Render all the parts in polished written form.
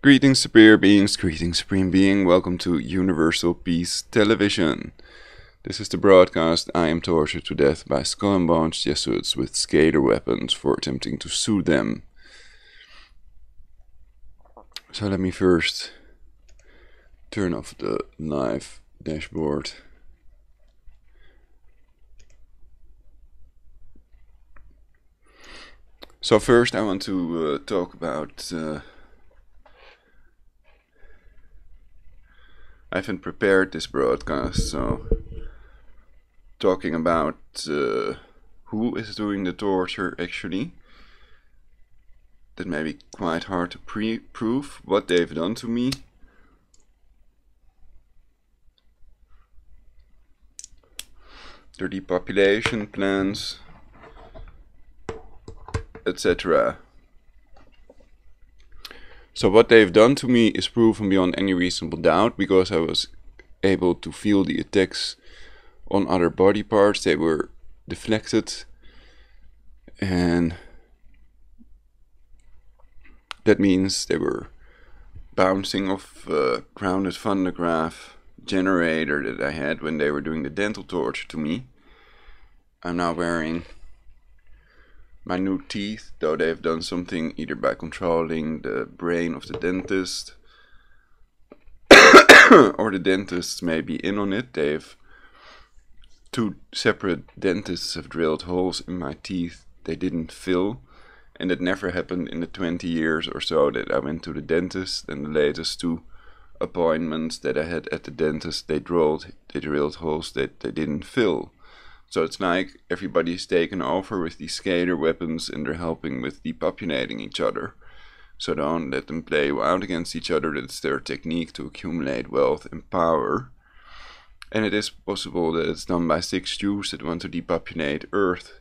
Greetings, superior beings, greetings, supreme being. Welcome to Universal Peace Television. This is the broadcast. I am tortured to death by Skull and Bones Jesuits with scalar weapons for attempting to sue them. So let me first turn off the live dashboard. So first I want to talk about... I haven't prepared this broadcast, so talking about who is doing the torture actually. That may be quite hard to prove what they've done to me. Their depopulation plans, etc. So what they've done to me is proven beyond any reasonable doubt, because I was able to feel the attacks on other body parts. They were deflected, and that means they were bouncing off a grounded Van de Graaff generator that I had when they were doing the dental torture to me. I'm now wearing my new teeth, though they've done something either by controlling the brain of the dentist or the dentists may be in on it. Two separate dentists have drilled holes in my teeth they didn't fill, and it never happened in the 20 years or so that I went to the dentist. And the latest two appointments that I had at the dentist, they drilled holes that they didn't fill. So it's like everybody's taken over with these scalar weapons and they're helping with depopulating each other. So don't let them play you out against each other. That's their technique to accumulate wealth and power. And it is possible that it's done by 6 Jews that want to depopulate Earth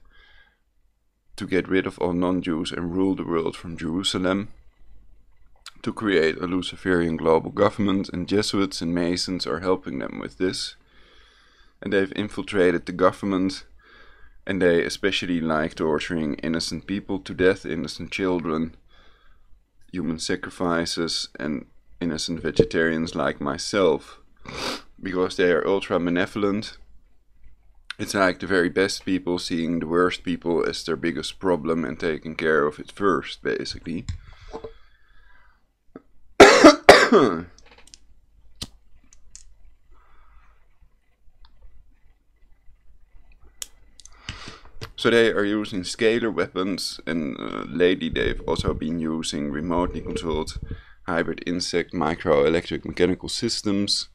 to get rid of all non-Jews and rule the world from Jerusalem, to create a Luciferian global government, and Jesuits and Masons are helping them with this. And they've infiltrated the government, and they especially like torturing innocent people to death, innocent children, human sacrifices, and innocent vegetarians like myself, because they are ultra benevolent. It's like the very best people seeing the worst people as their biggest problem and taking care of it first, basically. So they are using scalar weapons, and lately they've also been using remotely controlled hybrid insect microelectric mechanical systems.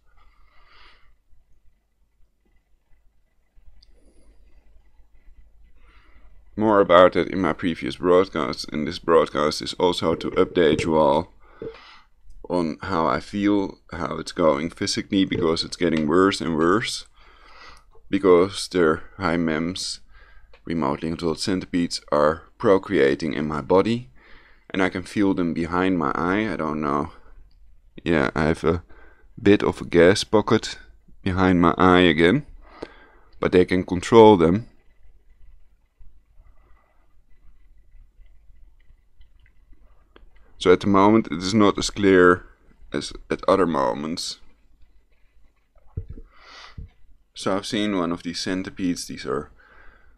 More about it in my previous broadcast, and this broadcast is also to update you all on how I feel, how it's going physically, because it's getting worse and worse, because their high MEMS remotely controlled centipedes are procreating in my body, and I can feel them behind my eye. I don't know. Yeah, I have a bit of a gas pocket behind my eye again, but they can control them. So at the moment it is not as clear as at other moments. So I've seen one of these centipedes. These are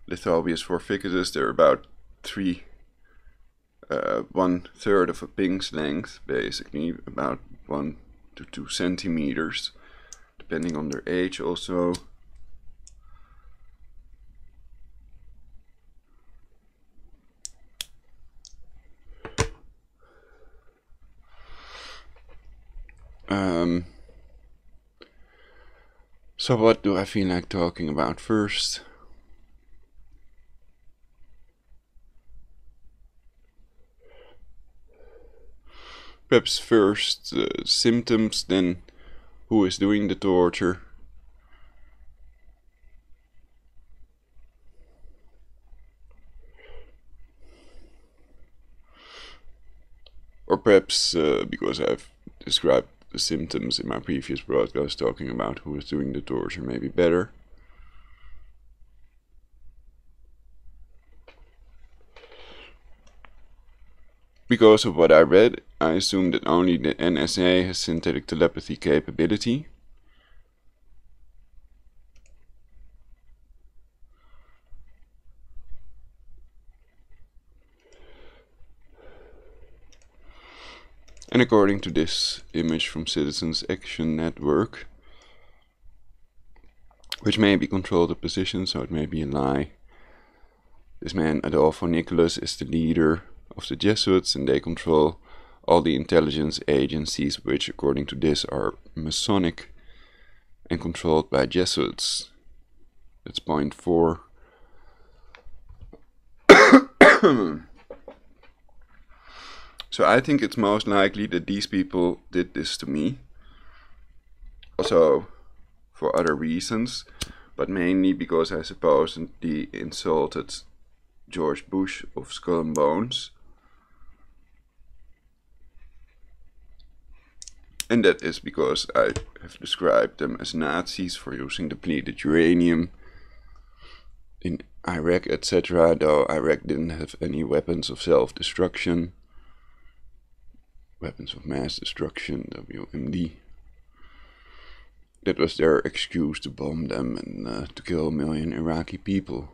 Lithobius forficatus. They're about 1/3 of a pink's length, basically, about 1 to 2 centimeters, depending on their age also. So what do I feel like talking about first? Perhaps first symptoms, then who is doing the torture. Or perhaps because I've described the symptoms in my previous broadcast, talking about who is doing the torture, maybe better. because of what I read, I assume that only the NSA has synthetic telepathy capability. And according to this image from Citizens Action Network, which may be controlled at position, so it may be a lie, this man Adolfo Nicholas is the leader of the Jesuits, and they control all the intelligence agencies, which according to this are Masonic and controlled by Jesuits. That's point 4. So I think it's most likely that these people did this to me. Also for other reasons, but mainly because I supposedly insulted George Bush of Skull and Bones. And that is because I have described them as Nazis for using depleted uranium in Iraq, etc., though Iraq didn't have any weapons of self-destruction. Weapons of mass destruction, WMD. That was their excuse to bomb them and to kill 1 million Iraqi people.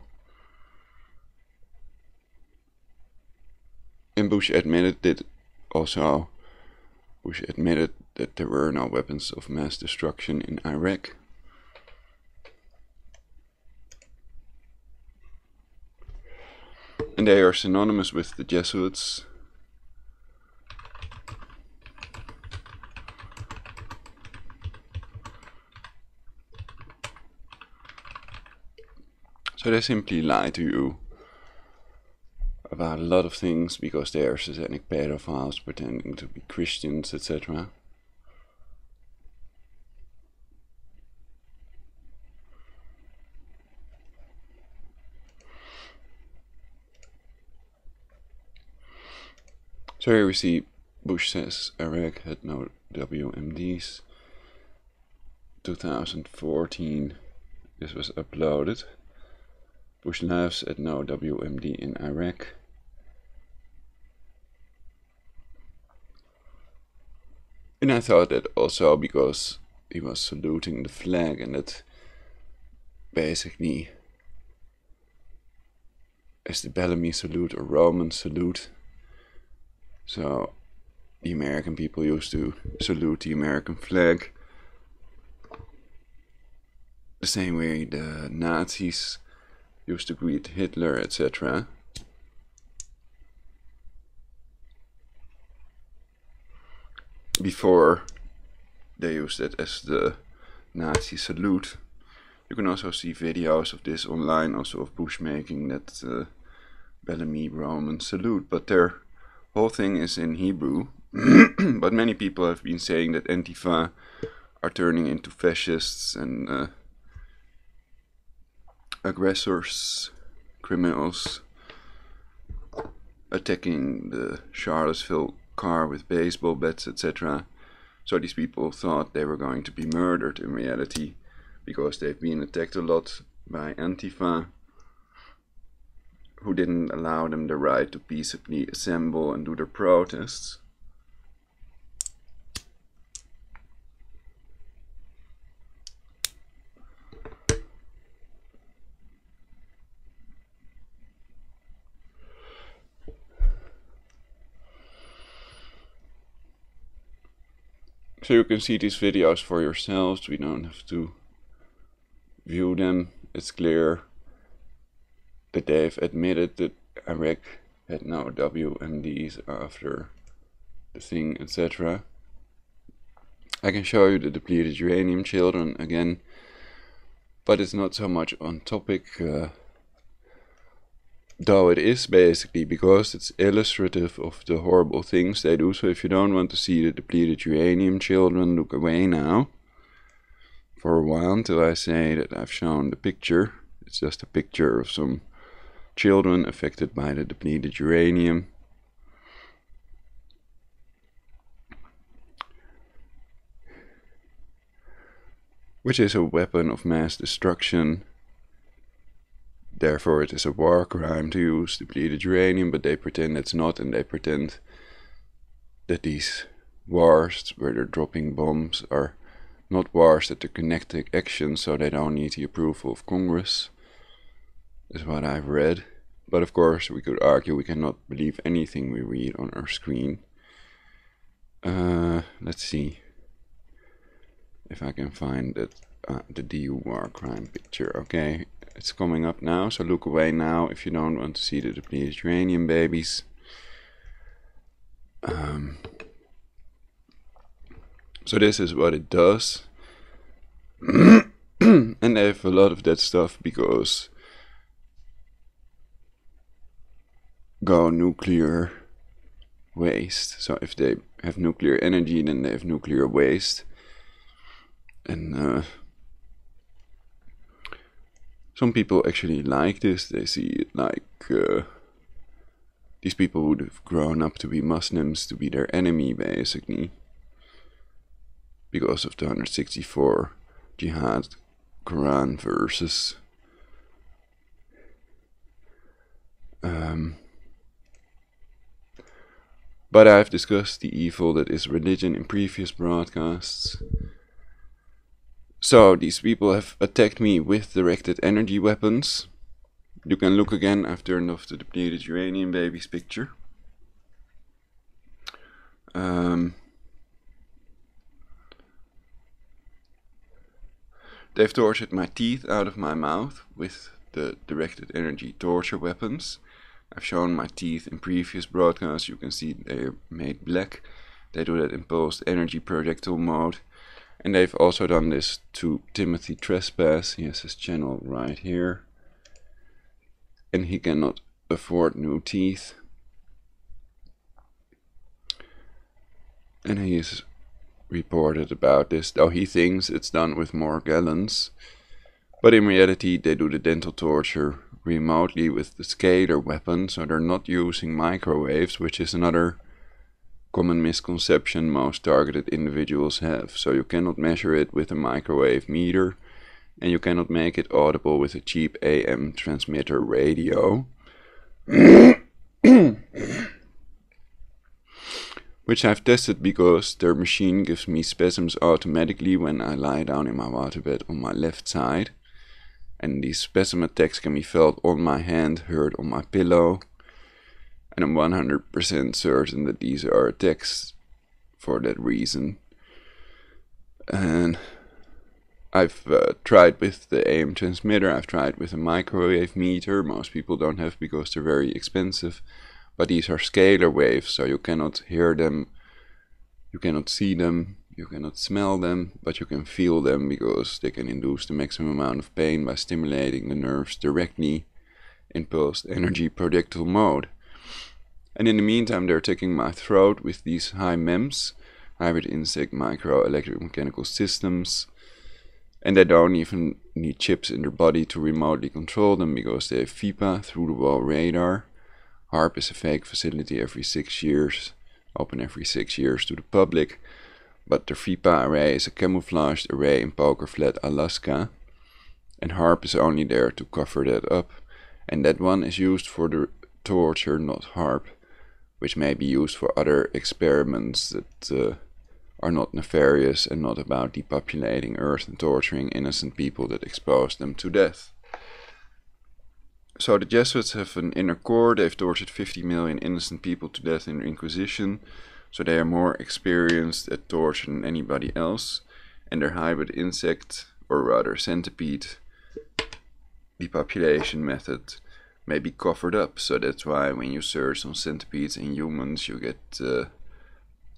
And Bush admitted that also. Bush admitted that there were no weapons of mass destruction in Iraq. And they are synonymous with the Jesuits. So they simply lie to you about a lot of things because they are satanic pedophiles pretending to be Christians, etc. So here we see Bush says Iraq had no WMDs. 2014 this was uploaded. Bush laughs at no WMD in Iraq. And I thought that also because he was saluting the flag, and that basically is the Bellamy salute or Roman salute. So the American people used to salute the American flag the same way the Nazis used to greet Hitler, etc. Before they used it as the Nazi salute. You can also see videos of this online, also of Bush making that Bellamy Roman salute, but their whole thing is in Hebrew. But many people have been saying that Antifa are turning into fascists and aggressors, criminals, attacking the Charlottesville car with baseball bats, etc. So these people thought they were going to be murdered in reality because they've been attacked a lot by Antifa, who didn't allow them the right to peaceably assemble and do their protests. So you can see these videos for yourselves, we don't have to view them. It's clear that they've admitted that Iraq had no WMDs after the thing, etc. I can show you the depleted uranium children again, but it's not so much on topic, though it is basically because it's illustrative of the horrible things they do. So if you don't want to see the depleted uranium children, look away now for a while until I say that I've shown the picture. It's just a picture of some children affected by the depleted uranium. Which is a weapon of mass destruction. Therefore it is a war crime to use depleted uranium, but they pretend it's not, and they pretend that these wars where they're dropping bombs are not wars, that they're kinetic actions, so they don't need the approval of Congress, is what I've read. But of course we could argue we cannot believe anything we read on our screen. Let's see if I can find that the DU war crime picture. Okay, it's coming up now, so look away now if you don't want to see the depleted uranium babies. So this is what it does. And they have a lot of that stuff because go nuclear waste. So if they have nuclear energy, then they have nuclear waste. And some people actually like this. They see it like these people would have grown up to be Muslims, to be their enemy basically, because of the 164 jihad Quran verses. But I've discussed the evil that is religion in previous broadcasts. So these people have attacked me with directed energy weapons. You can look again, I've turned off the depleted uranium babies picture. They've tortured my teeth out of my mouth with the directed energy torture weapons. I've shown my teeth in previous broadcasts. You can see they're made black. They do that in pulsed energy projectile mode. And they've also done this to Timothy Trespass. He has his channel right here. And he cannot afford new teeth. And he is reported about this, though he thinks it's done with more gallons. But in reality they do the dental torture remotely with the scalar weapon, so they're not using microwaves, which is another common misconception most targeted individuals have. So you cannot measure it with a microwave meter, and you cannot make it audible with a cheap AM transmitter radio. Which I've tested because their machine gives me spasms automatically when I lie down in my waterbed on my left side. And these spasm attacks can be felt on my hand, heard on my pillow. And I'm 100% certain that these are attacks for that reason. And I've tried with the AM transmitter, I've tried with a microwave meter. Most people don't have because they're very expensive. But these are scalar waves, so you cannot hear them, you cannot see them, you cannot smell them, but you can feel them because they can induce the maximum amount of pain by stimulating the nerves directly in pulsed energy projectile mode. And in the meantime they're attacking my throat with these high MEMS, hybrid insect micro electromechanical systems, and they don't even need chips in their body to remotely control them because they have FIPA, through the wall radar. HAARP is a fake facility every 6 years, open every 6 years to the public, but the FIPA array is a camouflaged array in Poker Flat, Alaska, and HAARP is only there to cover that up, and that one is used for the torture, not HAARP, which may be used for other experiments that are not nefarious and not about depopulating Earth and torturing innocent people that expose them to death. So the Jesuits have an inner core. They've tortured 50 million innocent people to death in the Inquisition, so they are more experienced at torture than anybody else, and their hybrid insect, or rather centipede, depopulation method may be covered up. So that's why when you search on centipedes in humans you get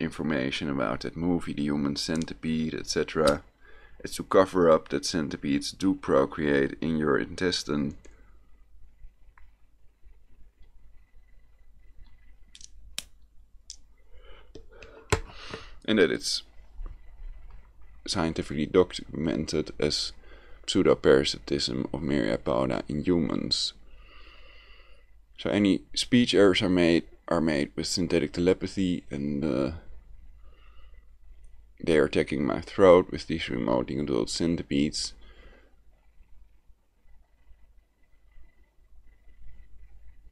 information about that movie, The Human Centipede, etc. It's to cover up that centipedes do procreate in your intestine. And that it's scientifically documented as pseudoparasitism of Myriapoda in humans. So any speech errors are made with synthetic telepathy, and they are attacking my throat with these remotely controlled centipedes.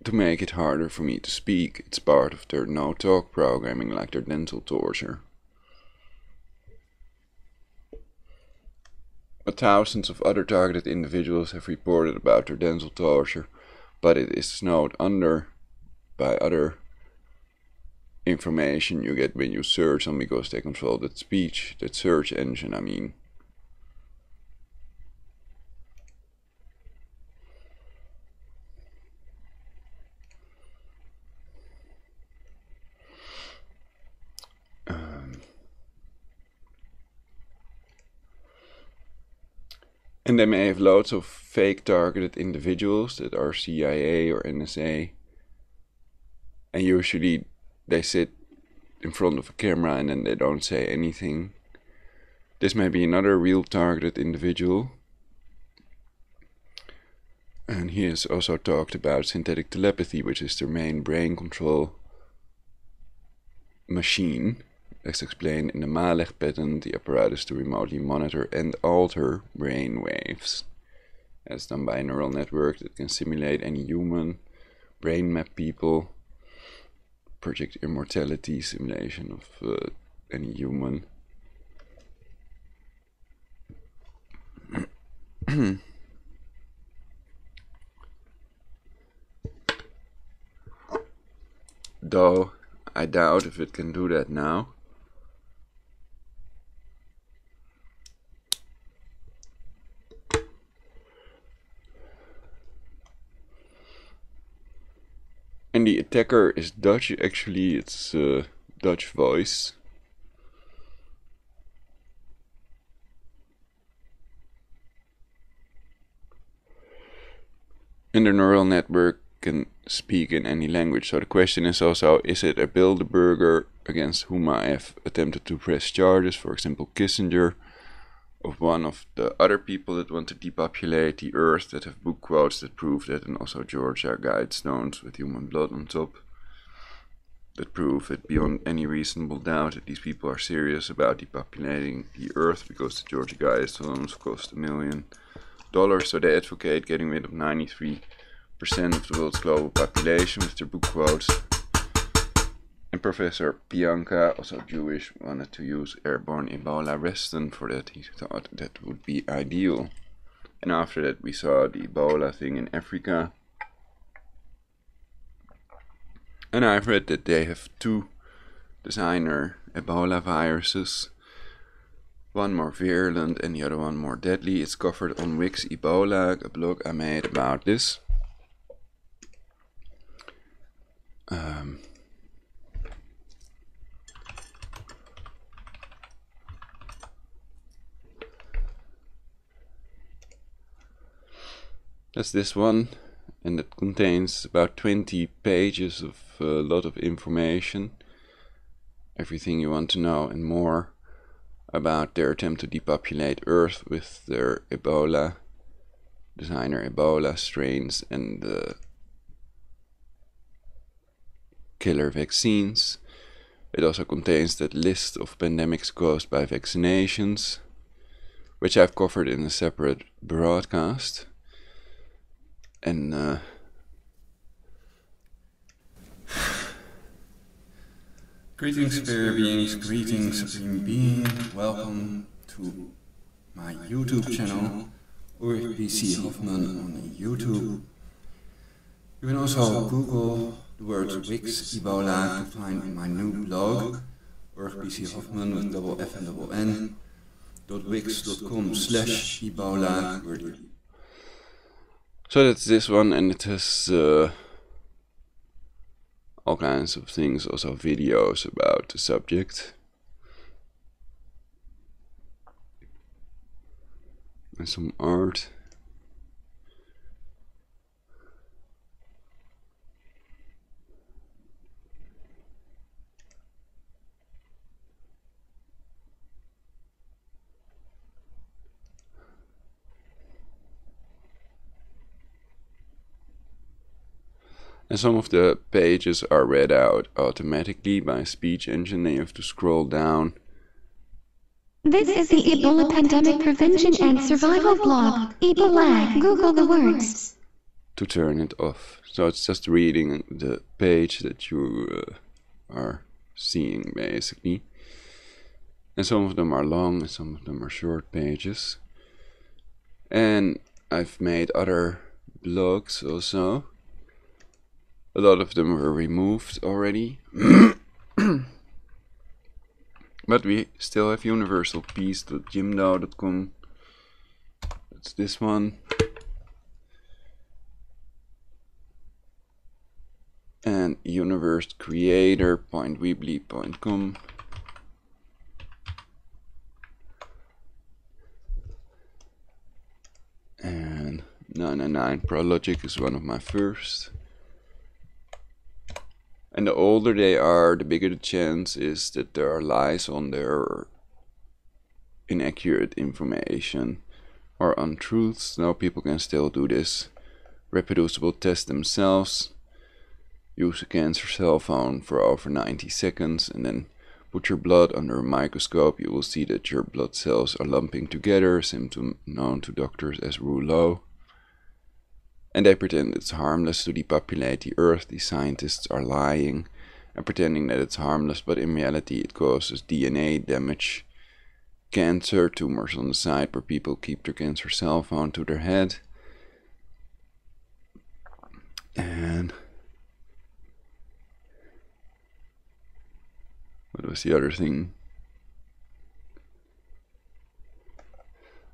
to make it harder for me to speak. It's part of their no-talk programming, like their dental torture. But thousands of other targeted individuals have reported about their dental torture, but it is snowed under by other information you get when you search them, because they control that speech, that search engine, I mean. And they may have loads of fake targeted individuals that are CIA or NSA. And usually they sit in front of a camera and then they don't say anything. This may be another real targeted individual. And he has also talked about synthetic telepathy, which is their main brain control machine. As explained in the Mijdrecht patent, the apparatus to remotely monitor and alter brain waves. As done by a neural network that can simulate any human, brain map people, project immortality simulation of any human. Though I doubt if it can do that now. And the attacker is Dutch, actually it's Dutch voice. And the neural network can speak in any language. So the question is also, is it a Bilderberger against whom I have attempted to press charges, for example Kissinger, of one of the other people that want to depopulate the earth, that have book quotes that prove that, and also Georgia Guidestones with human blood on top, that prove it beyond any reasonable doubt that these people are serious about depopulating the earth, because the Georgia Guidestones cost $1 million. So they advocate getting rid of 93% of the world's global population with their book quotes. And Professor Pianka, also Jewish, wanted to use airborne Ebola reston for that. He thought that would be ideal. And after that we saw the Ebola thing in Africa. And I've read that they have 2 designer Ebola viruses. One more virulent and the other one more deadly. It's covered on Wix Ebola, a blog I made about this. That's this one, and it contains about 20 pages of a lot of information. Everything you want to know and more about their attempt to depopulate Earth with their Ebola, designer Ebola strains and killer vaccines. It also contains that list of pandemics caused by vaccinations, which I've covered in a separate broadcast. And greetings, spirit beings, greetings, supreme being. Welcome to my YouTube channel, PC Hoffman on YouTube. You can also Google the word Wix Ebola to find my new blog, PC Hoffman with double F and double N, .wix.com/Ebola. So that's this one, and it has all kinds of things, also videos about the subject. And some art. And some of the pages are read out automatically by a speech engine. Then you have to scroll down. This is the Ebola Pandemic Prevention and Survival blog. Ebola. Google the words. to turn it off. So it's just reading the page that you are seeing, basically. And some of them are long and some of them are short pages. And I've made other blogs also. A lot of them were removed already. But we still have universalpeace.jimdo.com. That's this one. And universecreator.weebly.com. And 999 Prologic is one of my first. And the older they are, the bigger the chance is that there are lies on there, or inaccurate information, or untruths. Now people can still do this reproducible test themselves. Use a cancer cell phone for over 90 seconds and then put your blood under a microscope. You will see that your blood cells are lumping together, a symptom known to doctors as rouleau. And they pretend it's harmless to depopulate the earth. These scientists are lying and pretending that it's harmless, but in reality it causes DNA damage, cancer, tumors on the side where people keep their cancer cell phone to their head. And what was the other thing?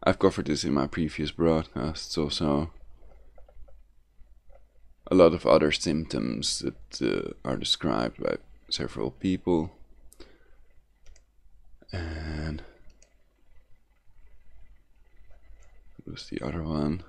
I've covered this in my previous broadcasts also. A lot of other symptoms that are described by several people. And what was the other one?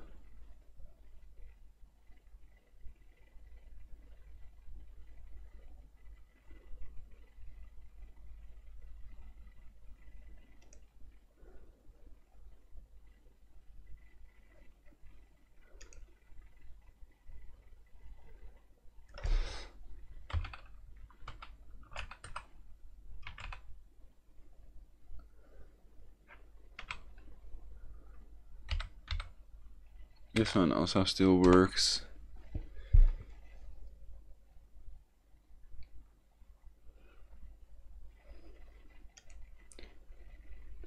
This one also still works.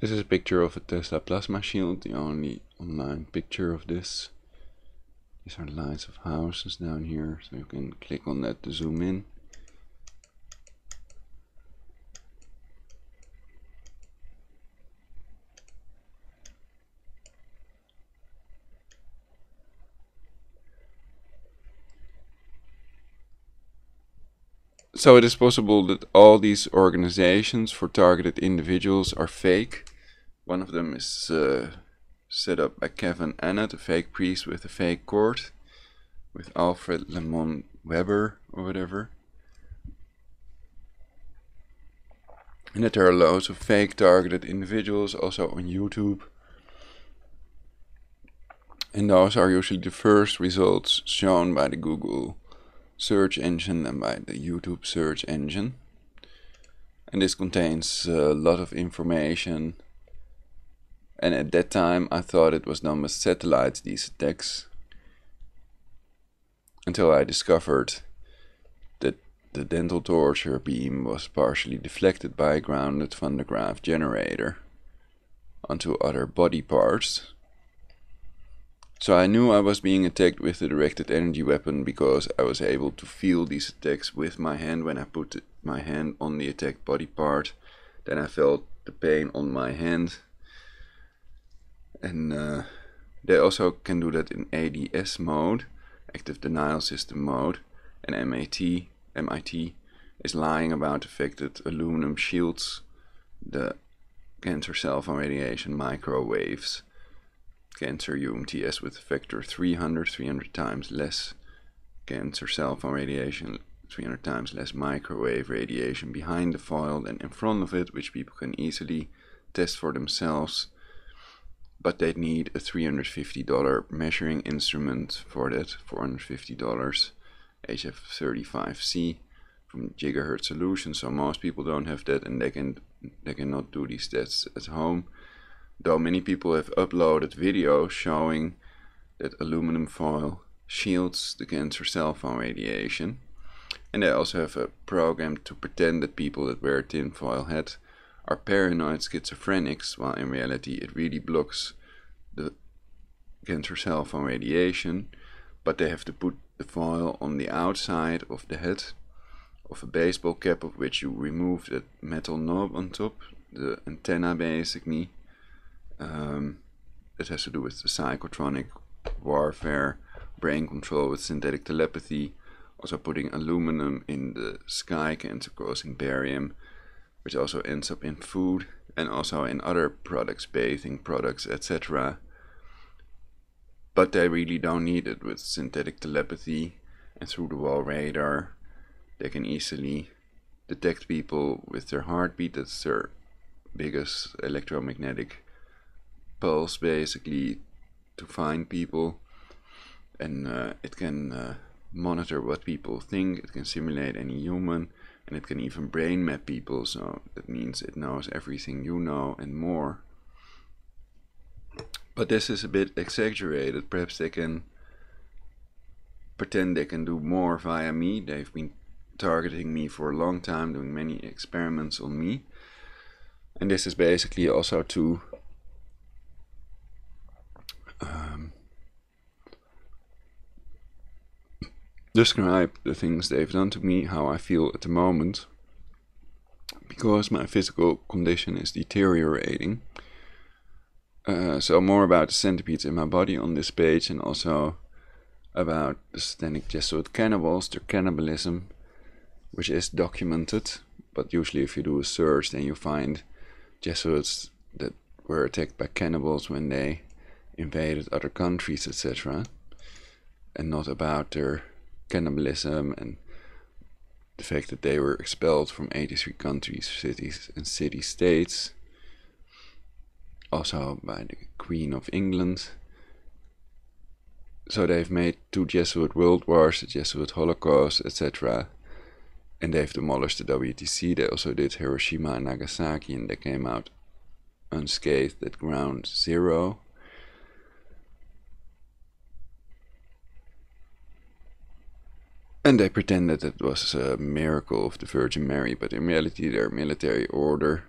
This is a picture of a Tesla plasma shield, the only online picture of this. These are lines of houses down here, so you can click on that to zoom in. So it is possible that all these organizations for targeted individuals are fake. One of them is set up by Kevin Annett, a fake priest with a fake court, with Alfred Lemon Weber or whatever. And that there are loads of fake targeted individuals also on YouTube. And those are usually the first results shown by the Google search engine and by the YouTube search engine. And this contains a lot of information. And at that time I thought it was done with satellites, these attacks. Until I discovered that the dental torture beam was partially deflected by a grounded Van de Graaff generator onto other body parts. So I knew I was being attacked with a directed energy weapon because I was able to feel these attacks with my hand. When I put my hand on the attacked body part, then I felt the pain on my hand. And they also can do that in ADS mode, active denial system mode. And MIT is lying about the fact that aluminum shields the cancer cell phone radiation microwaves. Cancer UMTS with a factor 300 times less cancer cell phone radiation, 300 times less microwave radiation behind the foil than in front of it, which people can easily test for themselves. But they need a $350 measuring instrument for that, $450, HF35C from Gigahertz Solutions. So most people don't have that, and they cannot do these tests at home. Though many people have uploaded videos showing that aluminum foil shields against cell phone radiation. And they also have a program to pretend that people that wear a tinfoil hat are paranoid schizophrenics, while in reality it really blocks the cancer cell phone radiation. But they have to put the foil on the outside of the head of a baseball cap, of which you remove that metal knob on top, the antenna basically. It has to do with the psychotronic warfare, brain control with synthetic telepathy, also putting aluminum in the sky, cancer causing barium, which also ends up in food and also in other products, bathing products, etc. But they really don't need it. With synthetic telepathy and through the wall radar, they can easily detect people with their heartbeat. That's their biggest electromagnetic pulse basically to find people, and it can monitor what people think, it can simulate any human, and it can even brain map people, so that means it knows everything you know and more. But this is a bit exaggerated. Perhaps they can pretend they can do more via me. They've been targeting me for a long time, doing many experiments on me, and this is basically also to describe the things they've done to me, how I feel at the moment, because my physical condition is deteriorating. So more about the centipedes in my body on this page, and also about the satanic Jesuit cannibals, their cannibalism, which is documented, but usually if you do a search then you find Jesuits that were attacked by cannibals when they invaded other countries, etc., and not about their cannibalism and the fact that they were expelled from 83 countries, cities and city-states, also by the Queen of England. So they've made 2 Jesuit World Wars, the Jesuit Holocaust, etc., and they've demolished the WTC. They also did Hiroshima and Nagasaki, and they came out unscathed at ground zero. And they pretended it was a miracle of the Virgin Mary, but in reality they're a military order,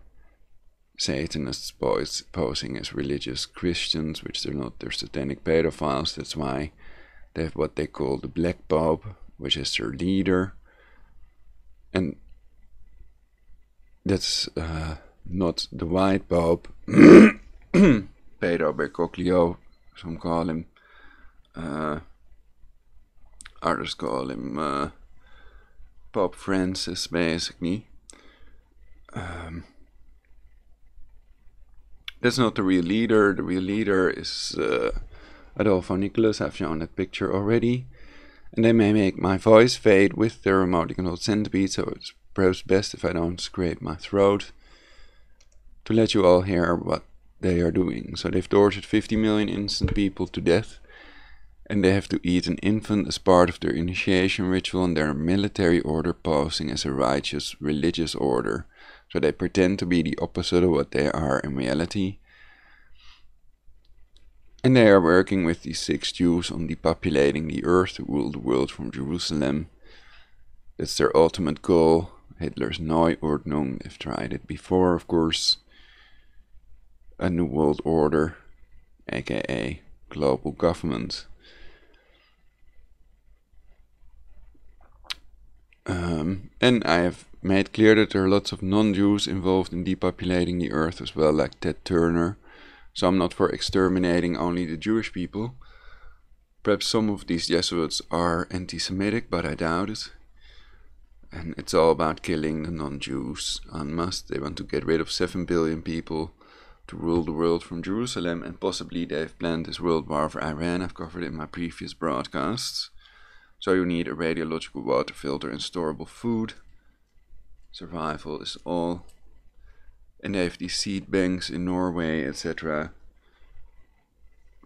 Satanists posing as religious Christians, which they're not. They're satanic pedophiles. That's why they have what they call the Black Pope, which is their leader. And that's not the White Pope, Pedro Bergoglio, some call him. Others call him Pope Francis, basically. That's not the real leader. The real leader is Adolfo Nicholas. I've shown that picture already. And they may make my voice fade with their remotely controlled centipede, so it's perhaps best if I don't scrape my throat to let you all hear what they are doing. So they've tortured 50 million innocent people to death, and they have to eat an infant as part of their initiation ritual, and they're a military order posing as a righteous religious order. So they pretend to be the opposite of what they are in reality. And they are working with these 6 Jews on depopulating the earth to rule the world from Jerusalem. That's their ultimate goal. Hitler's Neuordnung, they've tried it before, of course. A new world order, aka global government. And I have made clear that there are lots of non-Jews involved in depopulating the earth as well, like Ted Turner. So I'm not for exterminating only the Jewish people. Perhaps some of these Jesuits are anti-Semitic, but I doubt it. And it's all about killing the non-Jews en masse. They want to get rid of 7 billion people to rule the world from Jerusalem, and possibly they've planned this world war for Iran. I've covered it in my previous broadcasts. So you need a radiological water filter and storable food. Survival is all. And they have these seed banks in Norway, etc.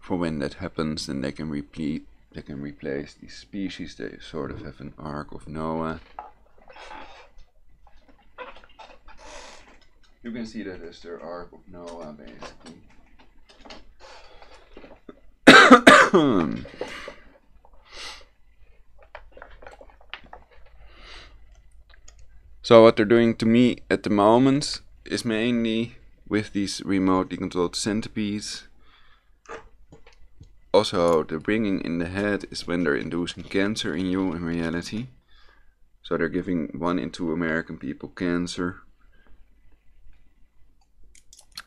For when that happens, then they can replace these species. They sort of have an Ark of Noah. You can see that as their Ark of Noah, basically. So what they're doing to me at the moment is mainly with these remotely controlled centipedes. Also, the bringing in the head is when they're inducing cancer in you in reality. So they're giving 1 in 2 American people cancer.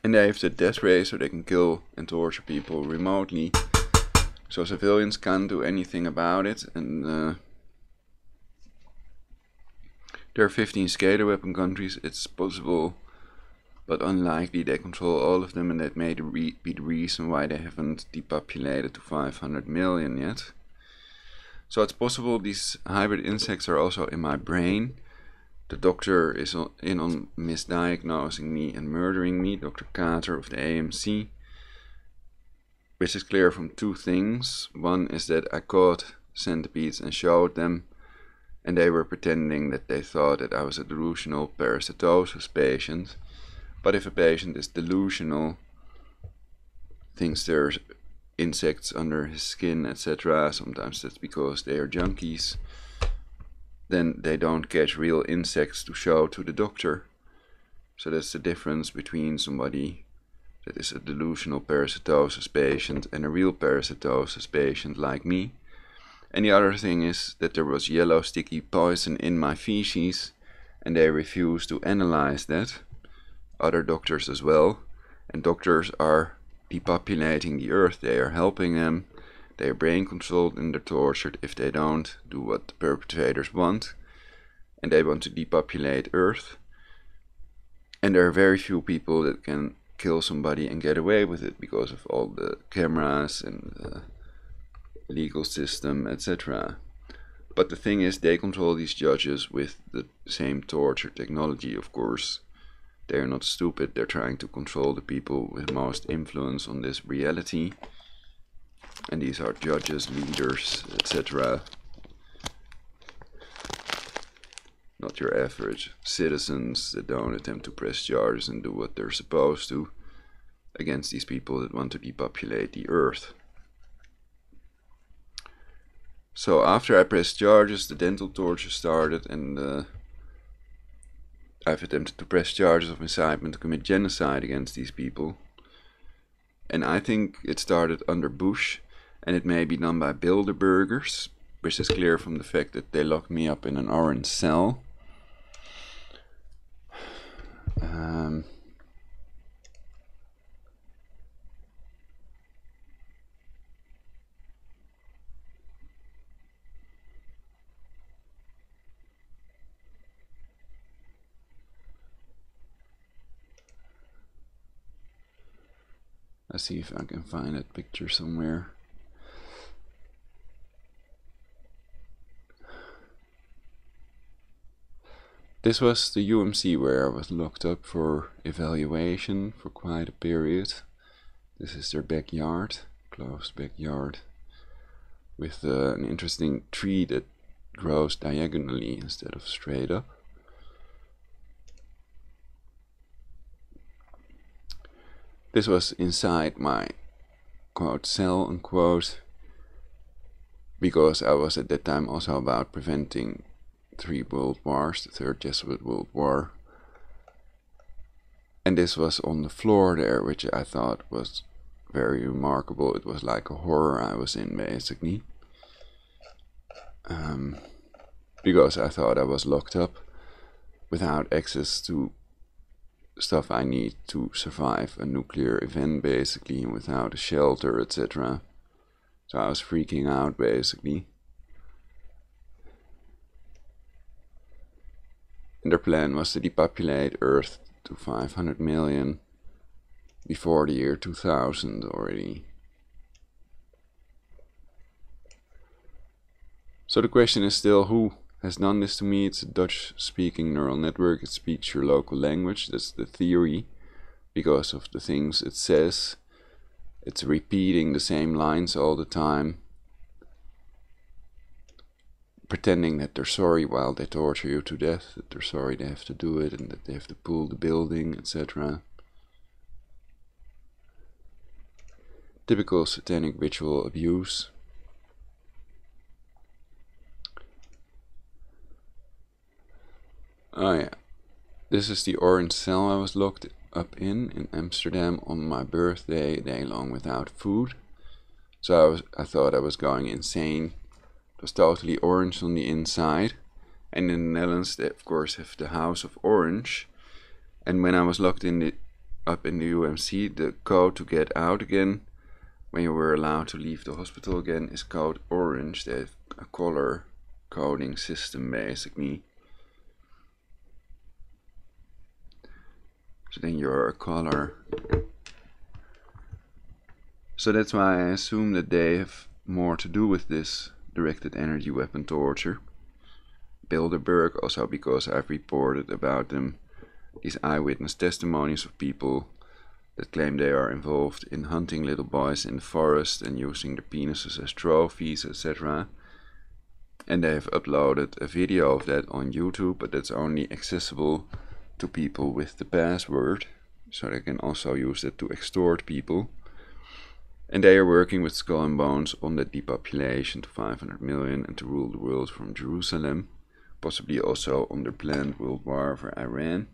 And they have the death ray, so they can kill and torture people remotely. So civilians can't do anything about it. And there are 15 scalar weapon countries. It's possible, but unlikely they control all of them, and that may be the reason why they haven't depopulated to 500 million yet. So it's possible these hybrid insects are also in my brain. The doctor is in on misdiagnosing me and murdering me, Dr. Carter of the AMC, which is clear from 2 things. One is that I caught centipedes and showed them, and they were pretending that they thought that I was a delusional parasitosis patient. But if a patient is delusional, thinks there's insects under his skin, etc., sometimes that's because they are junkies, then they don't catch real insects to show to the doctor. So that's the difference between somebody that is a delusional parasitosis patient and a real parasitosis patient like me. And the other thing is that there was yellow sticky poison in my feces, and they refused to analyze that. Other doctors as well. And doctors are depopulating the earth. They are helping them. They are brain controlled and they're tortured if they don't do what the perpetrators want. And they want to depopulate earth. And there are very few people that can kill somebody and get away with it because of all the cameras and the legal system, etc. But the thing is, they control these judges with the same torture technology, of course. They are not stupid. They're trying to control the people with most influence on this reality. And these are judges, leaders, etc. Not your average citizens that don't attempt to press charges and do what they're supposed to against these people that want to depopulate the earth. So after I pressed charges, the dental torture started, and I've attempted to press charges of incitement to commit genocide against these people. And I think it started under Bush, and it may be done by Bilderbergers, which is clear from the fact that they locked me up in an orange cell. Let's see if I can find that picture somewhere. This was the UMC where I was locked up for evaluation for quite a period. This is their backyard, closed backyard, with an interesting tree that grows diagonally instead of straight up. This was inside my quote cell unquote, because I was at that time also about preventing 3 world wars, the Third Jesuit World War. And this was on the floor there, which I thought was very remarkable. It was like a horror I was in, basically. Because I thought I was locked up without access to stuff I need to survive a nuclear event, basically, and without a shelter, etc. So I was freaking out, basically. And their plan was to depopulate Earth to 500 million before the year 2000 already. So the question is still, who has done this to me? It's a Dutch-speaking neural network. It speaks your local language. That's the theory. Because of the things it says, it's repeating the same lines all the time, pretending that they're sorry while they torture you to death, that they're sorry they have to do it and that they have to pull the building, etc. Typical satanic ritual abuse. Oh yeah, this is the orange cell I was locked up in Amsterdam on my birthday, day long without food. So I thought I was going insane. It was totally orange on the inside. And in the Netherlands they of course have the House of Orange. And when I was locked up in the UMC, the code to get out again, when you were allowed to leave the hospital again, is code orange. They have a color coding system basically. So then you're a color. So that's why I assume that they have more to do with this directed energy weapon torture. Bilderberg, also because I've reported about them, these eyewitness testimonies of people that claim they are involved in hunting little boys in the forest and using their penises as trophies, etc. And they have uploaded a video of that on YouTube, but that's only accessible to people with the password, so they can also use it to extort people. And they are working with Skull and Bones on the depopulation to 500 million and to rule the world from Jerusalem, possibly also on their planned world war for Iran.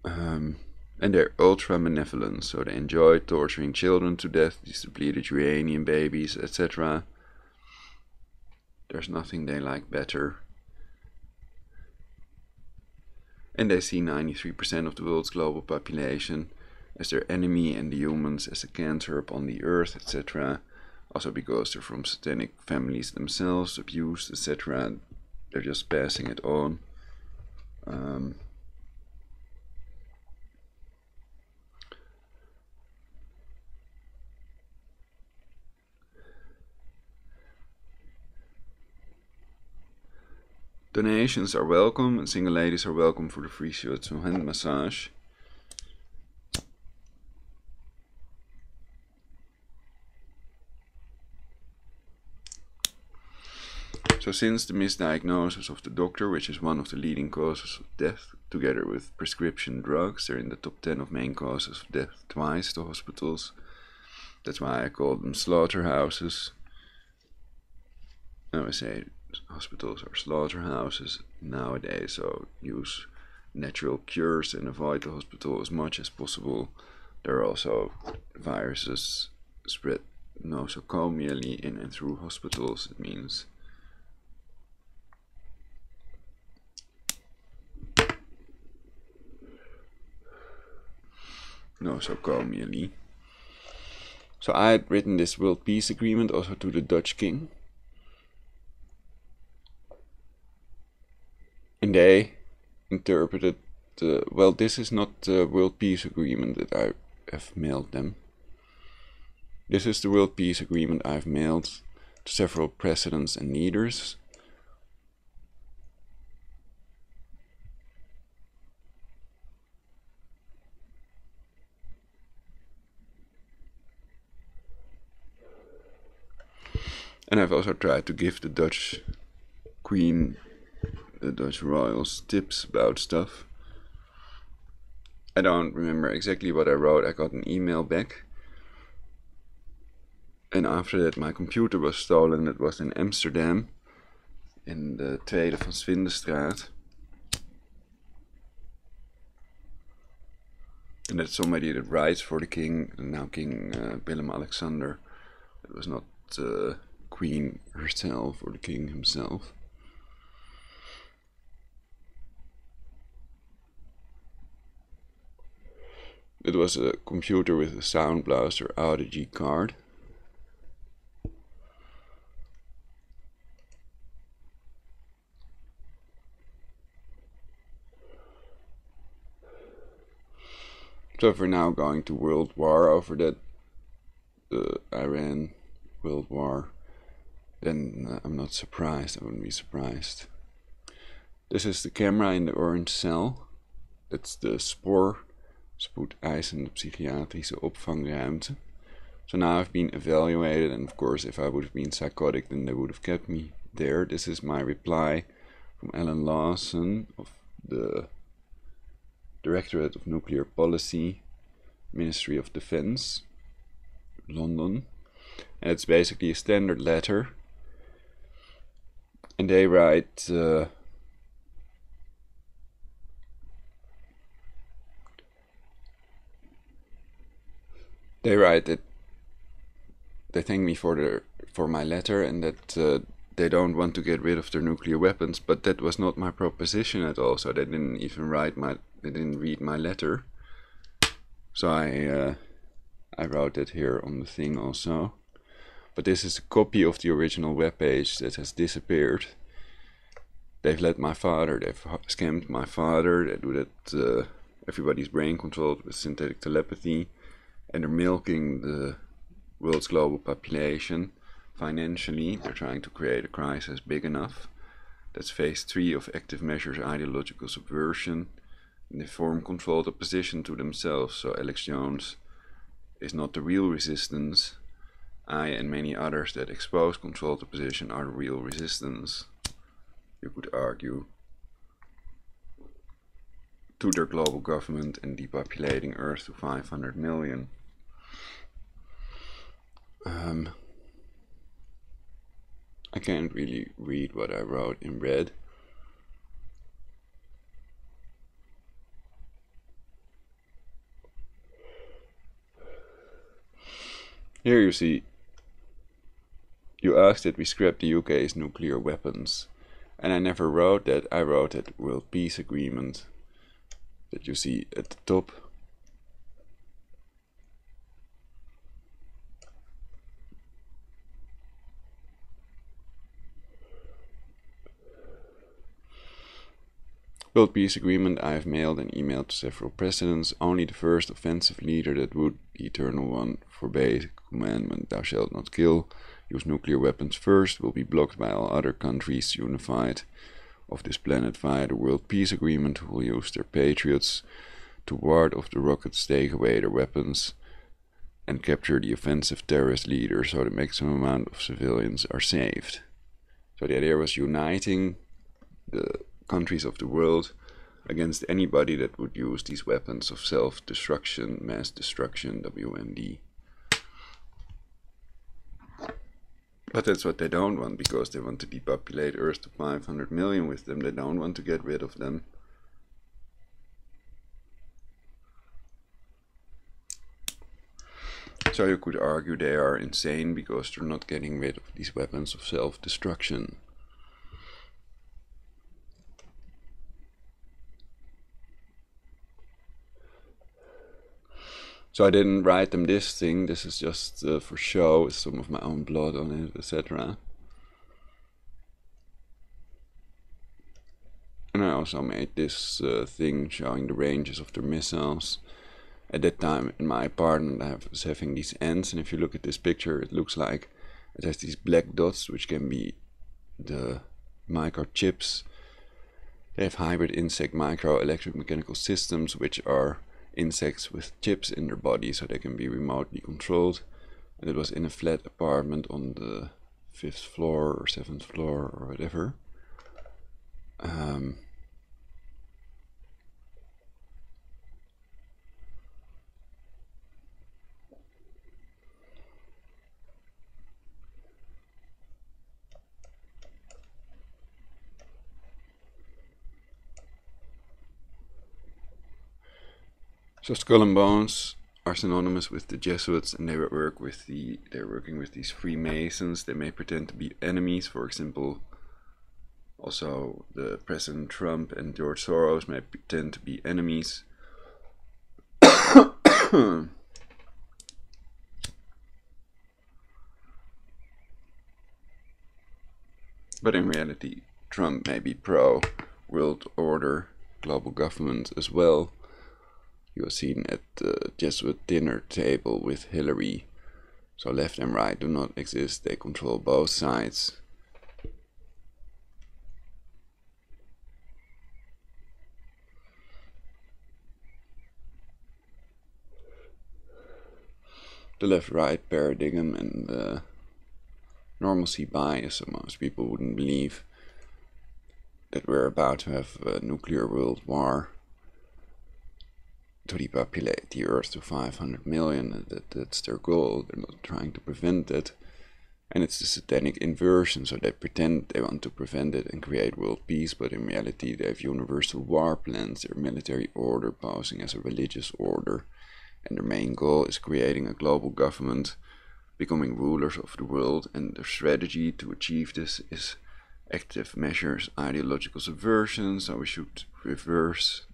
And they're ultra malevolent, so they enjoy torturing children to death, these depleted uranium babies, etc. There's nothing they like better. And they see 93% of the world's global population as their enemy and the humans as a cancer upon the earth, etc. Also because they're from satanic families themselves, abused, etc. They're just passing it on. Donations are welcome, and single ladies are welcome for the free shiatsu hand massage. So since the misdiagnosis of the doctor, which is one of the leading causes of death, together with prescription drugs, they're in the top 10 of main causes of death twice, the hospitals. That's why I call them slaughterhouses. I always say hospitals are slaughterhouses nowadays, so use natural cures and avoid the hospital as much as possible. There are also viruses spread nosocomially in and through hospitals. It means nosocomially. So I had written this World Peace Agreement also to the Dutch king. And they interpreted, well, this is not the World Peace Agreement that I have mailed them. This is the World Peace Agreement I've mailed to several presidents and leaders. And I've also tried to give the Dutch Queen, the Dutch royals, tips about stuff. I don't remember exactly what I wrote. I got an email back. And after that my computer was stolen. It was in Amsterdam, in the Tweede van Svindestraat. And that's somebody that writes for the king, now King Willem-Alexander. It was not Queen herself or the king himself. It was a computer with a Sound Blaster outage card. So if we're now going to World War over that, the Iran World War, then I'm not surprised. I wouldn't be surprised. This is the camera in the orange cell. That's the spoedeisende psychiatrische opvangruimte. So now I've been evaluated, and of course if I would have been psychotic then they would have kept me there. This is my reply from Alan Lawson of the Directorate of Nuclear Policy, Ministry of Defense, London. And it's basically a standard letter. And they write, They write that they thank me for my letter, and that they don't want to get rid of their nuclear weapons, but that was not my proposition at all. So they didn't even they didn't read my letter. So I wrote it here on the thing also. But this is a copy of the original webpage that has disappeared. They've let my father, they've scammed my father, they do that, everybody's brain controlled with synthetic telepathy, and they're milking the world's global population financially. They're trying to create a crisis big enough. That's phase 3 of active measures ideological subversion. And they form controlled opposition to themselves, so Alex Jones is not the real resistance. I and many others that expose controlled opposition are the real resistance, you could argue, to their global government and depopulating Earth to 500 million. I can't really read what I wrote in red. Here you see, you asked that we scrap the UK's nuclear weapons. And I never wrote that, I wrote that World Peace Agreement that you see at the top. World Peace Agreement I have mailed and emailed to several presidents. Only the first offensive leader, that would the eternal one, forbade commandment thou shalt not kill, use nuclear weapons first, will be blocked by all other countries unified of this planet via the World Peace Agreement, who will use their patriots to ward off the rockets, take away their weapons, and capture the offensive terrorist leader so the maximum amount of civilians are saved. So the idea was uniting the countries of the world against anybody that would use these weapons of self-destruction, mass destruction, WMD. But that's what they don't want, because they want to depopulate Earth to 500 million with them. They don't want to get rid of them. So you could argue they are insane because they're not getting rid of these weapons of self-destruction. So I didn't write them this thing, this is just for show, with some of my own blood on it, etc. And I also made this thing showing the ranges of their missiles. At that time in my apartment I was having these ants, and if you look at this picture it looks like it has these black dots, which can be the microchips. They have hybrid insect micro electromechanical systems, which are insects with chips in their body, so they can be remotely controlled. And it was in a flat apartment on the 5th floor or 7th floor or whatever. So Skull and Bones are synonymous with the Jesuits, and they're working with these Freemasons. They may pretend to be enemies. For example, also the President Trump and George Soros may pretend to be enemies. But in reality, Trump may be pro-world order, global government as well. You are seen at the Jesuit dinner table with Hillary. So left and right do not exist, they control both sides. The left-right paradigm and the normalcy bias, so most people wouldn't believe that we're about to have a nuclear world war to depopulate the Earth to 500 million. That's their goal. They're not trying to prevent it. And it's the satanic inversion, so they pretend they want to prevent it and create world peace, but in reality they have universal war plans, their military order posing as a religious order, and their main goal is creating a global government, becoming rulers of the world, and their strategy to achieve this is active measures, ideological subversion, so we should reverse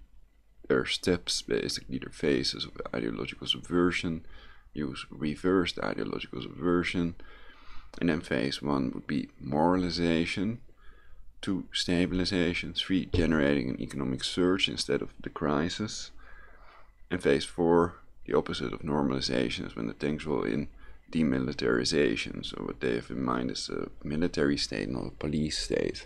their steps, basically their phases of ideological subversion, use reversed ideological subversion, and then phase 1 would be moralization, 2 stabilization, 3 generating an economic surge instead of the crisis, and phase 4, the opposite of normalization, is when the tanks roll in, demilitarization. So what they have in mind is a military state, not a police state.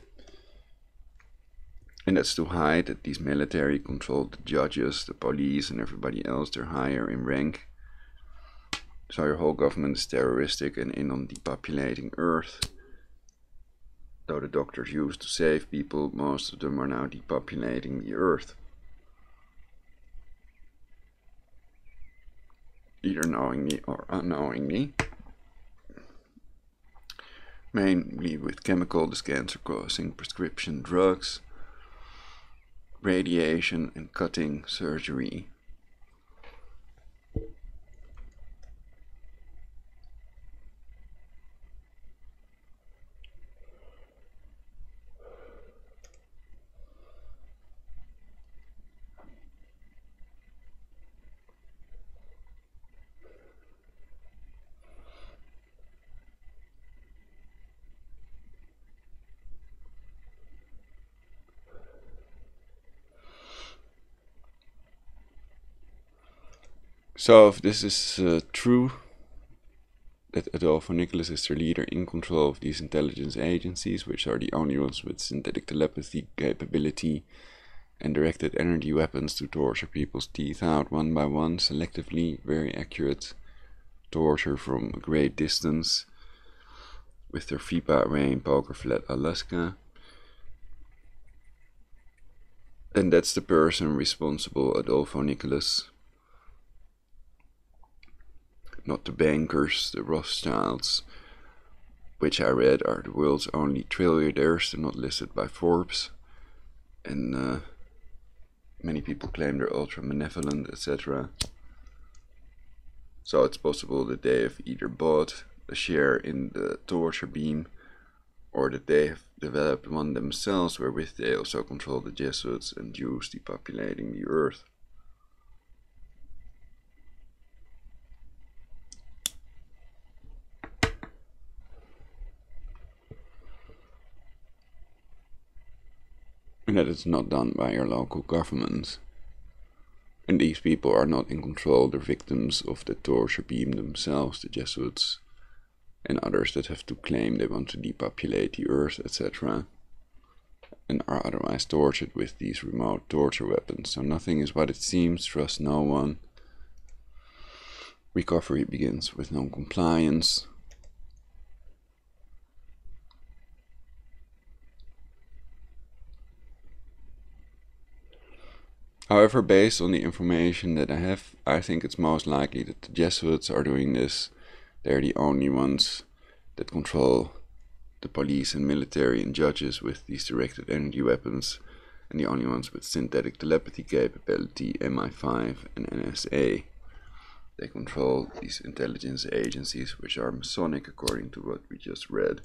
And that's to hide that these military control the judges, the police, and everybody else. They're higher in rank. So your whole government is terroristic and in on depopulating Earth. Though the doctors used to save people, most of them are now depopulating the Earth. Either knowingly or unknowingly. Mainly with chemical, cancer-causing prescription drugs, radiation and cutting surgery. So if this is true, that Adolfo Nicholas is their leader in control of these intelligence agencies, which are the only ones with synthetic telepathy capability and directed energy weapons to torture people's teeth out one by one, selectively, very accurate torture from a great distance, with their FIPA array in Poker Flat, Alaska. And that's the person responsible, Adolfo Nicholas. Not the bankers, the Rothschilds, which I read are the world's only trillionaires. They're not listed by Forbes. And many people claim they're ultra benevolent, etc. So it's possible that they have either bought a share in the torture beam, or that they have developed one themselves, wherewith they also control the Jesuits and Jews depopulating the Earth. And that it's not done by your local government. And these people are not in control, they're victims of the torture beam themselves, the Jesuits, and others that have to claim they want to depopulate the Earth, etc. And are otherwise tortured with these remote torture weapons. So nothing is what it seems, trust no one. Recovery begins with non-compliance. However, based on the information that I have, I think it's most likely that the Jesuits are doing this. They're the only ones that control the police and military and judges with these directed energy weapons, and the only ones with synthetic telepathy capability, MI5 and NSA. They control these intelligence agencies, which are Masonic according to what we just read.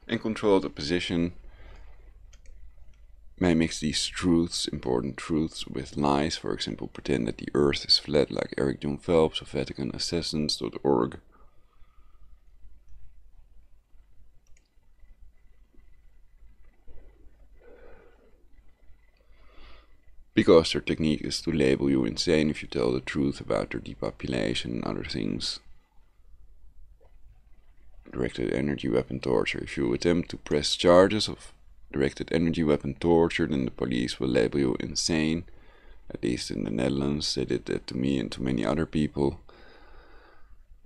And controlled opposition may mix these truths, important truths, with lies. For example, pretend that the Earth is flat like Eric John Phelps of VaticanAssassins.org. Because their technique is to label you insane if you tell the truth about their depopulation and other things. Directed energy weapon torture. If you attempt to press charges of directed energy weapon torture, then the police will label you insane. At least in the Netherlands, they did that to me and to many other people.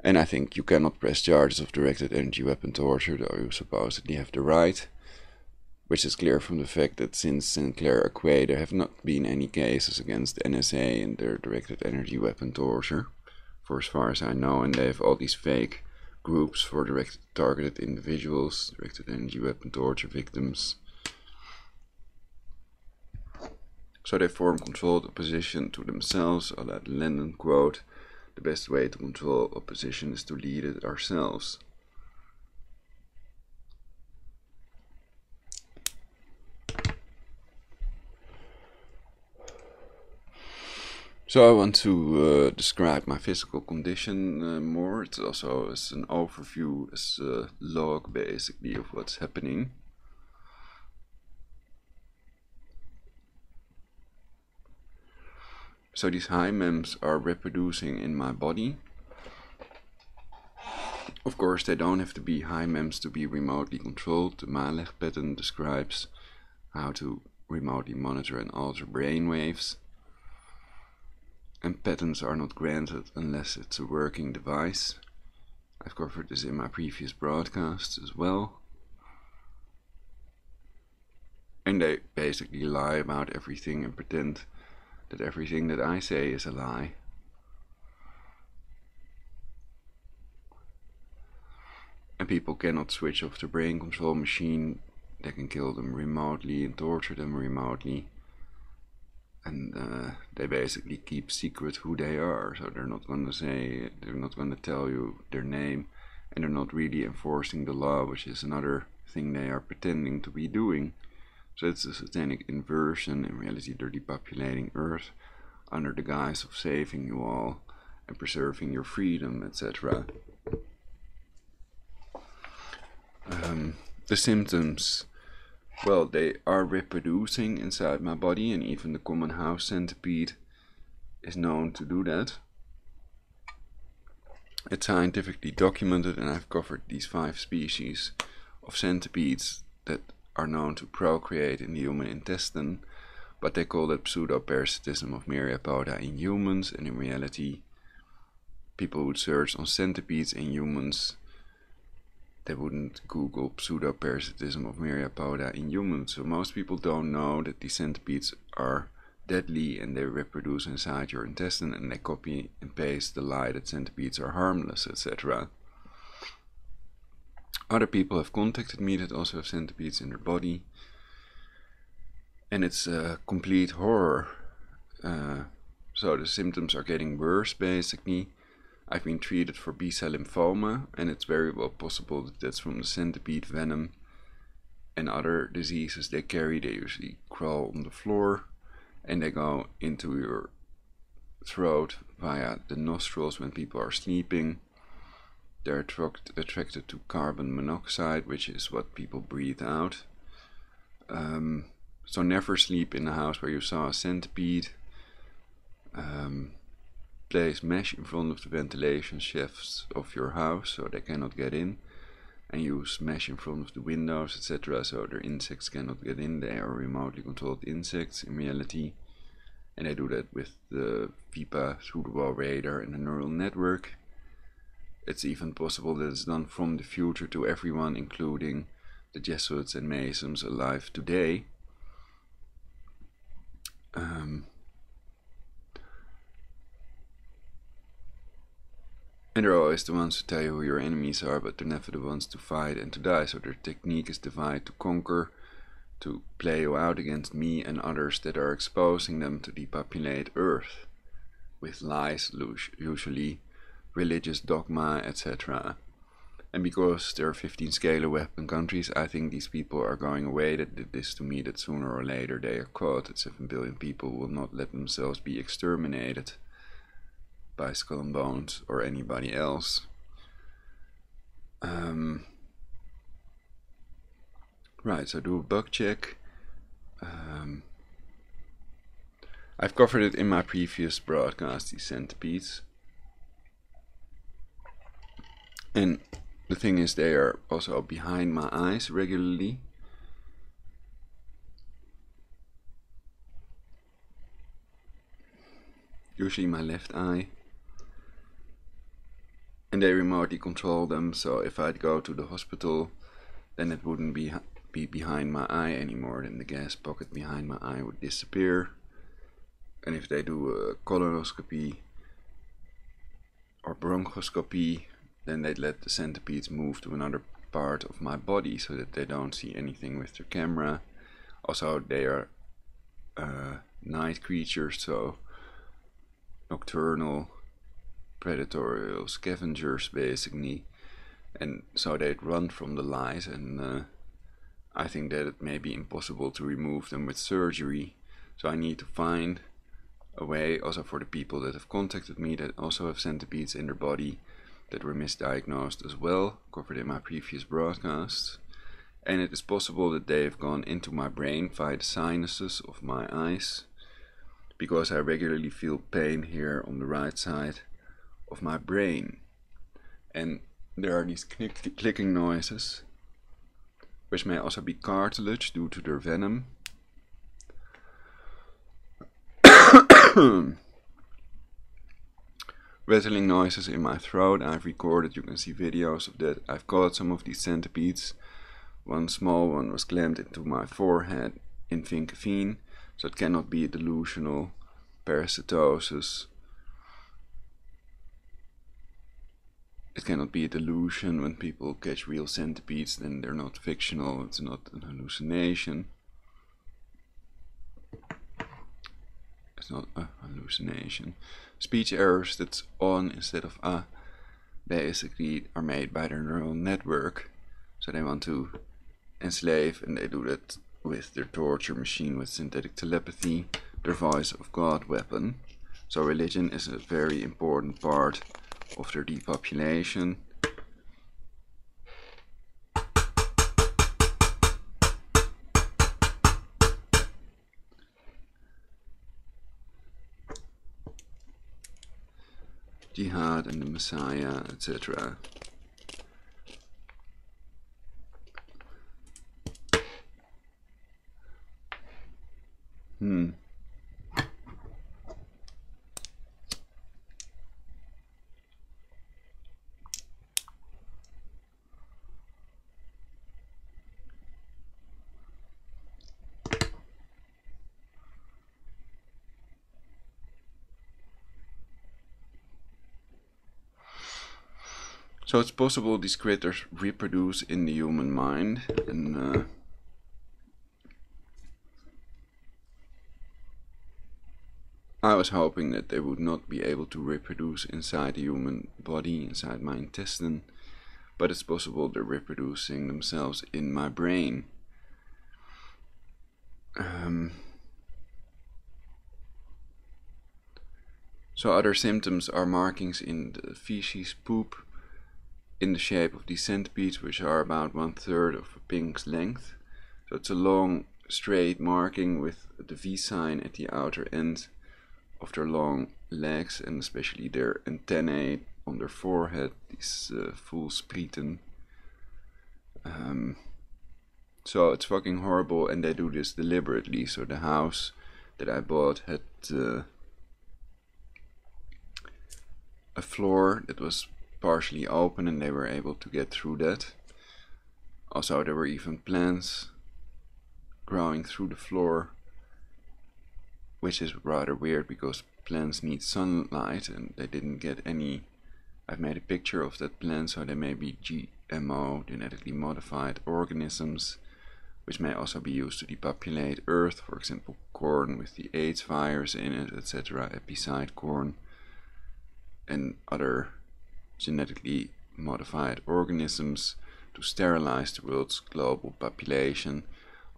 And I think you cannot press charges of directed energy weapon torture, though you supposedly have the right. Which is clear from the fact that since Sinclair Acquaid there have not been any cases against NSA and their directed energy weapon torture, for as far as I know, and they have all these fake groups for targeted individuals, directed energy weapon torture victims. So they form controlled opposition to themselves, a la the Lennon quote, "The best way to control opposition is to lead it ourselves." So I want to describe my physical condition more. It's also as an overview, as a log basically of what's happening. So these high mems are reproducing in my body. Of course, they don't have to be high mems to be remotely controlled. The Mijdrecht pattern describes how to remotely monitor and alter brain waves. And patents are not granted unless it's a working device. I've covered this in my previous broadcasts as well. And they basically lie about everything and pretend that everything that I say is a lie. And people cannot switch off the brain control machine. They can kill them remotely and torture them remotely. And they basically keep secret who they are, so they're not going to tell you their name, and they're not really enforcing the law, which is another thing they are pretending to be doing. So it's a satanic inversion. In reality, they're depopulating Earth under the guise of saving you all and preserving your freedom, etc. The symptoms, well, they are reproducing inside my body, and even the common house centipede is known to do that. It's scientifically documented, and I've covered these 5 species of centipedes that are known to procreate in the human intestine, but they call that pseudoparasitism of myriapoda in humans, and in reality, people would search on centipedes in humans. They wouldn't Google pseudoparasitism of myriapoda in humans, so most people don't know that these centipedes are deadly and they reproduce inside your intestine, and they copy and paste the lie that centipedes are harmless, etc. Other people have contacted me that also have centipedes in their body, and it's a complete horror. So the symptoms are getting worse basically. I've been treated for B-cell lymphoma, and it's very well possible that that's from the centipede venom and other diseases they carry. They usually crawl on the floor and they go into your throat via the nostrils when people are sleeping. They're attracted to carbon monoxide, which is what people breathe out. So never sleep in a house where you saw a centipede. Place mesh in front of the ventilation shafts of your house so they cannot get in, and use mesh in front of the windows, etc. so their insects cannot get in. They are remotely controlled insects in reality, and they do that with the VIPA through the wall radar and the neural network. It's even possible that it's done from the future to everyone, including the Jesuits and Masons alive today. And they're always the ones who tell you who your enemies are, but they're never the ones to fight and to die. So their technique is divide to conquer, to play you out against me and others that are exposing them to depopulate Earth with lies, usually religious dogma, etc. And because there are 15 scalar weapon countries, I think these people are going away that did this to me, that sooner or later they are caught, that 7 billion people will not let themselves be exterminated by Skull and Bones or anybody else. Right, so do a bug check. I've covered it in my previous broadcast, these centipedes. And the thing is, they are also behind my eyes regularly. Usually my left eye. And they remotely control them, so if I'd go to the hospital, then it wouldn't be behind my eye anymore. Then the gas pocket behind my eye would disappear. And if they do a colonoscopy or bronchoscopy, then they'd let the centipedes move to another part of my body so that they don't see anything with their camera. Also, they are night creatures, so nocturnal, predatory scavengers basically, and so they'd run from the light, and I think that it may be impossible to remove them with surgery, so I need to find a way also for the people that have contacted me that also have centipedes in their body that were misdiagnosed as well, covered in my previous broadcasts. And it is possible that they have gone into my brain via the sinuses of my eyes, because I regularly feel pain here on the right side of my brain. And there are these clicking noises, which may also be cartilage due to their venom. Rattling noises in my throat, I've recorded, you can see videos of that. I've caught some of these centipedes. One small one was clammed into my forehead in Vinkeveen, so it cannot be a delusional parasitosis. It cannot be a delusion. When people catch real centipedes, then they're not fictional, it's not an hallucination. It's not a hallucination. Speech errors that's on instead of basically are made by their neural network. So they want to enslave, and they do that with their torture machine with synthetic telepathy, their voice of God weapon. So religion is a very important part of their depopulation. Jihad and the Messiah, etc. So it's possible these critters reproduce in the human mind, and I was hoping that they would not be able to reproduce inside the human body, inside my intestine, but it's possible they're reproducing themselves in my brain. So other symptoms are markings in the feces, poop, in the shape of these centipedes, which are about 1/3 of a pink's length. So it's a long straight marking with the V sign at the outer end of their long legs, and especially their antennae on their forehead, these voelsprieten. So it's fucking horrible, and they do this deliberately. So the house that I bought had a floor that was partially open, and they were able to get through that. Also, there were even plants growing through the floor, which is rather weird because plants need sunlight, and they didn't get any. I've made a picture of that plant, so they may be GMO, genetically modified organisms, which may also be used to depopulate Earth, for example corn with the AIDS virus in it, etc., epicide corn, and other genetically modified organisms to sterilize the world's global population,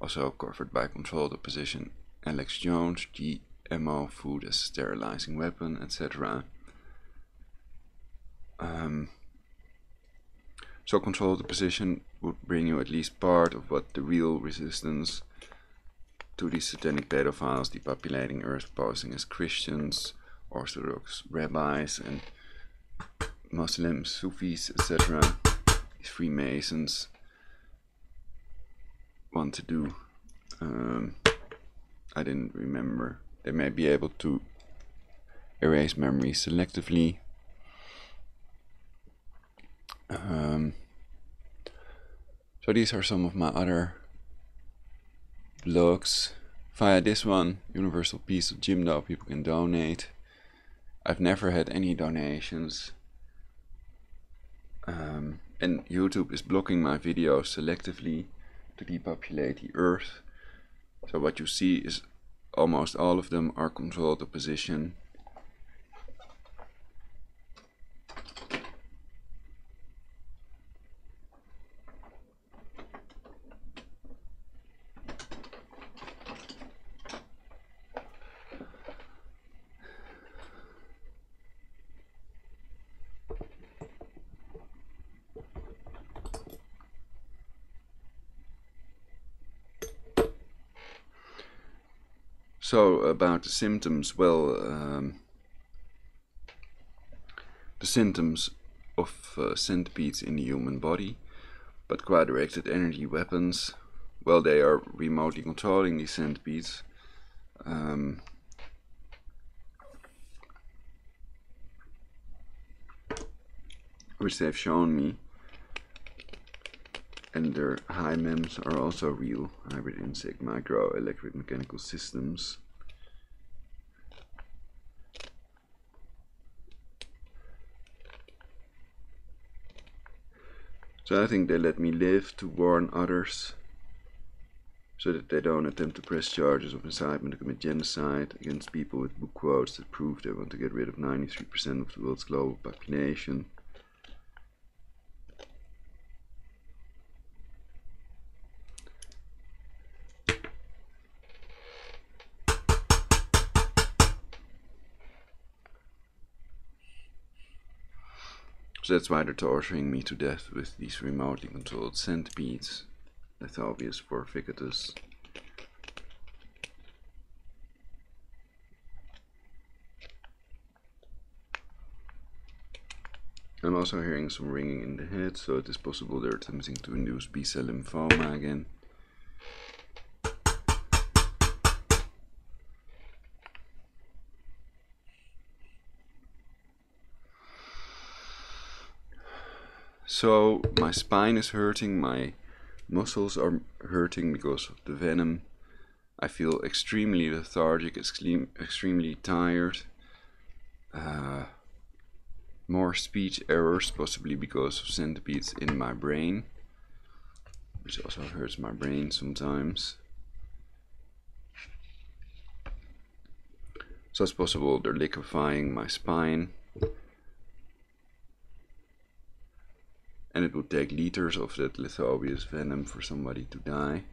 also covered by controlled opposition Alex Jones, GMO food as sterilizing weapon, etc. So controlled opposition would bring you at least part of what the real resistance to these satanic pedophiles depopulating Earth posing as Christians, Orthodox rabbis, and Muslims, Sufis, etc. These Freemasons want to do. I didn't remember. They may be able to erase memory selectively. So these are some of my other blogs. Via this one, Universal Peace of Jimdo, people can donate. I've never had any donations. And YouTube is blocking my videos selectively to depopulate the Earth. So what you see is almost all of them are controlled opposition. So about the symptoms, well, the symptoms of centipedes in the human body, but quad-directed energy weapons, well, they are remotely controlling these centipedes. Which they've shown me, and their high MEMS are also real, hybrid insect micro electric mechanical systems. So I think they let me live to warn others, so that they don't attempt to press charges of incitement to commit genocide against people with book quotes that prove they want to get rid of 93% of the world's global population. So that's why they're torturing me to death with these remotely controlled centipedes. That's obvious for Ficatus. I'm also hearing some ringing in the head, so it is possible they're attempting to induce B-cell lymphoma again. So my spine is hurting, my muscles are hurting because of the venom. I feel extremely lethargic, extremely tired. More speech errors, possibly because of centipedes in my brain, which also hurts my brain sometimes. So it's possible they're liquefying my spine. And it would take liters of that lithobius venom for somebody to die.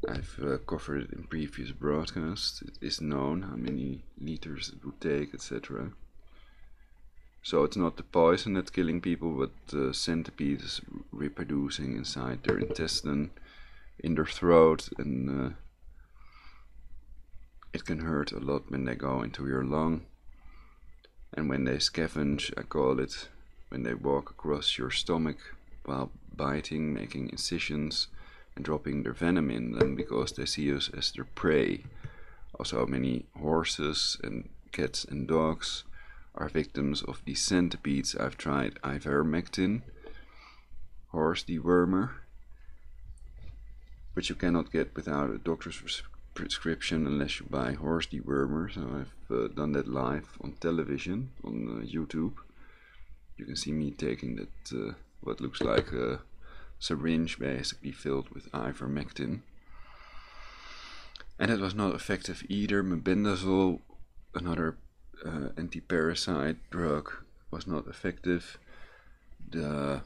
I've covered it in previous broadcasts. It is known how many liters it would take, etc. So it's not the poison that's killing people, but the centipedes reproducing inside their intestine, in their throat, and it can hurt a lot when they go into your lung. And when they scavenge, I call it, when they walk across your stomach while biting, making incisions, and dropping their venom in them because they see us as their prey. Also, many horses and cats and dogs are victims of these centipedes. I've tried ivermectin, horse dewormer, which you cannot get without a doctor's prescription unless you buy horse dewormer. So I've done that live on television, on YouTube. You can see me taking that, what looks like a syringe basically filled with ivermectin. And it was not effective either. Mebendazole, another anti-parasite drug, was not effective. And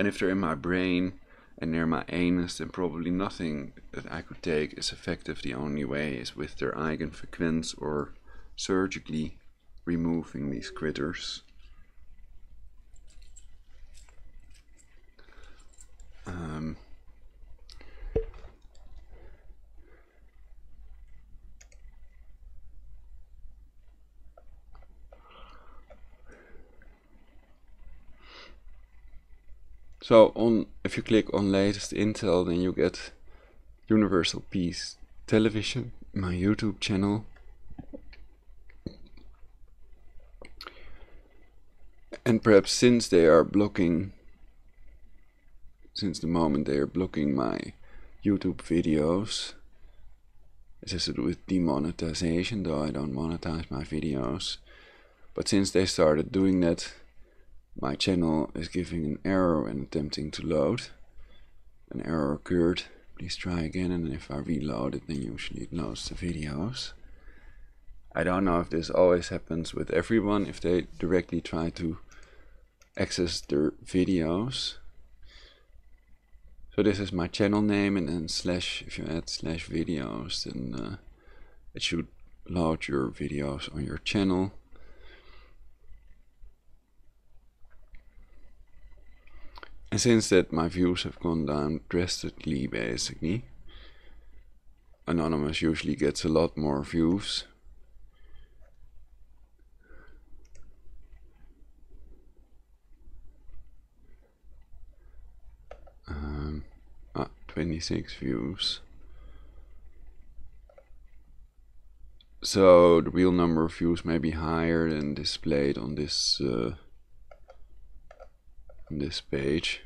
if they're in my brain and near my anus, then probably nothing that I could take is effective. The only way is with their eigenfrequenz or surgically removing these critters. So if you click on latest intel, then you get Universal Peace Television, my YouTube channel. And perhaps since the moment they are blocking my YouTube videos, it has to do with demonetization, though I don't monetize my videos. But since they started doing that, my channel is giving an error when attempting to load. An error occurred please try again, and if I reload it, then usually it loads the videos. I don't know if this always happens with everyone, if they directly try to access their videos. So this is my channel name, and then slash, if you add slash videos, then it should load your videos on your channel. And since that my views have gone down drastically, basically, Anonymous usually gets a lot more views. 26 views. So the real number of views may be higher than displayed on this page.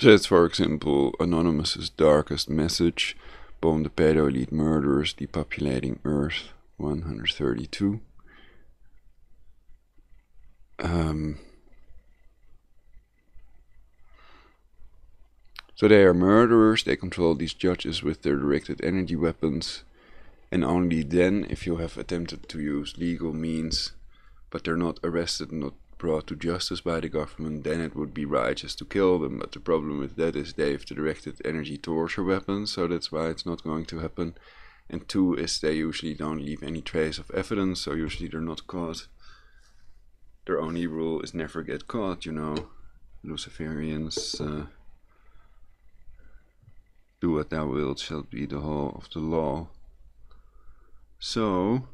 So that's, for example, Anonymous's darkest message: bomb the pedo elite murderers, depopulating Earth 132. So they are murderers, they control these judges with their directed energy weapons, and only then, if you have attempted to use legal means, but they're not arrested, not brought to justice by the government, then it would be righteous to kill them. But the problem with that is they have the directed energy torture weapons, so that's why it's not going to happen. And two is they usually don't leave any trace of evidence, so usually they're not caught. Their only rule is never get caught, you know. Luciferians, do what thou wilt shall be the whole of the law. So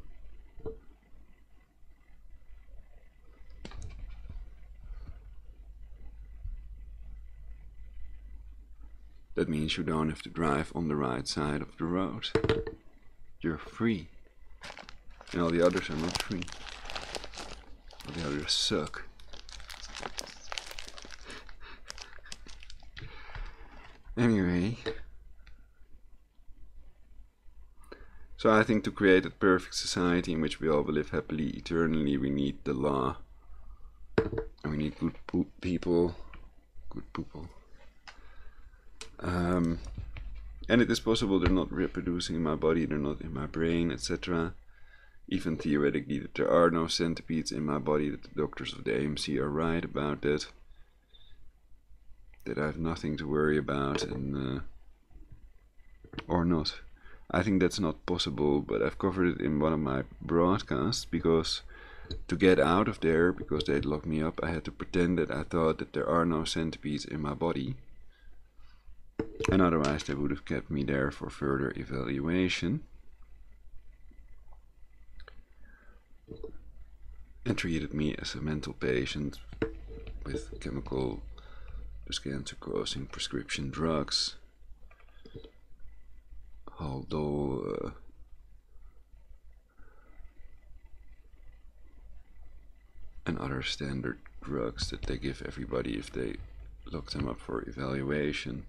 that means you don't have to drive on the right side of the road. You're free. And all the others are not free. All the others suck. Anyway, so I think to create a perfect society in which we all will live happily eternally, we need the law. And we need good people. Good people. And it is possible they're not reproducing in my body, they're not in my brain, etc. Even theoretically, that there are no centipedes in my body, that the doctors of the AMC are right about that. That I have nothing to worry about, and or not. I think that's not possible, but I've covered it in one of my broadcasts, because to get out of there, because they'd locked me up, I had to pretend that I thought that there are no centipedes in my body. And otherwise they would have kept me there for further evaluation. And treated me as a mental patient with chemical cancer-causing prescription drugs. Haldol, and other standard drugs that they give everybody if they lock them up for evaluation.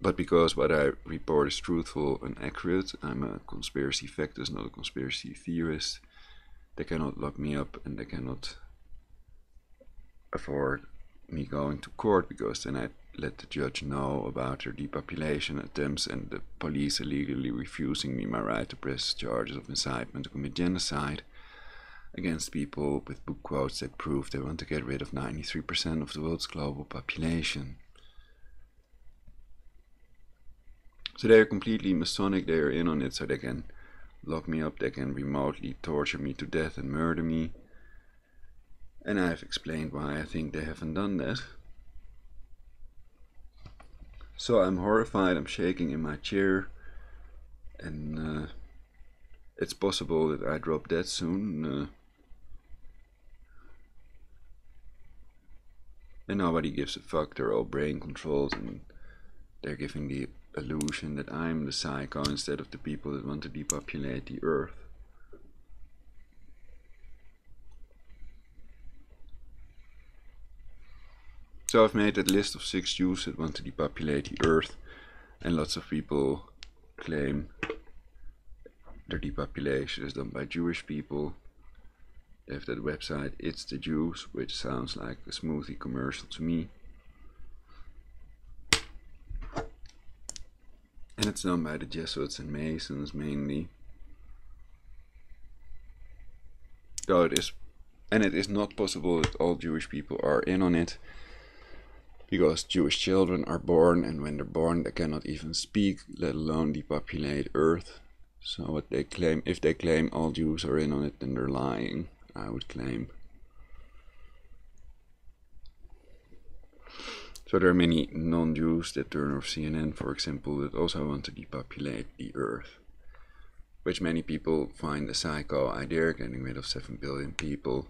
But because what I report is truthful and accurate, I'm a conspiracy factist, not a conspiracy theorist. They cannot lock me up, and they cannot afford me going to court, because then I let the judge know about their depopulation attempts and the police illegally refusing me my right to press charges of incitement to commit genocide against people with book quotes that prove they want to get rid of 93% of the world's global population. So they are completely Masonic, they are in on it, so they can lock me up, they can remotely torture me to death and murder me. And I've explained why I think they haven't done that. So I'm horrified, I'm shaking in my chair, and it's possible that I drop dead soon. And nobody gives a fuck, they're all brain controlled, and they're giving the illusion that I'm the psycho instead of the people that want to depopulate the earth. So I've made that list of 6 Jews that want to depopulate the earth, and lots of people claim their depopulation is done by Jewish people. They have that website, It's the Jews, which sounds like a smoothie commercial to me. And it's done by the Jesuits and Masons mainly. Though it is not possible that all Jewish people are in on it, because Jewish children are born, and when they're born they cannot even speak, let alone depopulate Earth. So what they claim, if they claim all Jews are in on it, then they're lying, I would claim. So there are many non-Jews that turn off CNN, for example, that also want to depopulate the Earth, which many people find a psycho idea, getting rid of 7 billion people.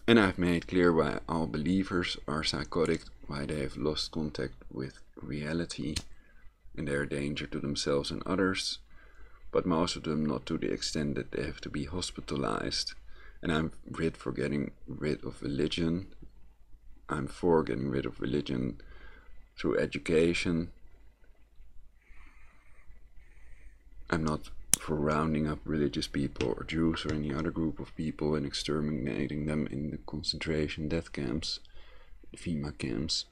And I've made clear why all believers are psychotic, why they have lost contact with reality, and they are a danger to themselves and others, but most of them not to the extent that they have to be hospitalized. And I'm for getting rid of religion. I'm for getting rid of religion through education. I'm not for rounding up religious people or Jews or any other group of people and exterminating them in the concentration death camps, the FEMA camps.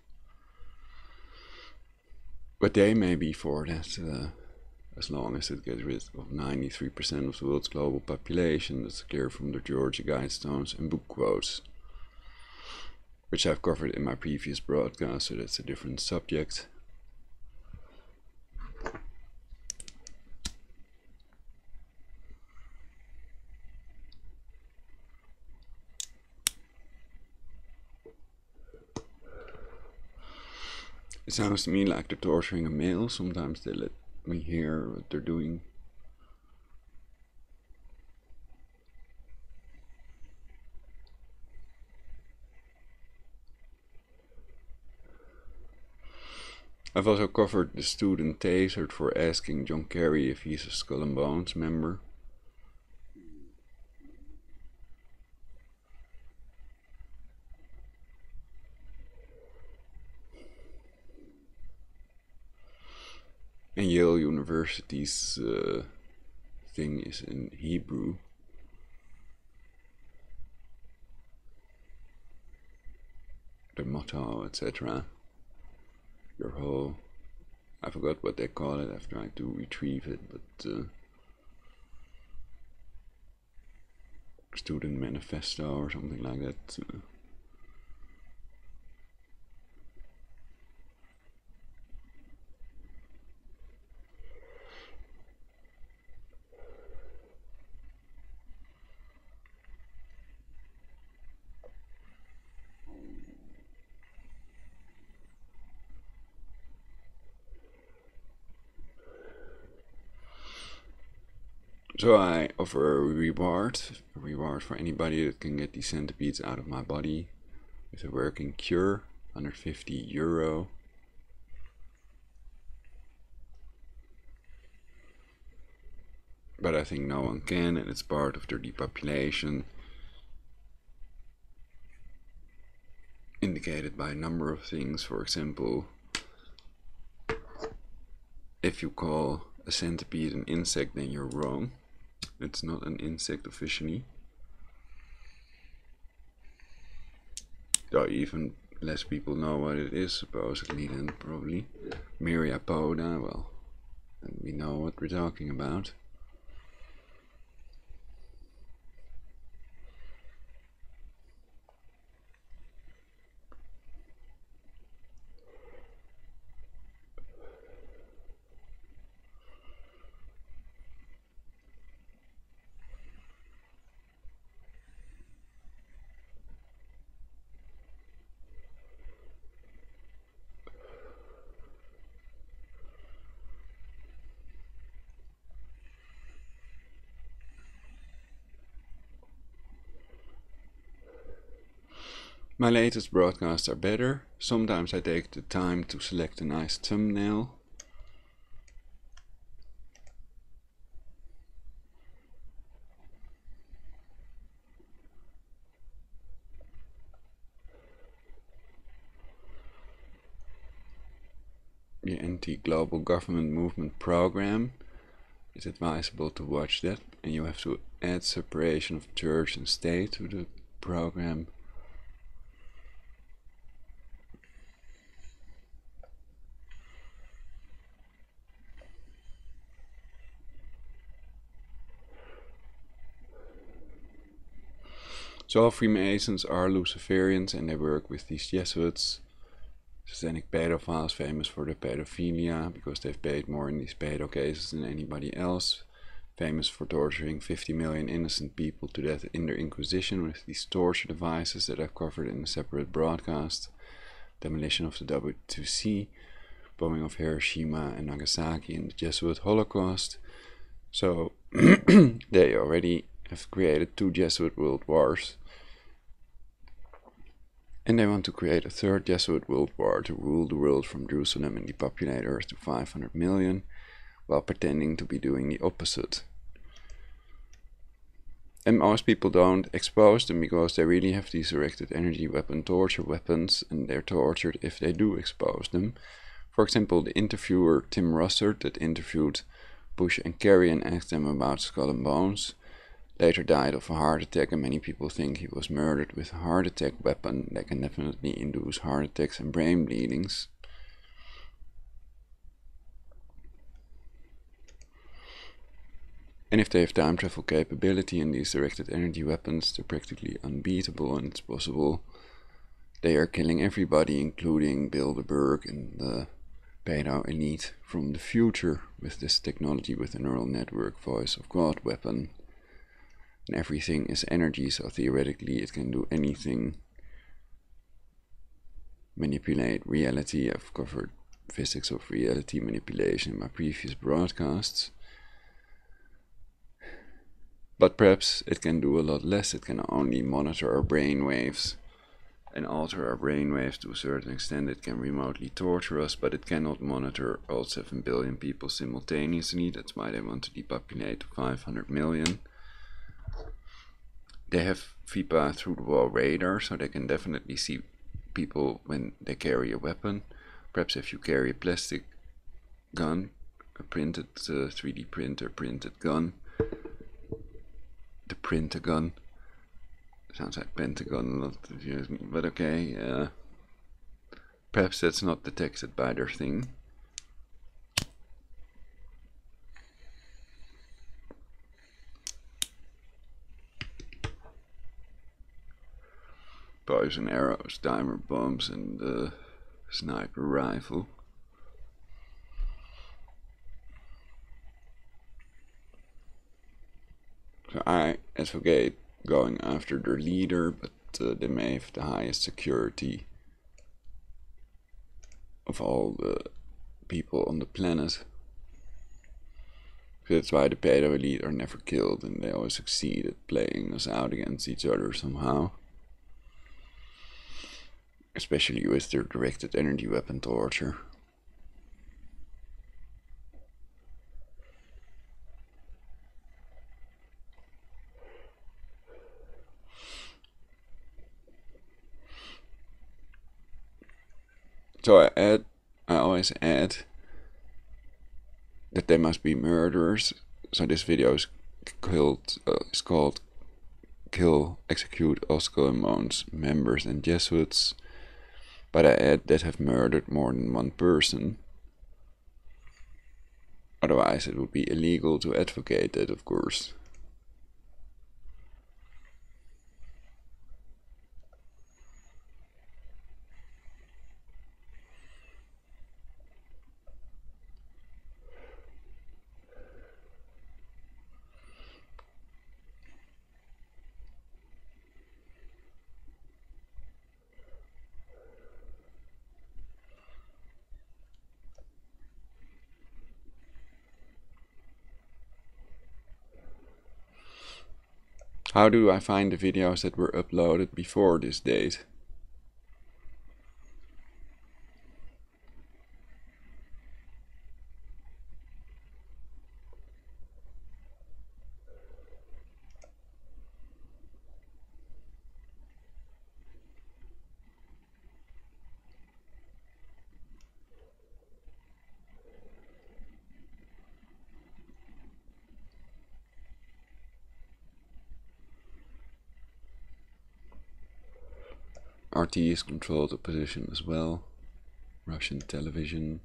But they may be for that, as long as it gets rid of 93% of the world's global population. That's clear from the Georgia Guidestones and book quotes, which I've covered in my previous broadcast, so that's a different subject. It sounds to me like they're torturing a male. Sometimes they let me hear what they're doing. I've also covered the student tasered for asking John Kerry if he's a Skull and Bones member. And Yale University's thing is in Hebrew. The motto, etc. Your whole, I forgot what they call it, I've tried to retrieve it, but student manifesto or something like that. So I offer a reward for anybody that can get these centipedes out of my body with a working cure, €150. But I think no one can, and it's part of their depopulation, indicated by a number of things. For example, if you call a centipede an insect, then you're wrong. It's not an insect officially. Though even less people know what it is, supposedly, then probably. Myriapoda, well, and we know what we're talking about. My latest broadcasts are better. Sometimes I take the time to select a nice thumbnail. The anti-global government movement program. It's advisable to watch that and you have to add separation of church and state to the program. So all Freemasons are Luciferians, and they work with these Jesuits, satanic pedophiles famous for their pedophilia because they've paid more in these pedo cases than anybody else, famous for torturing 50 million innocent people to death in their Inquisition with these torture devices that I've covered in a separate broadcast, demolition of the W2C, bombing of Hiroshima and Nagasaki, and the Jesuit Holocaust. So they already have created 2 Jesuit world wars, and they want to create a 3rd Jesuit world war to rule the world from Jerusalem and depopulate Earth to 500 million, while pretending to be doing the opposite. And most people don't expose them because they really have these directed energy weapon torture weapons, and they're tortured if they do expose them. For example, the interviewer Tim Russert that interviewed Bush and Kerry and asked them about Skull and Bones later died of a heart attack, and many people think he was murdered with a heart attack weapon that can definitely induce heart attacks and brain bleedings. And if they have time travel capability and these directed energy weapons, they're practically unbeatable, and it's possible they are killing everybody, including Bilderberg and the pedo elite from the future with this technology, with a neural network voice of God weapon. And everything is energy, so theoretically it can do anything. Manipulate reality. I've covered physics of reality manipulation in my previous broadcasts. But perhaps it can do a lot less. It can only monitor our brain waves and alter our brain waves to a certain extent. It can remotely torture us, but it cannot monitor all 7 billion people simultaneously. That's why they want to depopulate to 500 million. They have FIPA through the wall radar, so they can definitely see people when they carry a weapon. Perhaps if you carry a plastic gun, a printed 3D printer printed gun, the printer-gun, sounds like Pentagon a lot, but okay, perhaps that's not detected by their thing. Poison arrows, timer bombs, and the sniper rifle. So I advocate going after their leader, but they may have the highest security of all the people on the planet. So that's why the pedo elite are never killed, and they always succeed at playing us out against each other somehow. Especially with their directed energy weapon torture. So I always add that they must be murderers. So this video is called Kill, Execute all Skull and Bones members and Jesuits. But I add that have murdered more than 1 person. Otherwise it would be illegal to advocate that, of course. How do I find the videos that were uploaded before this date? RT is controlled opposition as well. Russian television.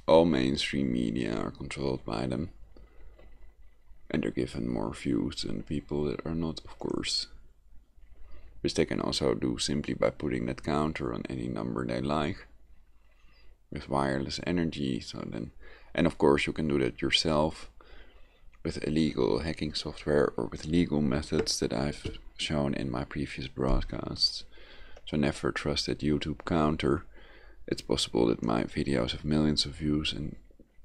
All mainstream media are controlled by them. And they're given more views than the people that are not, of course. Which they can also do simply by putting that counter on any number they like. With wireless energy. And of course you can do that yourself. With illegal hacking software or with legal methods that I've shown in my previous broadcasts. So never trust that YouTube counter. It's possible that my videos have millions of views and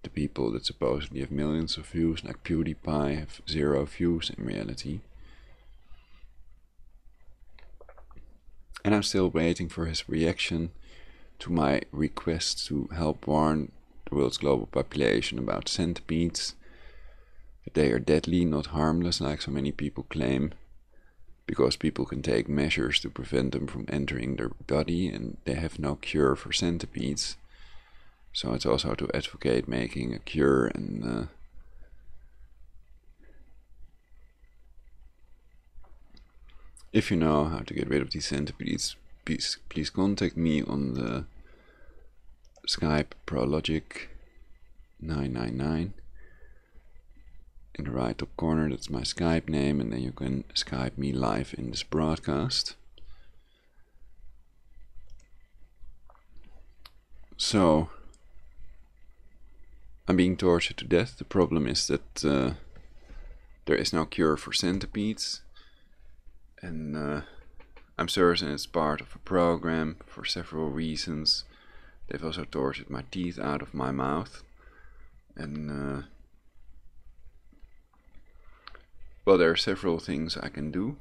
the people that supposedly have millions of views, like PewDiePie, have 0 views in reality. And I'm still waiting for his reaction to my request to help warn the world's global population about centipedes. That they are deadly, not harmless, like so many people claim. Because people can take measures to prevent them from entering their body, and they have no cure for centipedes. So it's also to advocate making a cure. And if you know how to get rid of these centipedes, please contact me on the Skype Prologic 999. In the right top corner, that's my Skype name, and then you can Skype me live in this broadcast. So, I'm being tortured to death. The problem is that there is no cure for centipedes, and I'm certain it's part of a program for several reasons. They've also tortured my teeth out of my mouth, and well, there are several things I can do.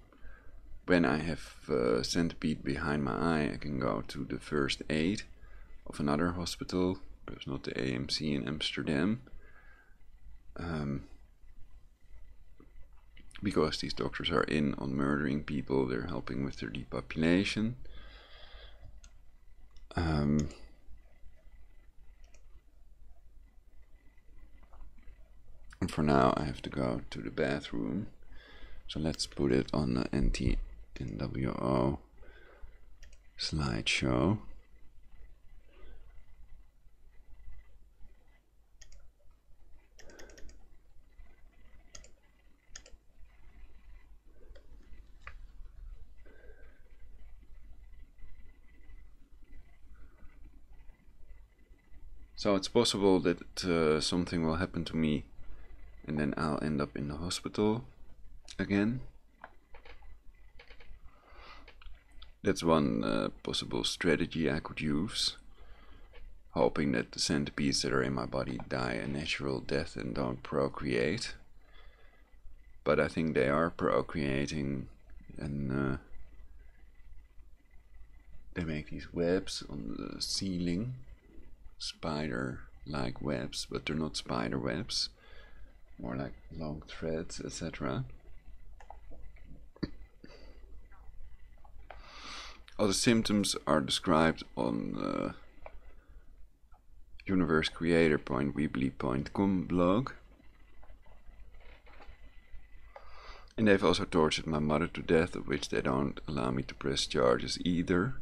When I have a centipede behind my eye, I can go to the first aid of another hospital. There's not the AMC in Amsterdam. Because these doctors are in on murdering people, they're helping with their depopulation. And for now I have to go to the bathroom. So let's put it on the NTNWO slideshow. So it's possible that something will happen to me and then I'll end up in the hospital again. That's one possible strategy I could use, hoping that the centipedes that are in my body die a natural death and don't procreate. But I think they are procreating, and they make these webs on the ceiling, spider-like webs, but they're not spider webs, more like long threads, etc. All the symptoms are described on universecreator.weebly.com blog. And they've also tortured my mother to death, of which they don't allow me to press charges either.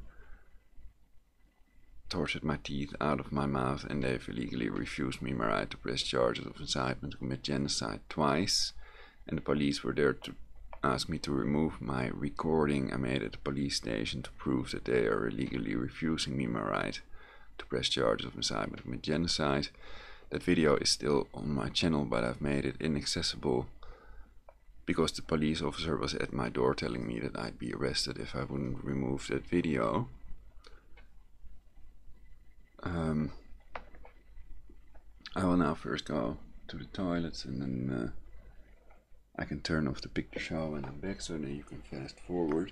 Tortured my teeth out of my mouth, and they've illegally refused me my right to press charges of incitement to commit genocide twice. And the police were there to ask me to remove my recording I made at the police station to prove that they are illegally refusing me my right to press charges of incitement to commit genocide. That video is still on my channel, but I've made it inaccessible because the police officer was at my door telling me that I'd be arrested if I wouldn't remove that video. I will now first go to the toilets, and then I can turn off the picture show when I'm back, so then you can fast forward.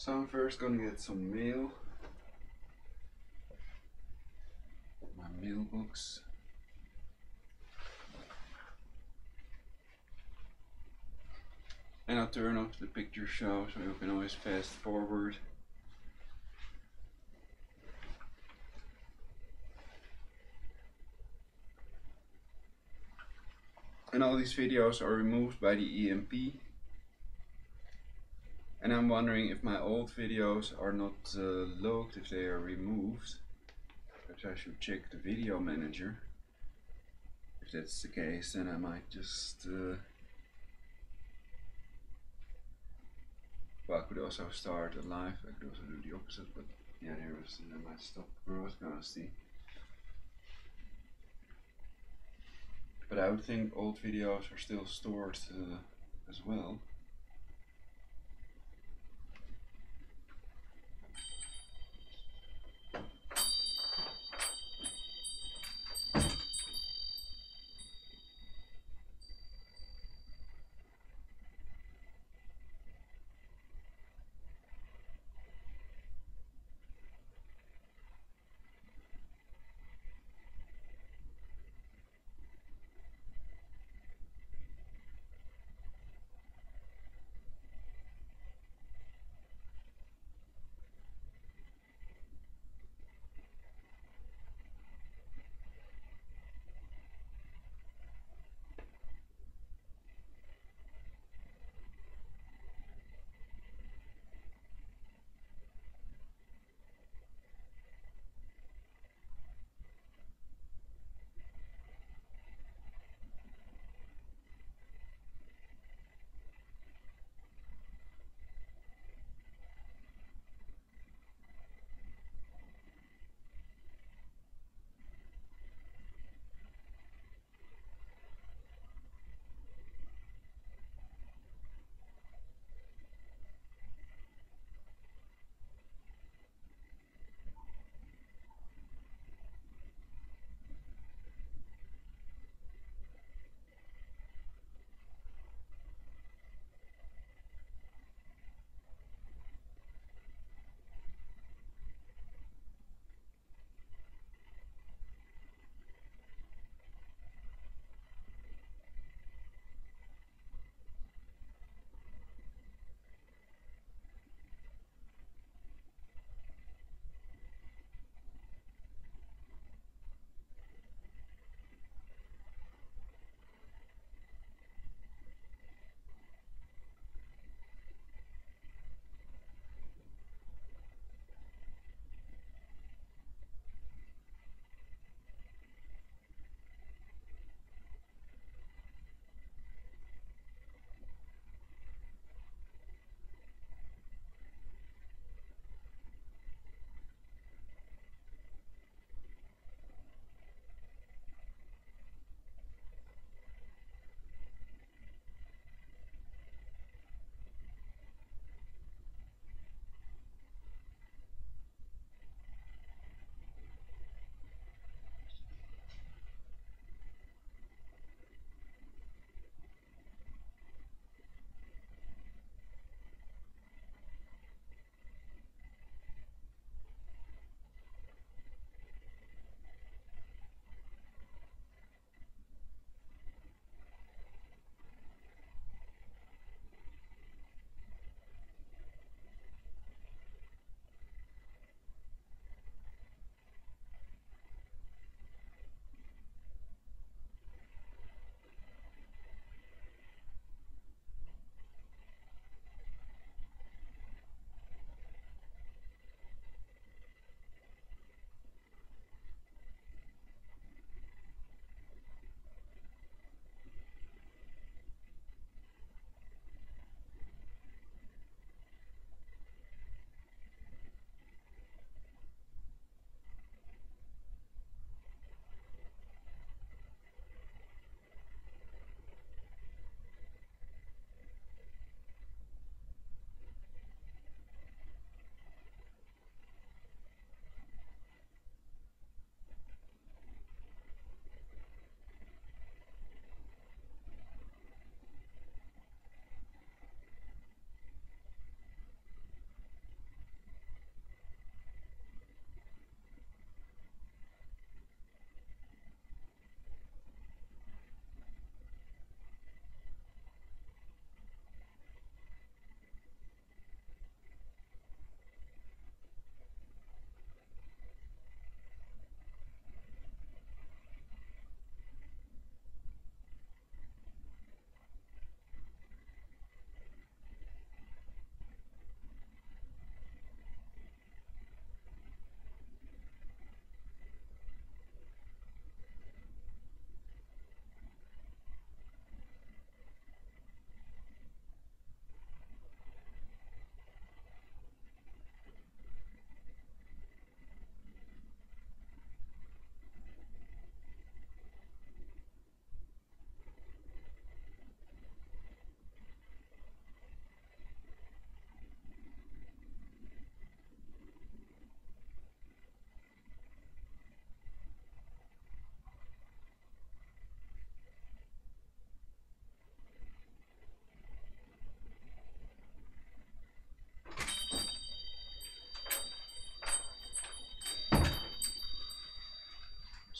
So I'm first gonna get some mail. My mailbox. And I'll turn off the picture show so you can always fast forward. And all these videos are removed by the EMP. And I'm wondering if my old videos are not logged, if they are removed. Perhaps I should check the video manager. If that's the case, then I might just well, I could also start a live. I could also do the opposite, but yeah, there was I might stop broadcasting. But I would think old videos are still stored as well.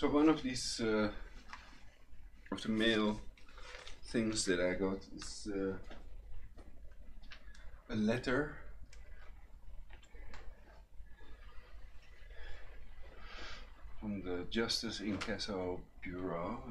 So one of these of the mail things that I got is a letter from the Justice Incasso Bureau.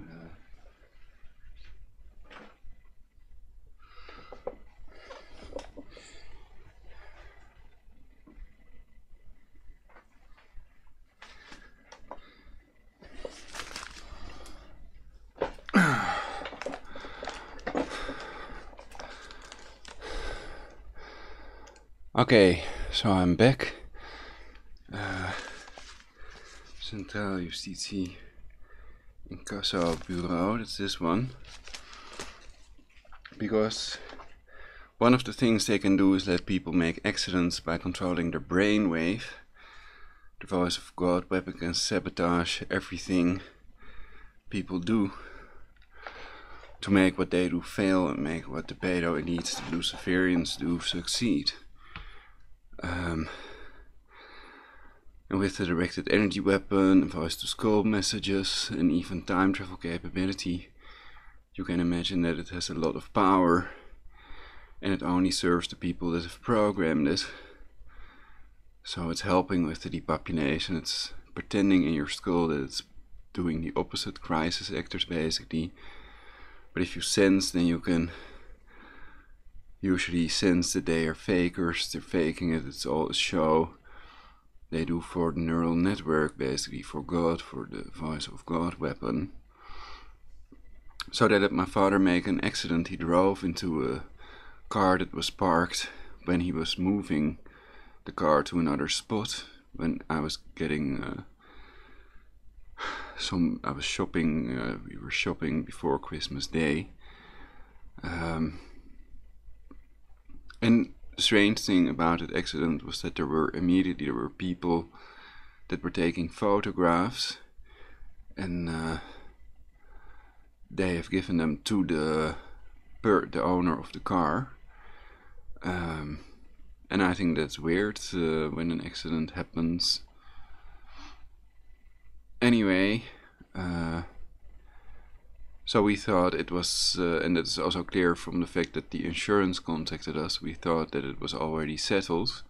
Okay, so I'm back. Centraal Justitie Incasso Bureau, that's this one. Because one of the things they can do is let people make accidents by controlling their brainwave. The voice of God, weapon can sabotage everything people do to make what they do fail and make what the pedo elites, the Luciferians, do succeed. And with the directed energy weapon, voice to skull messages, and even time travel capability, you can imagine that it has a lot of power, and it only serves the people that have programmed it. So it's helping with the depopulation, it's pretending in your skull that it's doing the opposite, crisis actors basically. But if you sense, then you can usually sense that they are fakers, they're faking it, it's all a show. They do for the neural network, basically, for God, for the voice of God weapon. So they let my father make an accident. He drove into a car that was parked when he was moving the car to another spot. When I was getting I was shopping, we were shopping before Christmas Day. And the strange thing about that accident was that there were people that were taking photographs, and they have given them to the owner of the car. And I think that's weird when an accident happens. Anyway, so we thought it was, and it's also clear from the fact that the insurance contacted us, we thought that it was already settled.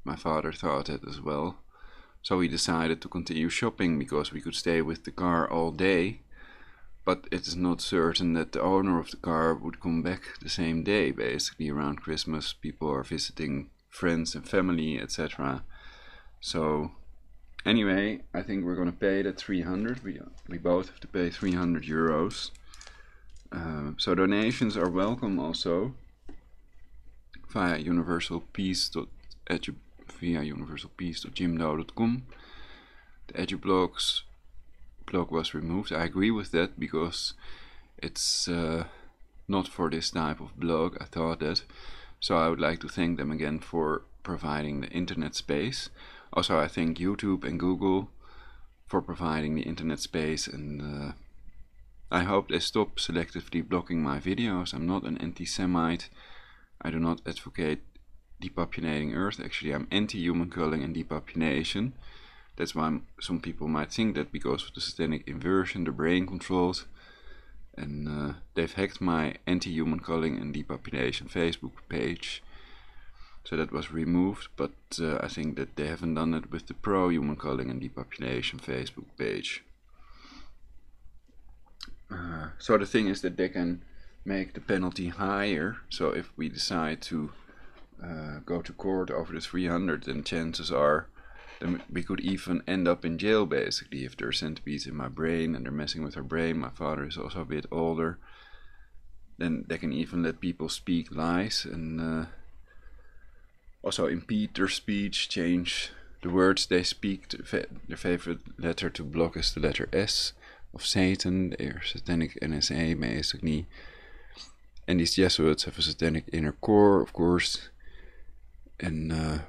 My father thought that as well. So we decided to continue shopping because we could stay with the car all day. But it is not certain that the owner of the car would come back the same day. Basically, around Christmas, people are visiting friends and family, etc. So anyway, I think we're gonna pay that 300. We both have to pay 300 euros. So donations are welcome also via universalpeace.gimdo.com. The EduBlogs blog was removed. I agree with that because it's not for this type of blog. I thought that. So I would like to thank them again for providing the internet space. Also, I thank YouTube and Google for providing the internet space, and I hope they stop selectively blocking my videos. I'm not an anti-Semite. I do not advocate depopulating Earth. Actually, I'm anti-human culling and depopulation. That's why some people might think that because of the satanic inversion, the brain controls, and they've hacked my anti-human culling and depopulation Facebook page. So that was removed, but I think that they haven't done it with the pro-human culling and depopulation Facebook page. So the thing is that they can make the penalty higher. So if we decide to go to court over the 300, then chances are then we could even end up in jail basically if there are centipedes in my brain and they're messing with our brain. My father is also a bit older. Then they can even let people speak lies and also impede their speech, change the words they speak. Their favorite letter to block is the letter S of Satan, their satanic NSA basically. And these Jesuits have a satanic inner core, of course. And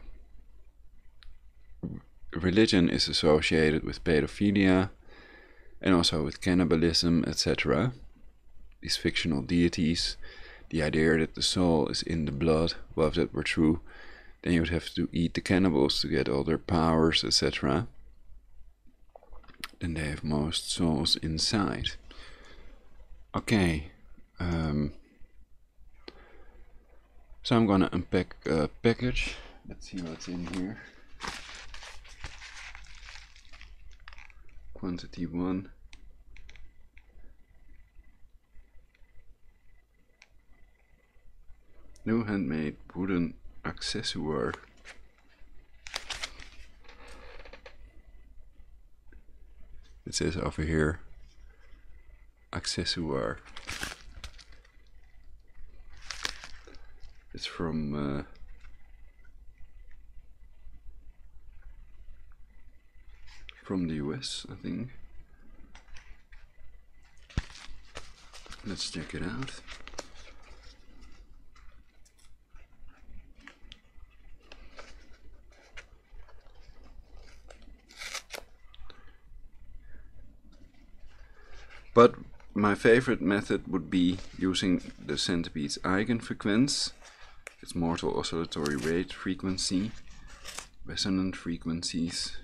religion is associated with pedophilia and also with cannibalism, etc. These fictional deities, the idea that the soul is in the blood, well, if that were true, then you would have to eat the cannibals to get all their powers, etc. then they have most souls inside. Okay, so I'm gonna unpack a package. Let's see what's in here. Quantity 1. New handmade wooden accessoire. It says over here, accessoire. It's from the US, I think. Let's check it out. But my favorite method would be using the centipede's eigenfrequency, its mortal oscillatory rate frequency, resonant frequencies,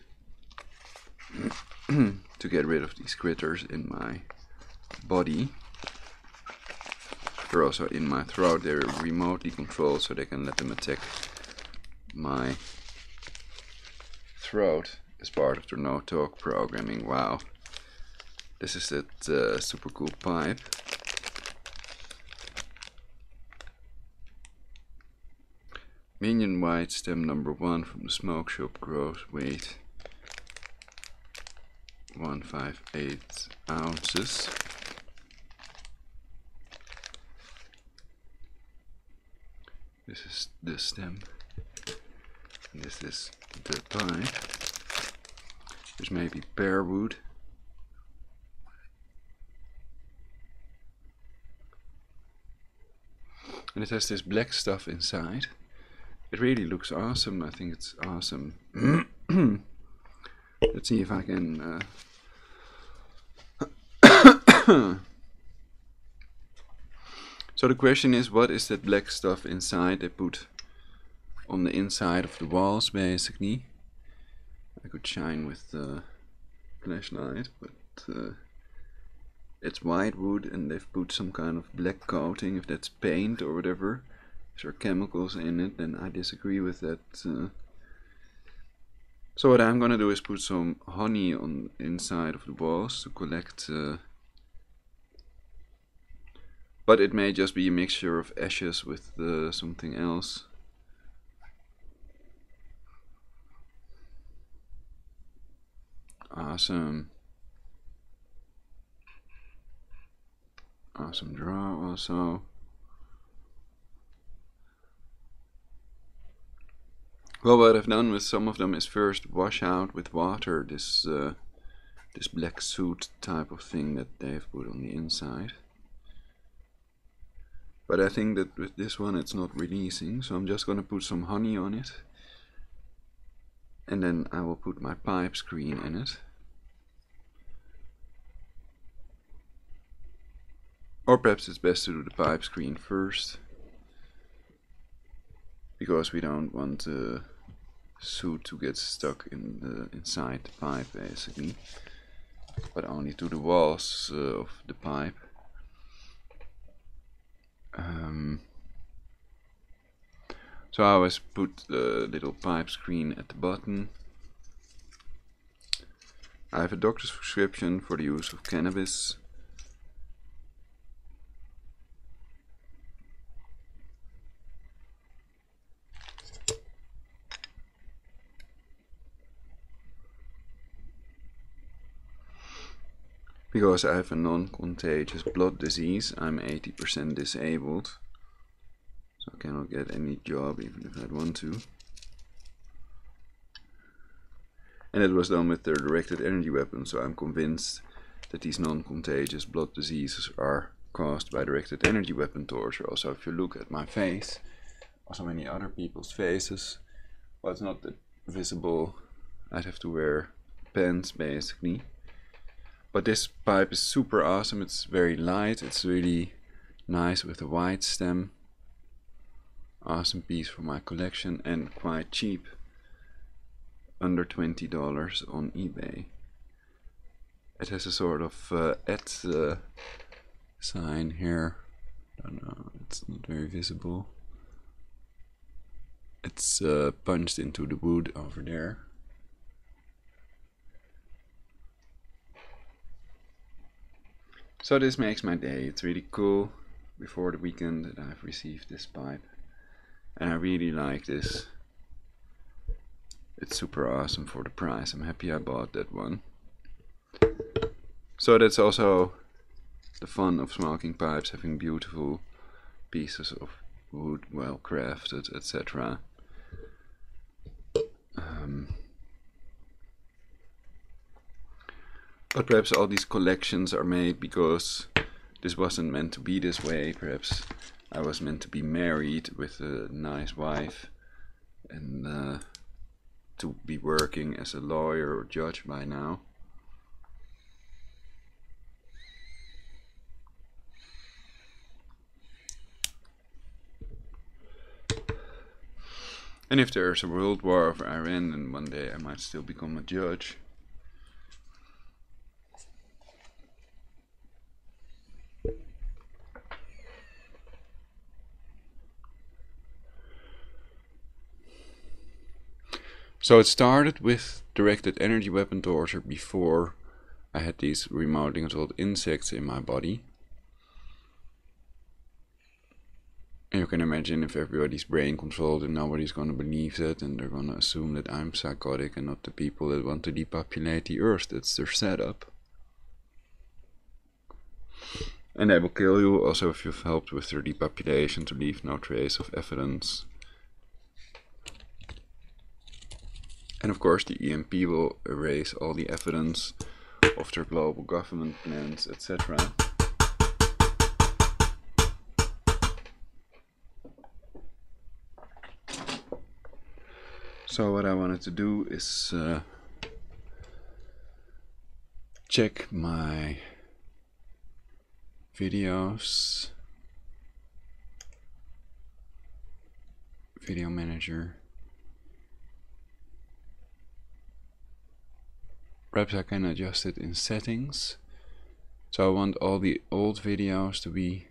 to get rid of these critters in my body. They're also in my throat. They're remotely controlled, so they can let them attack my throat as part of their no-talk programming. Wow. This is that super cool pipe. Minion white stem number 1 from the smoke shop, gross weight 158 ounces. This is the stem. And this is the pipe. There's maybe pear wood. And it has this black stuff inside. It really looks awesome. I think it's awesome. Let's see if I can... So the question is, what is that black stuff inside they put on the inside of the walls, basically? I could shine with the flashlight, but... it's white wood, and they've put some kind of black coating. If that's paint or whatever, if there are chemicals in it, then I disagree with that. So what I'm gonna do is put some honey on the inside of the walls to collect. But it may just be a mixture of ashes with something else. Awesome. Awesome draw also. Well, what I've done with some of them is first wash out with water this this black soot type of thing that they've put on the inside. But I think that with this one it's not releasing, so I'm just gonna put some honey on it. And then I will put my pipe screen in it. Or perhaps it's best to do the pipe screen first, because we don't want the soot to get stuck inside the pipe, basically, but only to the walls of the pipe. So I always put the little pipe screen at the bottom. I have a doctor's prescription for the use of cannabis. Because I have a non-contagious blood disease, I'm 80% disabled, so I cannot get any job even if I'd want to. And it was done with their directed energy weapon, so I'm convinced that these non-contagious blood diseases are caused by directed energy weapon torture. Also, if you look at my face, or so many other people's faces, well, it's not that visible. I'd have to wear pants, basically. But this pipe is super awesome. It's very light. It's really nice with a white stem. Awesome piece for my collection and quite cheap. Under $20 on eBay. It has a sort of sign here. I don't know, it's not very visible. It's punched into the wood over there. So this makes my day. It's really cool. Before the weekend that I've received this pipe, and I really like this. It's super awesome for the price. I'm happy I bought that one. So that's also the fun of smoking pipes, having beautiful pieces of wood, well crafted, etc. But perhaps all these collections are made because this wasn't meant to be this way. Perhaps I was meant to be married with a nice wife and to be working as a lawyer or judge by now. And if there's a world war over Iran, then one day I might still become a judge. So it started with directed energy weapon torture before I had these remotely controlled insects in my body. And you can imagine if everybody's brain controlled and nobody's gonna believe that, and they're gonna assume that I'm psychotic and not the people that want to depopulate the earth. That's their setup. And they will kill you also if you've helped with their depopulation to leave no trace of evidence. And of course the EMP will erase all the evidence of their global government plans, etc. So what I wanted to do is check my videos, video manager. Perhaps I can adjust it in settings. So I want all the old videos to be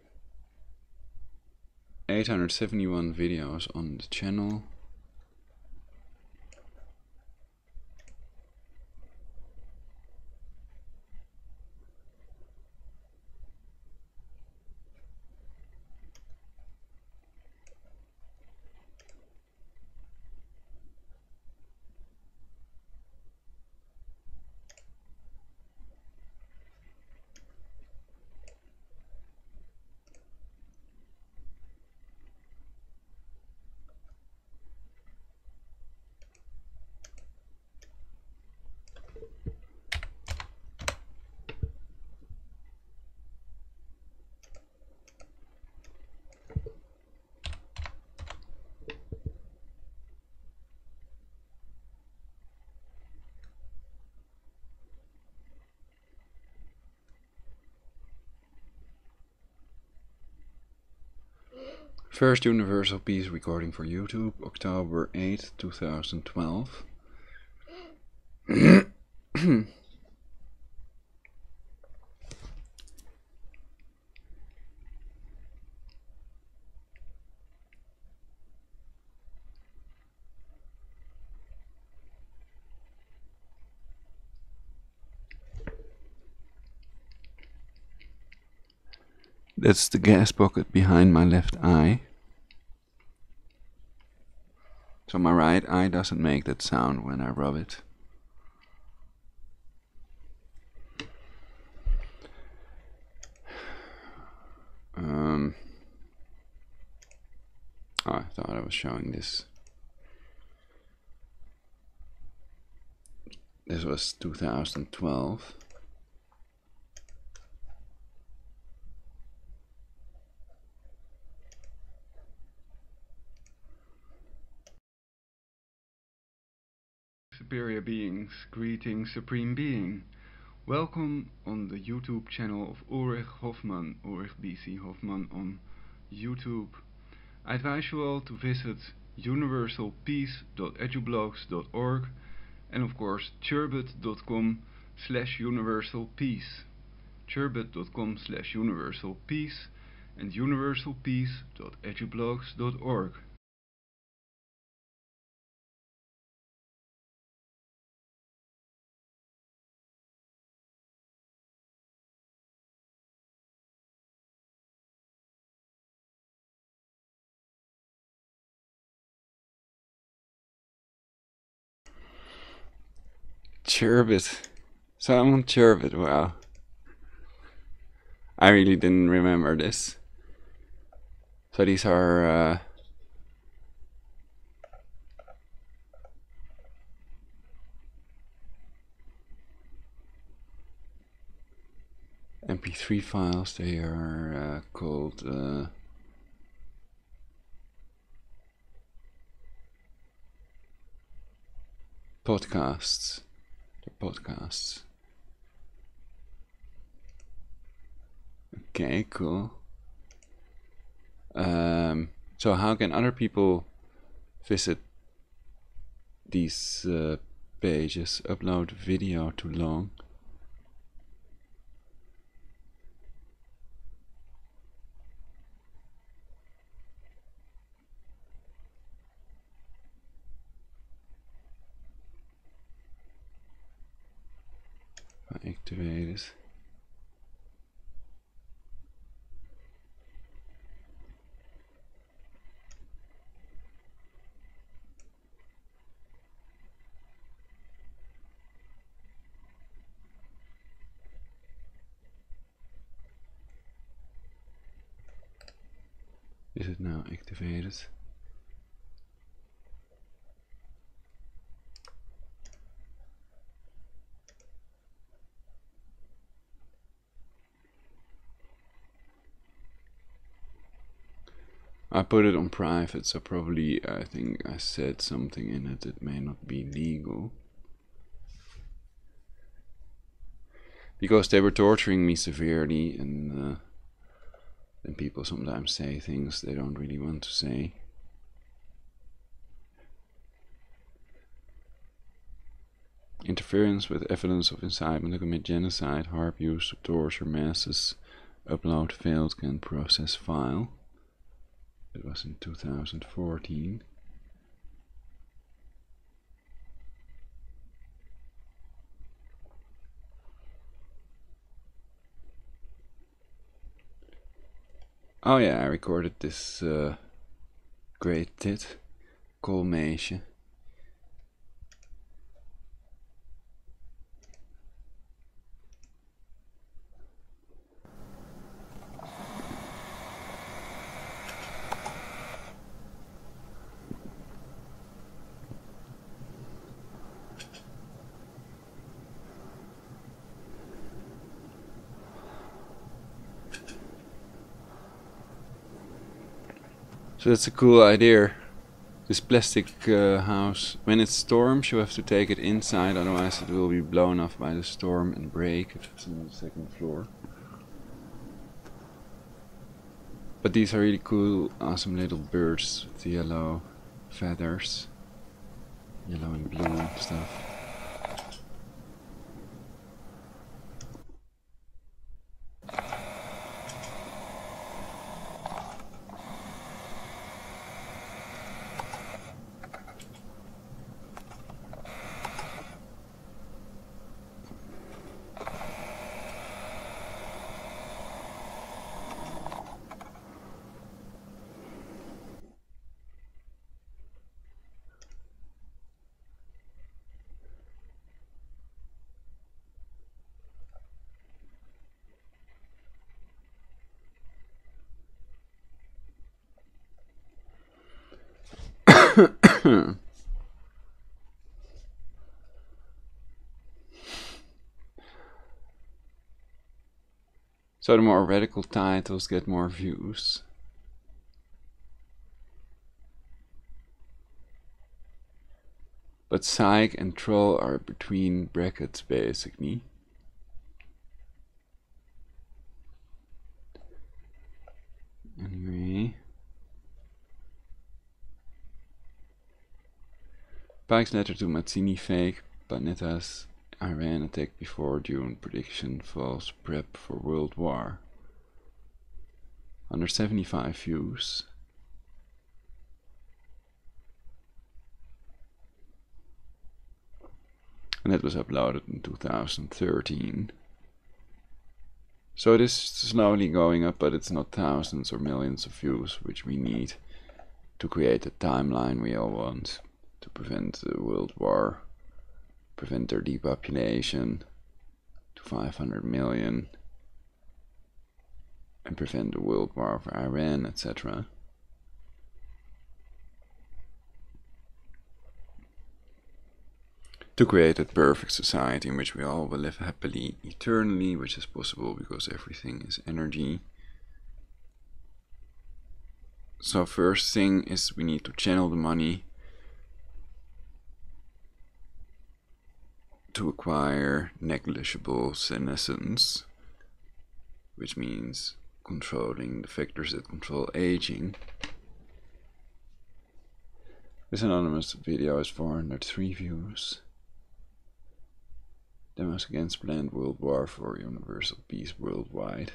871 videos on the channel. First Universal Peace recording for YouTube, October 8th, 2012. That's the gas pocket behind my left eye. So my right eye doesn't make that sound when I rub it. Oh, I thought I was showing this. This was 2012. Superior beings, greetings Supreme Being. Welcome on the YouTube channel of Ulrich Hoffman, Ulrich BC Hoffman on YouTube. I advise you all to visit universalpeace.edublogs.org and of course churbit.com chrbit.com/universalpeace, chrbit.com/universalpeace, and universalpeace.edublogs.org. Chrbit. Someone chrbit, wow. I really didn't remember this. So these are MP3 files. They are called podcasts. They're podcasts. Okay, cool. So how can other people visit these pages? Upload video too long. Activate it. Is it now activated? I put it on private, so probably I think I said something in it that may not be legal. Because they were torturing me severely, and people sometimes say things they don't really want to say. Interference with evidence of incitement to commit genocide, HAARP used to torture masses, upload failed, can process file. It was in 2014. Oh yeah, I recorded this great tit, koolmeisje. So that's a cool idea. This plastic house, when it storms you have to take it inside, otherwise it will be blown off by the storm and break if it's on the second floor. But these are really cool, awesome little birds with the yellow feathers. Yellow and blue and stuff. So the more radical titles get more views. But psych and troll are between brackets basically. Anyway. Pike's letter to Mazzini fake, Panetta's Iran attack before June prediction false prep for World War. 175 views. And that was uploaded in 2013. So it is slowly going up, but it's not thousands or millions of views, which we need to create the timeline we all want to prevent the World War, prevent their depopulation to 500 million, and prevent the World War for Iran, etc. To create a perfect society in which we all will live happily eternally, which is possible because everything is energy. So first thing is we need to channel the money to acquire negligible senescence, which means controlling the factors that control aging. This anonymous video has 403 views. Demos against planned world war for universal peace worldwide.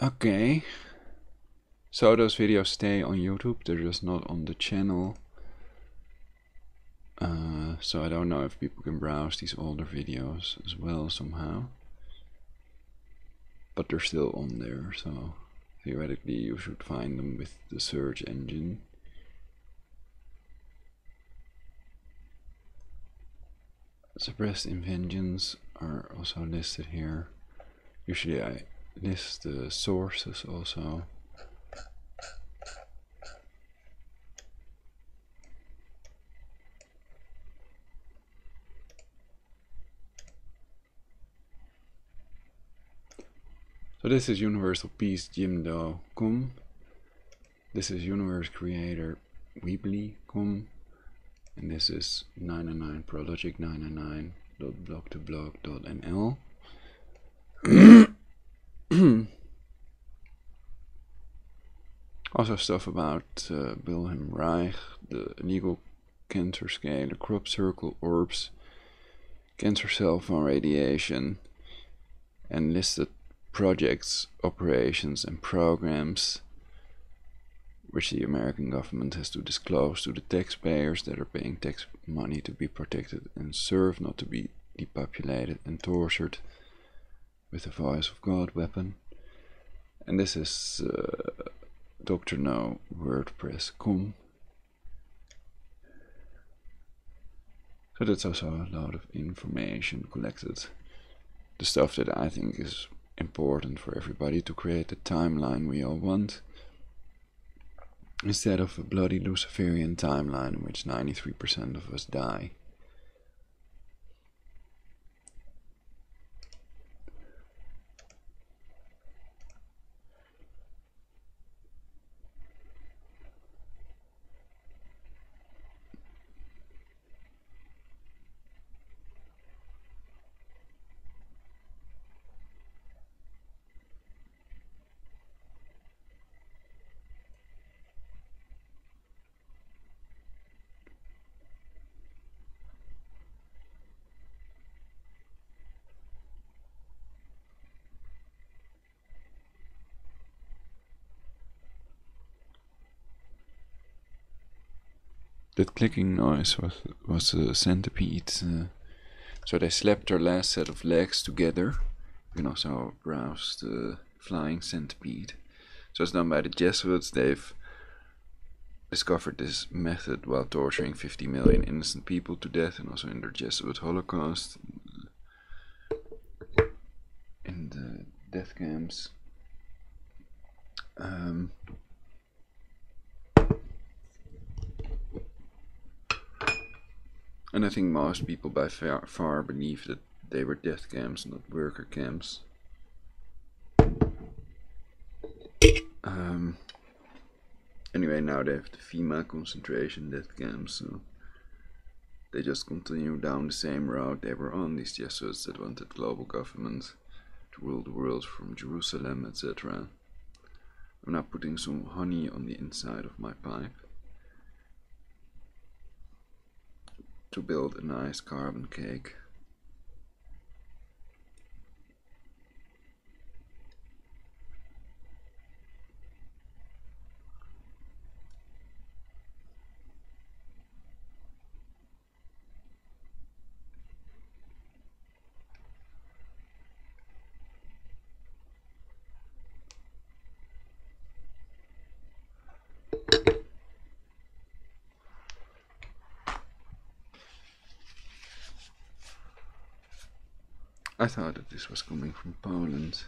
Okay, so those videos stay on YouTube, they're just not on the channel. So I don't know if people can browse these older videos as well somehow. But they're still on there, so theoretically you should find them with the search engine. Suppressed inventions are also listed here. Usually I list the sources also. So this is Universal Peace Jimdo.com. This is Universe Creator Weebly.com. And this is 999 Prologic 999.blog2blog.nl. Also stuff about Wilhelm Reich, the illegal cancer scale, the crop circle orbs, cancer cell phone radiation, and listed projects, operations and programs which the American government has to disclose to the taxpayers that are paying tax money to be protected and served, not to be depopulated and tortured with the voice of God weapon. And this is Dr. No WordPress.com. So that's also a lot of information collected. The stuff that I think is important for everybody to create the timeline we all want, instead of a bloody Luciferian timeline in which 93% of us die. That clicking noise was a centipede. So they slapped their last set of legs together. You can also browse the flying centipede. So it's done by the Jesuits. They've discovered this method while torturing 50 million innocent people to death, and also in the Jesuit Holocaust, in the death camps. And I think most people by far believe that they were death camps, not worker camps. Anyway, now they have the FEMA concentration death camps, so they just continue down the same route they were on, these Jesuits that wanted global government to rule the world from Jerusalem, etc. I'm now putting some honey on the inside of my pipe to build a nice carbon cake. I thought that this was coming from Poland.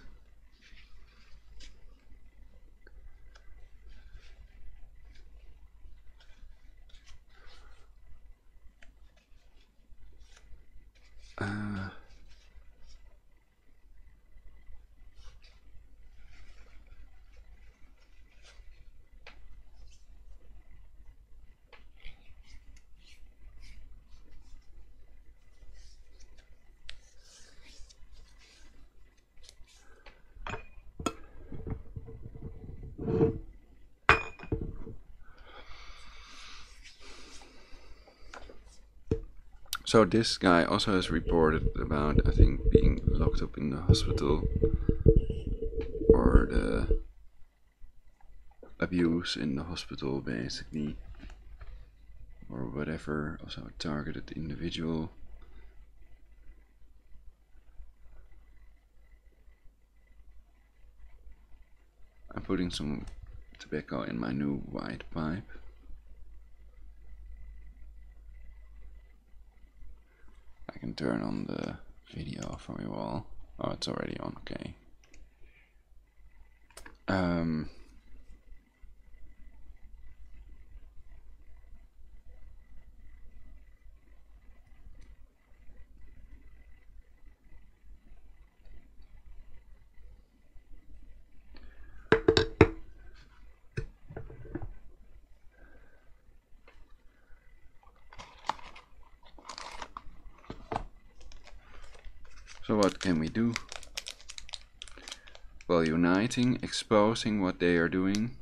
So this guy also has reported about, I think, being locked up in the hospital, or the abuse in the hospital basically, or whatever, also a targeted individual. I'm putting some tobacco in my new white pipe. I can turn on the video for you all. Oh, it's already on, okay. So what can we do? Well, uniting, exposing what they are doing.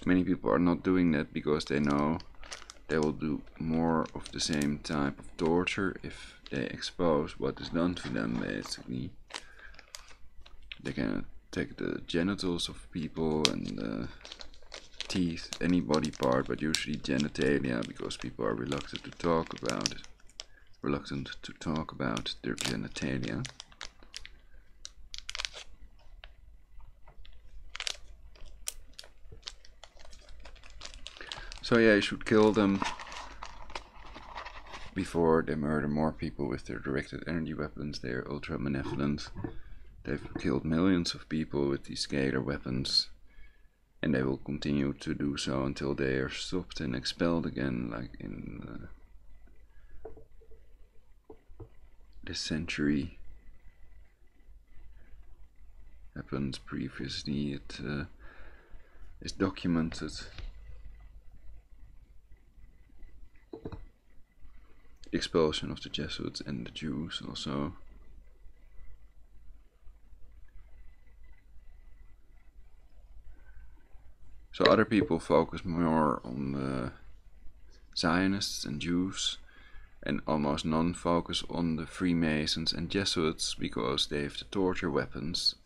Many people are not doing that because they know they will do more of the same type of torture if they expose what is done to them, basically. They can take the genitals of people and the teeth, any body part, but usually genitalia, because people are reluctant to talk about it. Their genitalia. So yeah, you should kill them before they murder more people with their directed energy weapons. They are ultra malevolent. They've killed millions of people with these scalar weapons, and they will continue to do so until they are stopped and expelled again, like in this century. Happened previously. It is documented. Expulsion of the Jesuits and the Jews also. So other people focus more on the Zionists and Jews, and almost none focus on the Freemasons and Jesuits because they have the torture weapons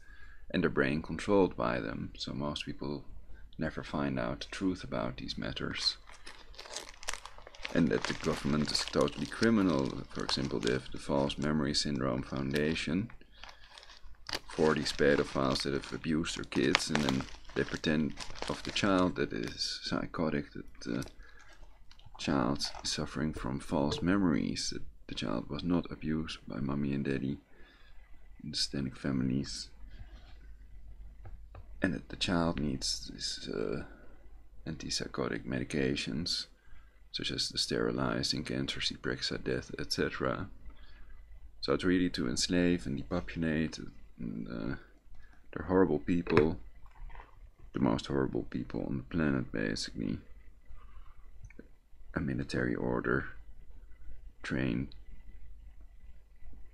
and their brain controlled by them. So most people never find out the truth about these matters. And that the government is totally criminal. For example, they have the False Memory Syndrome Foundation for these pedophiles that have abused their kids, and then they pretend of the child that is psychotic, that the child is suffering from false memories, that the child was not abused by mommy and daddy in systemic families, and that the child needs these antipsychotic medications, such as the sterilize, cancer, Ciprexa, death, etc. So it's really to enslave and depopulate, and they're horrible people, the most horrible people on the planet, basically. A military order trained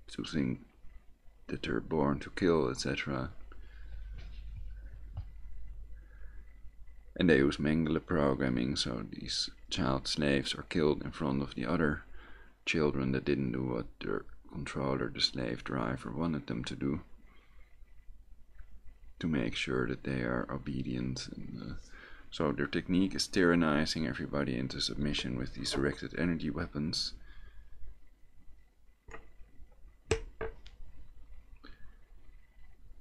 to think that they're born to kill, etc. And they use Mengele programming, so these child slaves are killed in front of the other children that didn't do what their controller, the slave driver, wanted them to do, to make sure that they are obedient. And so their technique is tyrannizing everybody into submission with these directed energy weapons.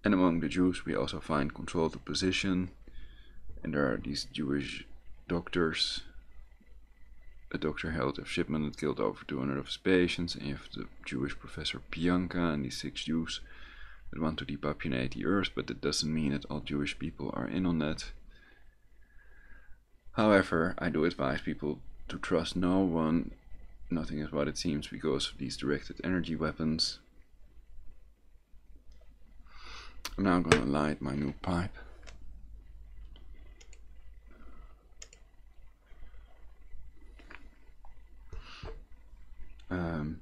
And among the Jews we also find control to position, and there are these Jewish doctors. A doctor held a shipment that killed over 200 of his patients, and you have the Jewish professor Pianka and these 6 Jews that want to depopulate the earth, but that doesn't mean that all Jewish people are in on that. However, I do advise people to trust no one. Nothing is what it seems because of these directed energy weapons. I'm now going to light my new pipe.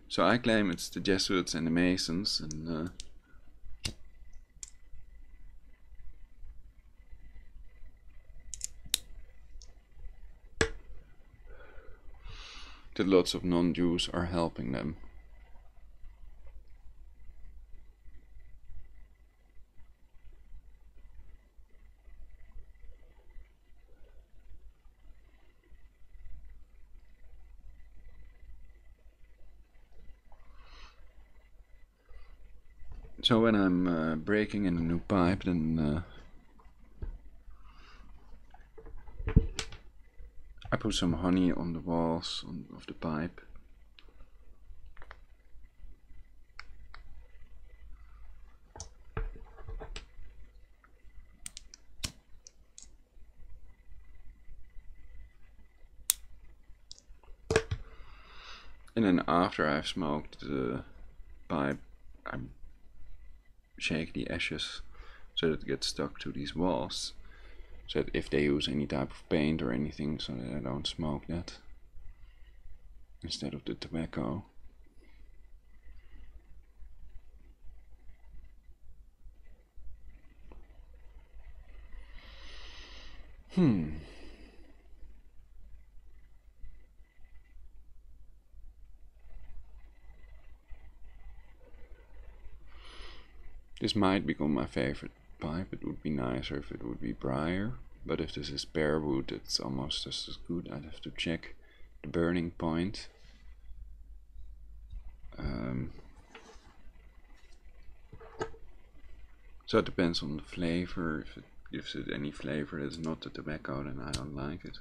So I claim it's the Jesuits and the Masons, and that lots of non-Jews are helping them. So when I'm breaking in a new pipe, then I put some honey on the walls of the pipe. And then after I've smoked the pipe, I shake the ashes so that it gets stuck to these walls, so that if they use any type of paint or anything, so that I don't smoke that instead of the tobacco. This might become my favorite pipe. It would be nicer if it would be briar, but if this is pear wood, it's almost just as good. I'd have to check the burning point. So it depends on the flavor. If it gives it any flavor that's not the tobacco, then I don't like it.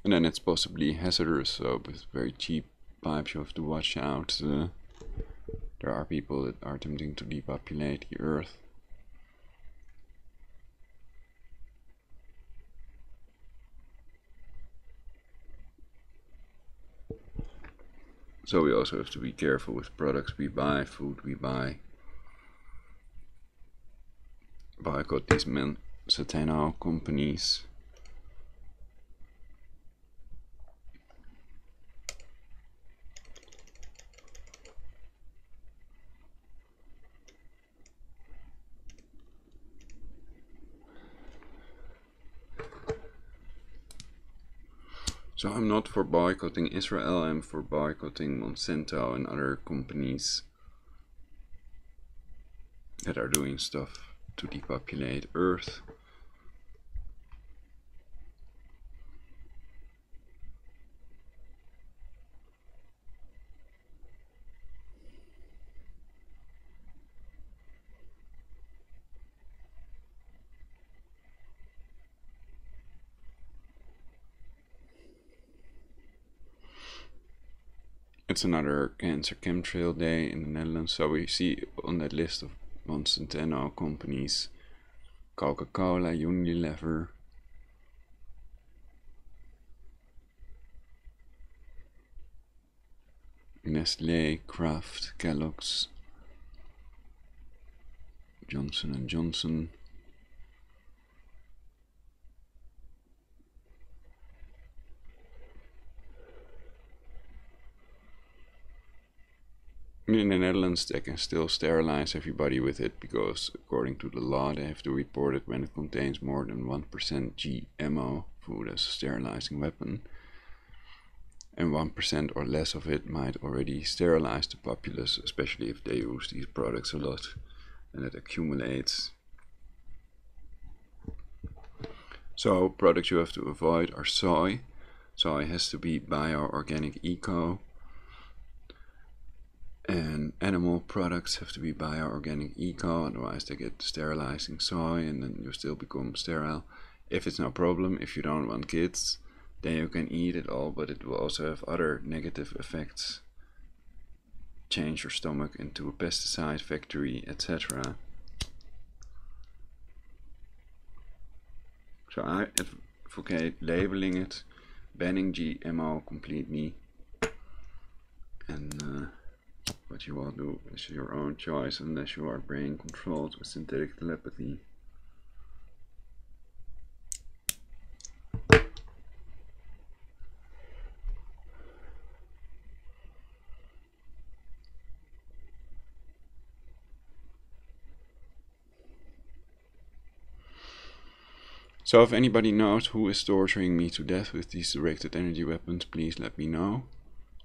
And then it's possibly hazardous, so with very cheap pipes you have to watch out. There are people that are attempting to depopulate the earth. So we also have to be careful with products we buy, food we buy. Boycott these satano companies. So I'm not for boycotting Israel, I'm for boycotting Monsanto and other companies that are doing stuff to depopulate Earth. It's another cancer chemtrail day in the Netherlands, so we see on that list of Monsanto companies Coca-Cola, Unilever, Nestlé, Kraft, Kellogg's, Johnson and Johnson, In the Netherlands, they can still sterilize everybody with it, because according to the law, they have to report it when it contains more than 1% GMO, food as a sterilizing weapon. And 1% or less of it might already sterilize the populace, especially if they use these products a lot and it accumulates. So products you have to avoid are soy. Soy has to be bio-organic eco. And animal products have to be bio-organic eco, otherwise they get sterilizing soy and then you still become sterile. If it's no problem, if you don't want kids, then you can eat it all, but it will also have other negative effects. Change your stomach into a pesticide factory, etc. So I advocate labeling it, banning GMO completely, and what you all do is your own choice, unless you are brain controlled with synthetic telepathy. So if anybody knows who is torturing me to death with these directed energy weapons, please let me know.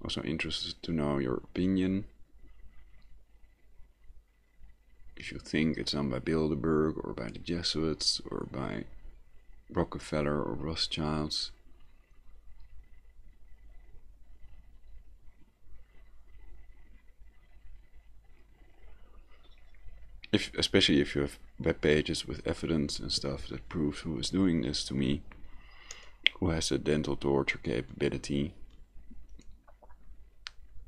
Also interested to know your opinion. If you think it's done by Bilderberg or by the Jesuits or by Rockefeller or Rothschilds. Especially if you have web pages with evidence and stuff that proves who is doing this to me, who has a dental torture capability,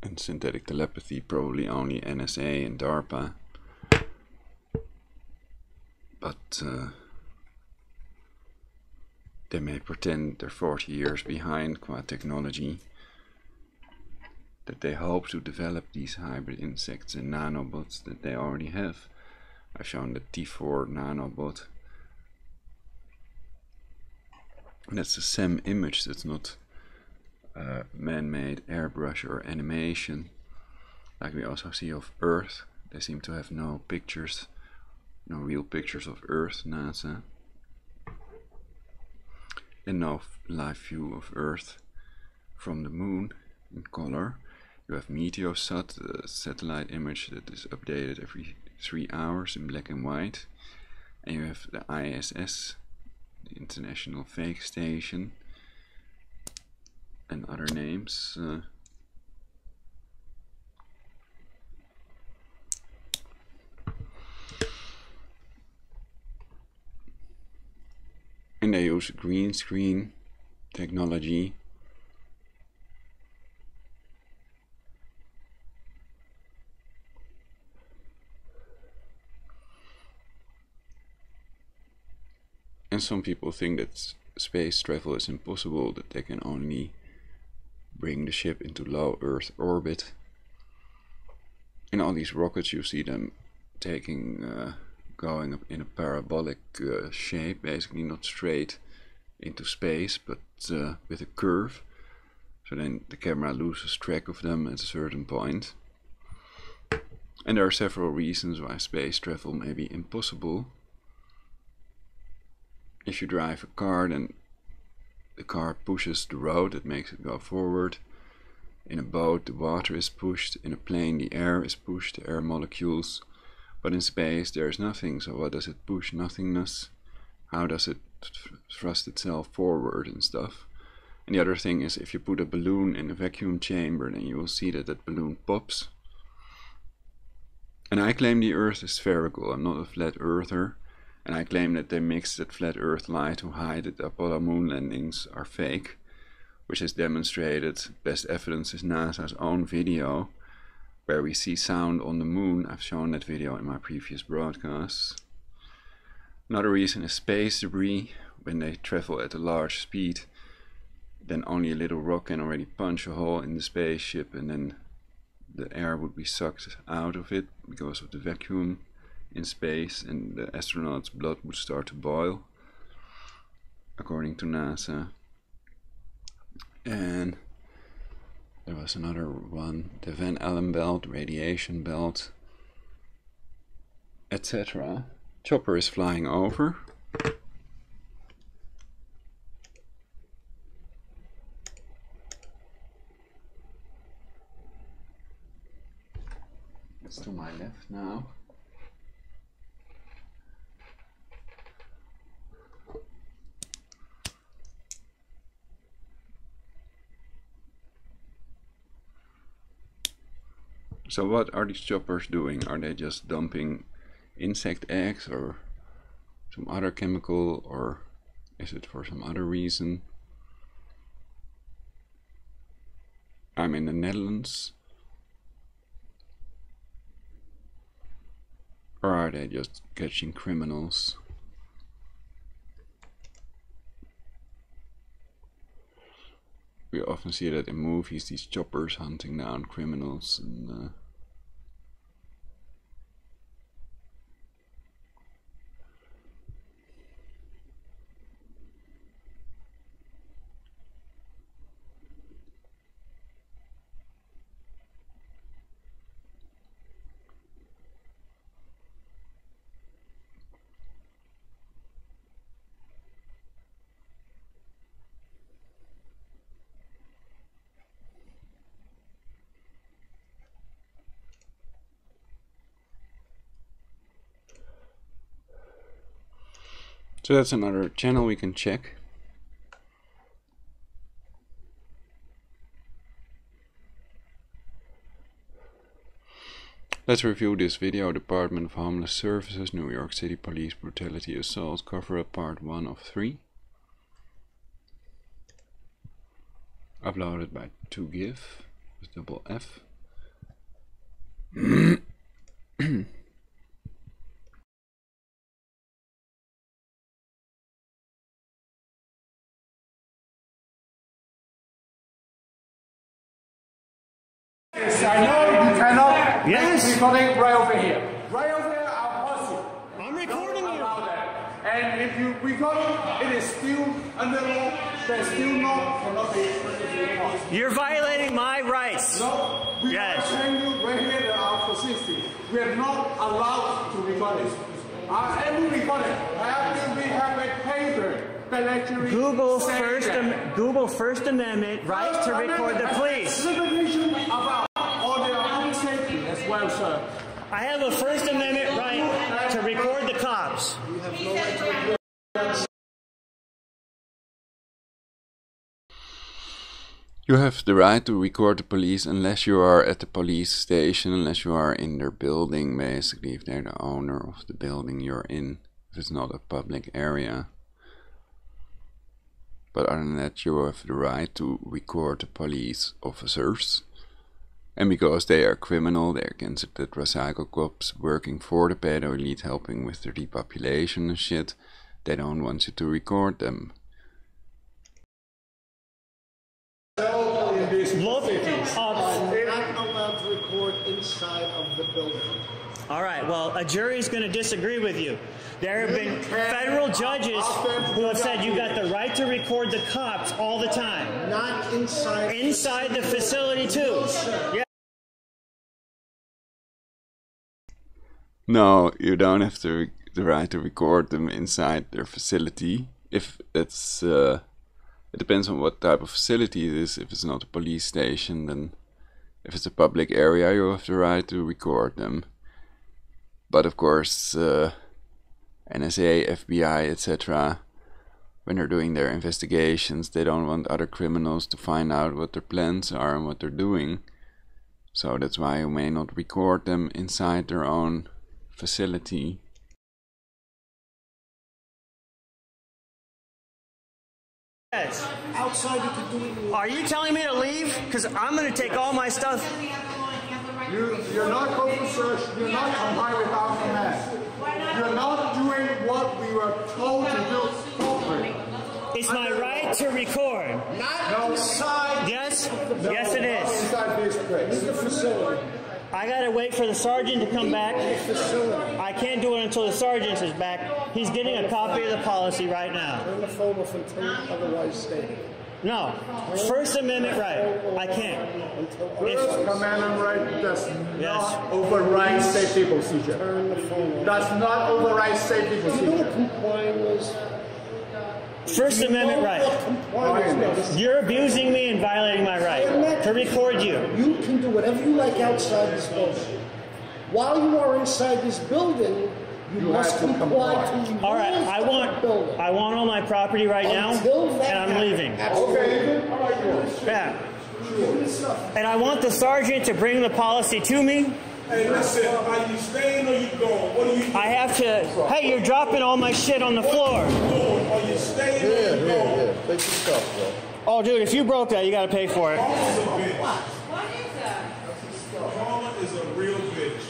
and synthetic telepathy, probably only NSA and DARPA. But they may pretend they're 40 years behind qua technology, that they hope to develop these hybrid insects and nanobots that they already have. I've shown the T4 nanobot. And that's a SEM image, that's not man-made airbrush or animation, like we also see of Earth. They seem to have no pictures, no real pictures of Earth, NASA, and no live view of Earth from the moon in color. You have Meteosat, the satellite image that is updated every 3 hours in black and white, and you have the ISS, the International Fake Station, and other names. And they use green screen technology. And some people think that space travel is impossible, that they can only bring the ship into low Earth orbit. In all these rockets you see them taking, going up in a parabolic shape, basically not straight into space, but with a curve. So then the camera loses track of them at a certain point. And there are several reasons why space travel may be impossible. If you drive a car, then the car pushes the road, that makes it go forward. In a boat, the water is pushed. In a plane, the air is pushed, the air molecules. But in space, there is nothing, so what does it push? Nothingness. How does it thrust itself forward and stuff? And the other thing is, if you put a balloon in a vacuum chamber, then you will see that that balloon pops. And I claim the Earth is spherical. I'm not a flat earther. And I claim that they mixed that flat Earth lie to hide that the Apollo moon landings are fake, which is demonstrated. Best evidence is NASA's own video, where we see sound on the moon. I've shown that video in my previous broadcasts. Another reason is space debris. When they travel at a large speed, then only a little rock can already punch a hole in the spaceship, and then the air would be sucked out of it because of the vacuum in space, and the astronaut's blood would start to boil, according to NASA. And There was another one, the Van Allen belt, radiation belt, etc. Chopper is flying over. It's to my left now. So what are these choppers doing? Are they just dumping insect eggs or some other chemical, or is it for some other reason? I'm in the Netherlands. Or are they just catching criminals? We often see that in movies, these choppers hunting down criminals and so that's another channel we can check. Let's review this video. Department of Homeless Services, New York City Police Brutality Assault Cover-Up Part 1 of 3. Uploaded by 2GIF with double F. Yes, I know you cannot. Yes. Recording right over here. Right over here, I'll pause you. I'm recording you. And if you record it is still under law, there's still cannot be recorded. You're violating my rights. No, we are telling you right here that our facility, we are not allowed to record it. Every recording after we have a paper. Google First Amendment right to record the police. Limitation about all their own safety as well, sir. I have a First Amendment right to record the cops. You have no right to record. You have the right to record the police unless you are at the police station, unless you are in their building, basically, if they're the owner of the building you're in, if it's not a public area. But other than that, you have the right to record the police officers. And because they are criminal, they are considered recycle cops working for the pedo elite, helping with their depopulation and shit. They don't want you to record them. They're not allowed to record inside of the building. All right, well, a jury's going to disagree with you. There have been federal judges who have said you got the right to record the cops all the time. Not inside. Inside the facility too. Yeah. No, you don't have the right to record them inside their facility. If it's, it depends on what type of facility it is. If it's not a police station, then if it's a public area, you have the right to record them. But of course, NSA, FBI, etc., when they're doing their investigations, they don't want other criminals to find out what their plans are and what they're doing. So that's why you may not record them inside their own facility. Yes. Outside you can do it. Are you telling me to leave? Because I'm going to take all my stuff. You're not going to search. You're not complying with our command. You're not doing what we were told to do. It's my right to record. Not inside. Yes? Yes, it is. Inside this place. The facility. I gotta wait for the sergeant to come back. I can't do it until the sergeant is back. He's getting a copy of the policy right now. Turn the phone off until otherwise stated. No. First Amendment right. I can't. First Amendment right does not override safety procedure. Does not override safety procedure. First Amendment right. You're abusing me and violating my right to record you. You can do whatever you like outside this building. While you are inside this building, you must comply to All right, I want all my property right now, and I'm leaving. Okay. Yeah. And I want the sergeant to bring the policy to me. Hey, listen, are you staying or you going? What are you doing? I have to. Hey, you're dropping all my shit on the floor. Are you staying or you going? Yeah, take your stuff, bro. Oh, dude, if you broke that, you got to pay for it. Karma is a bitch. What is that? Karma is a real bitch.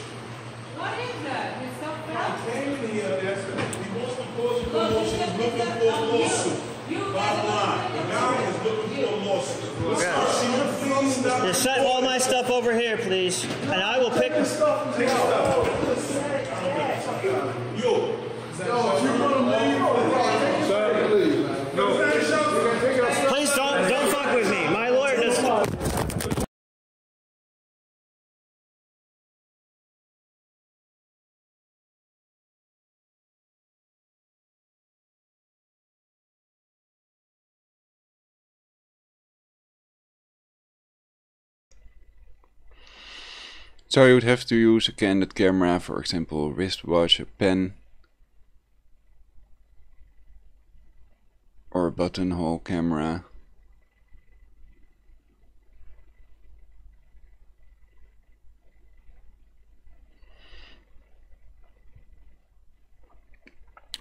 What is that? It's so I fast. came in here, that's it. He wants to cause a promotion, he's looking for a lawsuit. Bottom line, the guy is looking for a lawsuit. Just set all my stuff over here, please, and I will pick. Yo. Please don't fuck with me. My lawyer does. So you would have to use a candid camera, for example, wristwatch, a pen, or a buttonhole camera.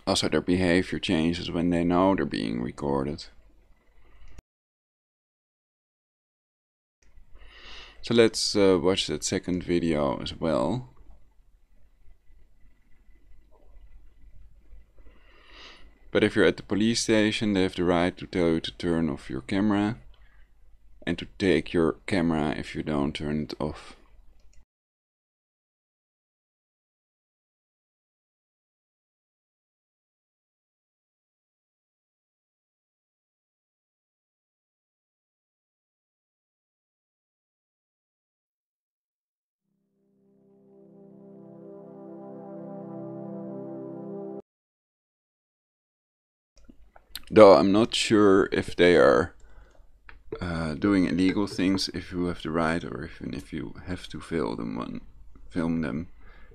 Also, their behavior changes when they know they're being recorded. So let's watch that second video as well. But if you're at the police station, they have the right to tell you to turn off your camera and to take your camera if you don't turn it off. Though I'm not sure if they are doing illegal things if you have the right, or even if you have to film them.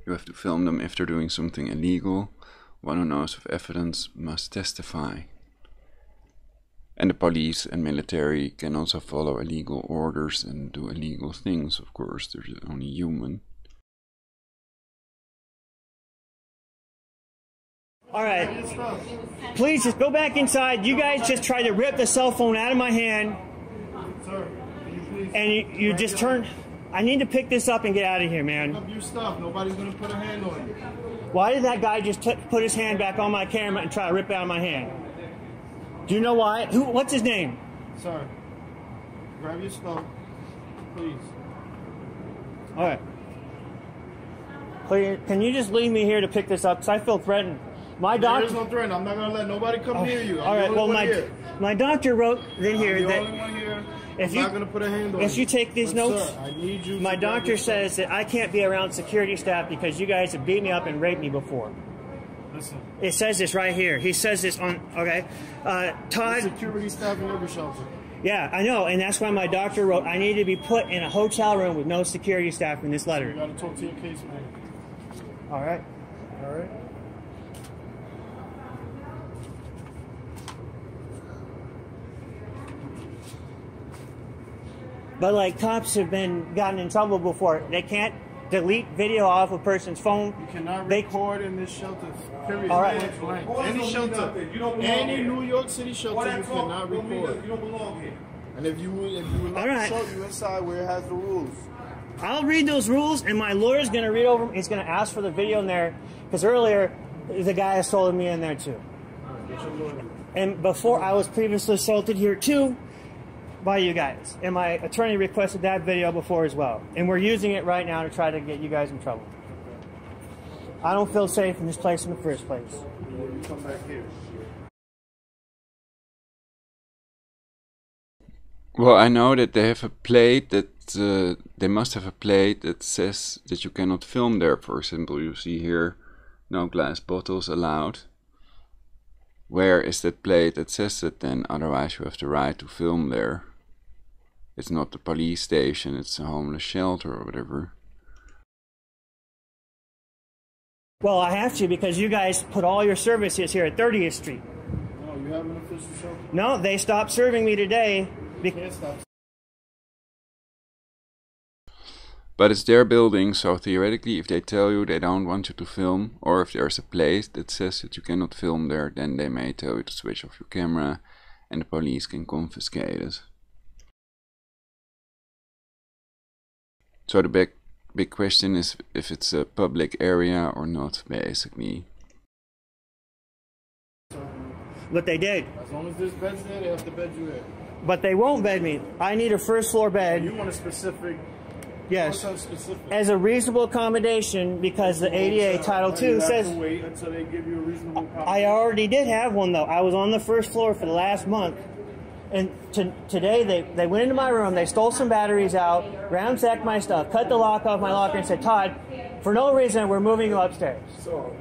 You have to film them if they're doing something illegal. One who knows of evidence must testify. And the police and military can also follow illegal orders and do illegal things, of course, they're only human. All right, please just go back inside. You guys just tried to rip the cell phone out of my hand. Sir, can you please? And you just turn. I need to pick this up and get out of here, man. Pick up your stuff. Nobody's gonna put a hand on you. Why did that guy just put his hand back on my camera and try to rip it out of my hand? Do you know why? What's his name? Sir, grab your stuff, please. All right. Please, can you just leave me here to pick this up? Because I feel threatened. My doctor. There's no threat. I'm not gonna let nobody come near you. All right. Well, my doctor wrote in here I'm the that only one here. if I'm not gonna put a hand on if you take these But notes, sir, I need you. my to grab doctor your stuff. says that I can't be around security staff because you guys have beat me up and raped me before. Listen. It says this right here. He says this on. Okay, Todd. Security staff in every shelter. Yeah, I know, and that's why my doctor wrote I need to be put in a hotel room with no security staff in this You letter. gotta talk to your case man. All right. All right. But like cops have gotten in trouble before. They can't delete video off a person's phone. You cannot They- record in this shelter. Period. All right. Point blank. Any shelter, any New York City shelter, you cannot record. You don't belong here. And if you would All like right. to show you inside where it has the rules. I'll read those rules, and my lawyer's going to read over them. He's going to ask for the video in there, because earlier the guy assaulted me in there too. And before, I was previously assaulted here too by you guys. And my attorney requested that video before as well. And we're using it right now to try to get you guys in trouble. I don't feel safe in this place in the first place. You come back here. Well, I know that they have a plate that they must have a plate that says that you cannot film there. For example, you see here, no glass bottles allowed. Where is that plate that says that then? Otherwise you have the right to film there. It's not the police station, it's a homeless shelter or whatever. Well, I have to because you guys put all your services here at 30th Street. No, you have an official shelter? No, they stopped serving me today. Can't stop. But it's their building, so theoretically if they tell you they don't want you to film, or if there's a place that says that you cannot film there, then they may tell you to switch off your camera and the police can confiscate it. So the big question is if it's a public area or not, basically. But they did. As long as there's beds there, they have to bed you in. But they won't bed me. I need a first floor bed. You want a specific... Yes. Specific. As a reasonable accommodation because the ADA Title II says... You have to wait until they give you a reasonable accommodation. I already did have one though. I was on the first floor for the last month. And today they went into my room, they stole some batteries out, ransacked my stuff, cut the lock off my locker and said, Todd, for no reason, we're moving you upstairs. So,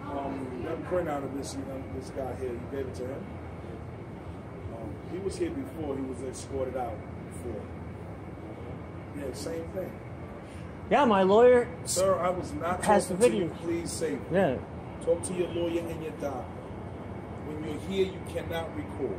that printout of this guy here, you gave it to him? He was here before, he was escorted out before. Yeah, same thing. Yeah, my lawyer Sir, I was not has the talking to video. you, please save me. Yeah. Talk to your lawyer and your doctor. When you're here, you cannot record.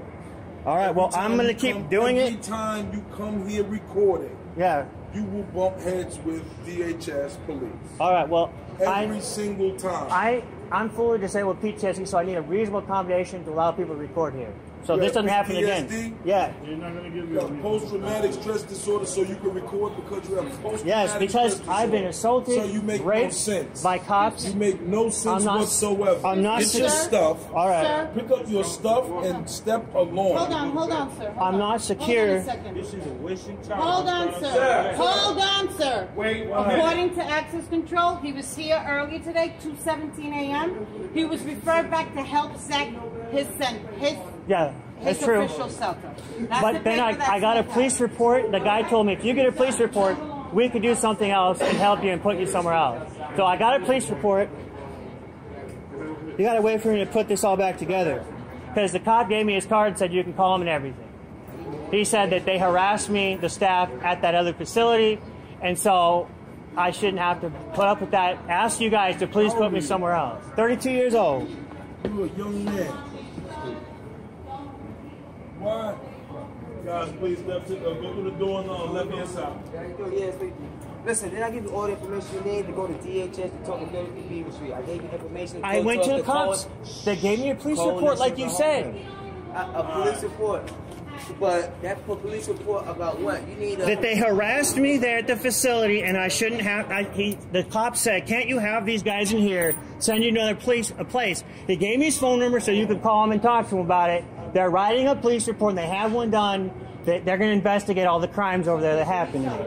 All right, well, I'm going to keep doing it. Every time you come here recording, Yeah. you will bump heads with DHS police. All right, well, Every single time. I'm fully disabled PTSD, so I need a reasonable accommodation to allow people to record here. So You this have doesn't happen PTSD? again. Yeah. You're not going to give You me have post-traumatic stress disorder, so you can record because you have post-traumatic Yes, because stress I've been disorder. assaulted, So you make no raped sense. by cops. You make no sense whatsoever. I'm not Get your stuff. All right. Sir, Pick up your stuff and step along. hold on, sir. I'm not secure. Hold on a second. This is a wasting time. Hold on, sir. Hold on, sir. Wait, According to access control, he was here early today, 2:17 a.m. He was referred back to help sec his Yeah, that's true. official shelter. That's But the then paper that's I got a sent police out. report. The guy told me, if you get a police report, we could do something else and help you and put you somewhere else. So I got a police report. You got to wait for me to put this all back together. Because the cop gave me his card and said you can call him and everything. He said that they harassed me, the staff, at that other facility. And so I shouldn't have to put up with that. Ask you guys to please put me somewhere else. 32 years old. You're a young man. Why? Guys, please go through the door on the left-hand side. Yes, listen, did I give you all the information you need to go to DHS to talk to Military Beaver Street? I gave you information. I went to the cops. They gave me a police report like you said. A police report. But that police report about what? You need a... That they harassed me there at the facility and I shouldn't have... the cop said, can't you have these guys in here, send you to another place? He gave me his phone number so you could call him and talk to him about it. They're writing a police report and they have one done. They're going to investigate all the crimes over there that happened to me.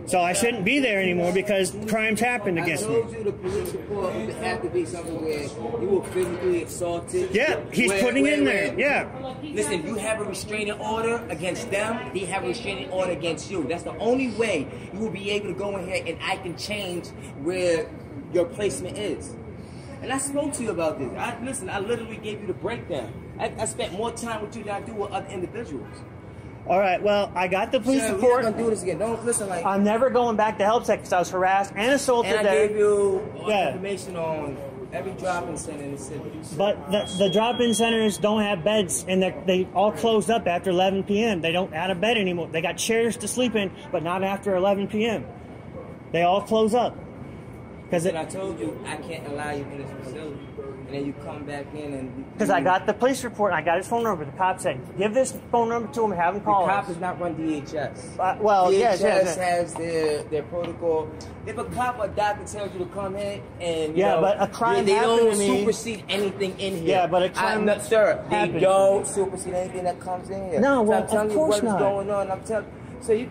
So I shouldn't be there anymore because crimes happened against me. I told you the police report would have to be something where you were physically assaulted. Yeah, he's putting it in there. Yeah. Listen, you have a restraining order against them. They have a restraining order against you. That's the only way you will be able to go in here and I can change where your placement is. And I spoke to you about this. Listen, I literally gave you the breakdown. I spent more time with you than I do with other individuals. All right, well, I got the police We're report. not gonna do this again. Don't listen like... I'm never going back to help sec because I was harassed and assaulted And I there. gave you information on every drop-in center in the city. But the drop-in centers don't have beds, and they all closed up after 11 p.m. They don't add a bed anymore. They got chairs to sleep in, but not after 11 p.m. They all close up. Because I told you I can't allow you in this facility, and then you come back in and... Because I got the police report, and I got his phone number. The cop said, give this phone number to him and have him call The cop us. does not run DHS. Well, DHS yes. has their protocol. If a cop or doctor tells you to come in and you know, but a crime they happened don't to me. supersede anything in here. Yeah, but a crime sir, they happened. don't supersede anything that comes in here. No, So well, I'm telling of you course what is not. going on. I'm telling. So you.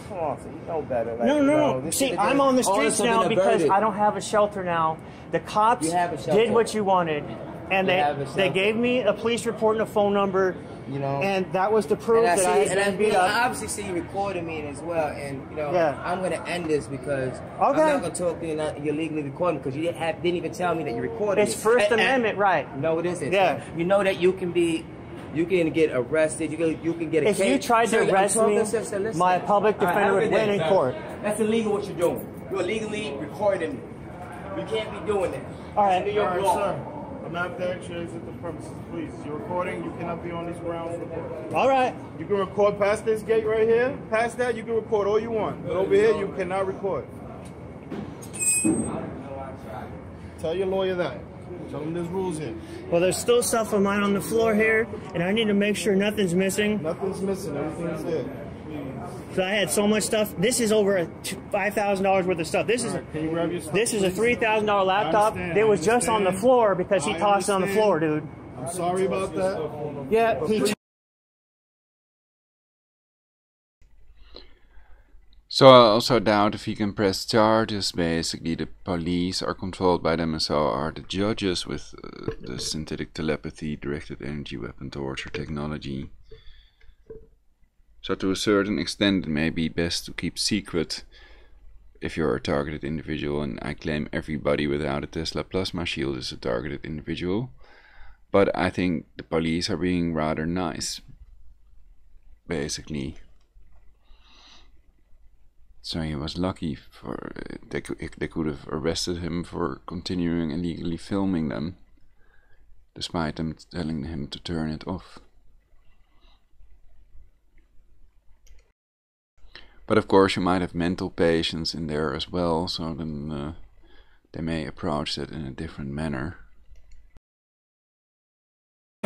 Come on, so you know better. Like, No. this See, should've I'm been- on the all this streets should've now been because averted. I don't have a shelter now. The cops You have a shelter. did what you wanted, and You have a they shelter. gave me a police report and a phone number, You know, And that was the proof that I had been beat up. I obviously see you recording me as well, and you know, Yeah. I'm gonna end this because Okay. I'm not gonna talk to you. You're legally recording because you didn't even tell me that you recorded. It's First Amendment, right? No, it isn't. Yeah. You know that you can get arrested. You can get a If case. you tried to Sir, I'm arrest talking, me, sir, listen. my public All right, defender have a would good day, win in sir. court. That's illegal what you're doing. You're illegally recording me. You can't be doing that. All right. It's New York law. sir. I'm not the extra exit the premises, please. You're recording. You cannot be on these grounds. All right. You can record past this gate right here. Past that, you can record all you want. But over here, you cannot record. Tell your lawyer that. Tell him there's rules here. Well, there's still stuff of mine on the floor here, and I need to make sure nothing's missing. Nothing's missing. Everything's there. So I had so much stuff. This is over $5,000 worth of stuff. This is Can you grab your stuff? this is a $3,000 laptop. understand, It was just on the understand. floor because he I tossed it on the understand. floor, dude. I'm sorry about that. Yeah, he. So I also doubt if he can press charges. Basically, the police are controlled by them, and so are the judges with the synthetic telepathy, directed energy weapon torture technology. So to a certain extent, it may be best to keep secret if you're a targeted individual, and I claim everybody without a Tesla plasma shield is a targeted individual. But I think the police are being rather nice, basically. So he was lucky for they could have arrested him for continuing illegally filming them, despite them telling him to turn it off. But of course, you might have mental patients in there as well, so then they may approach that in a different manner.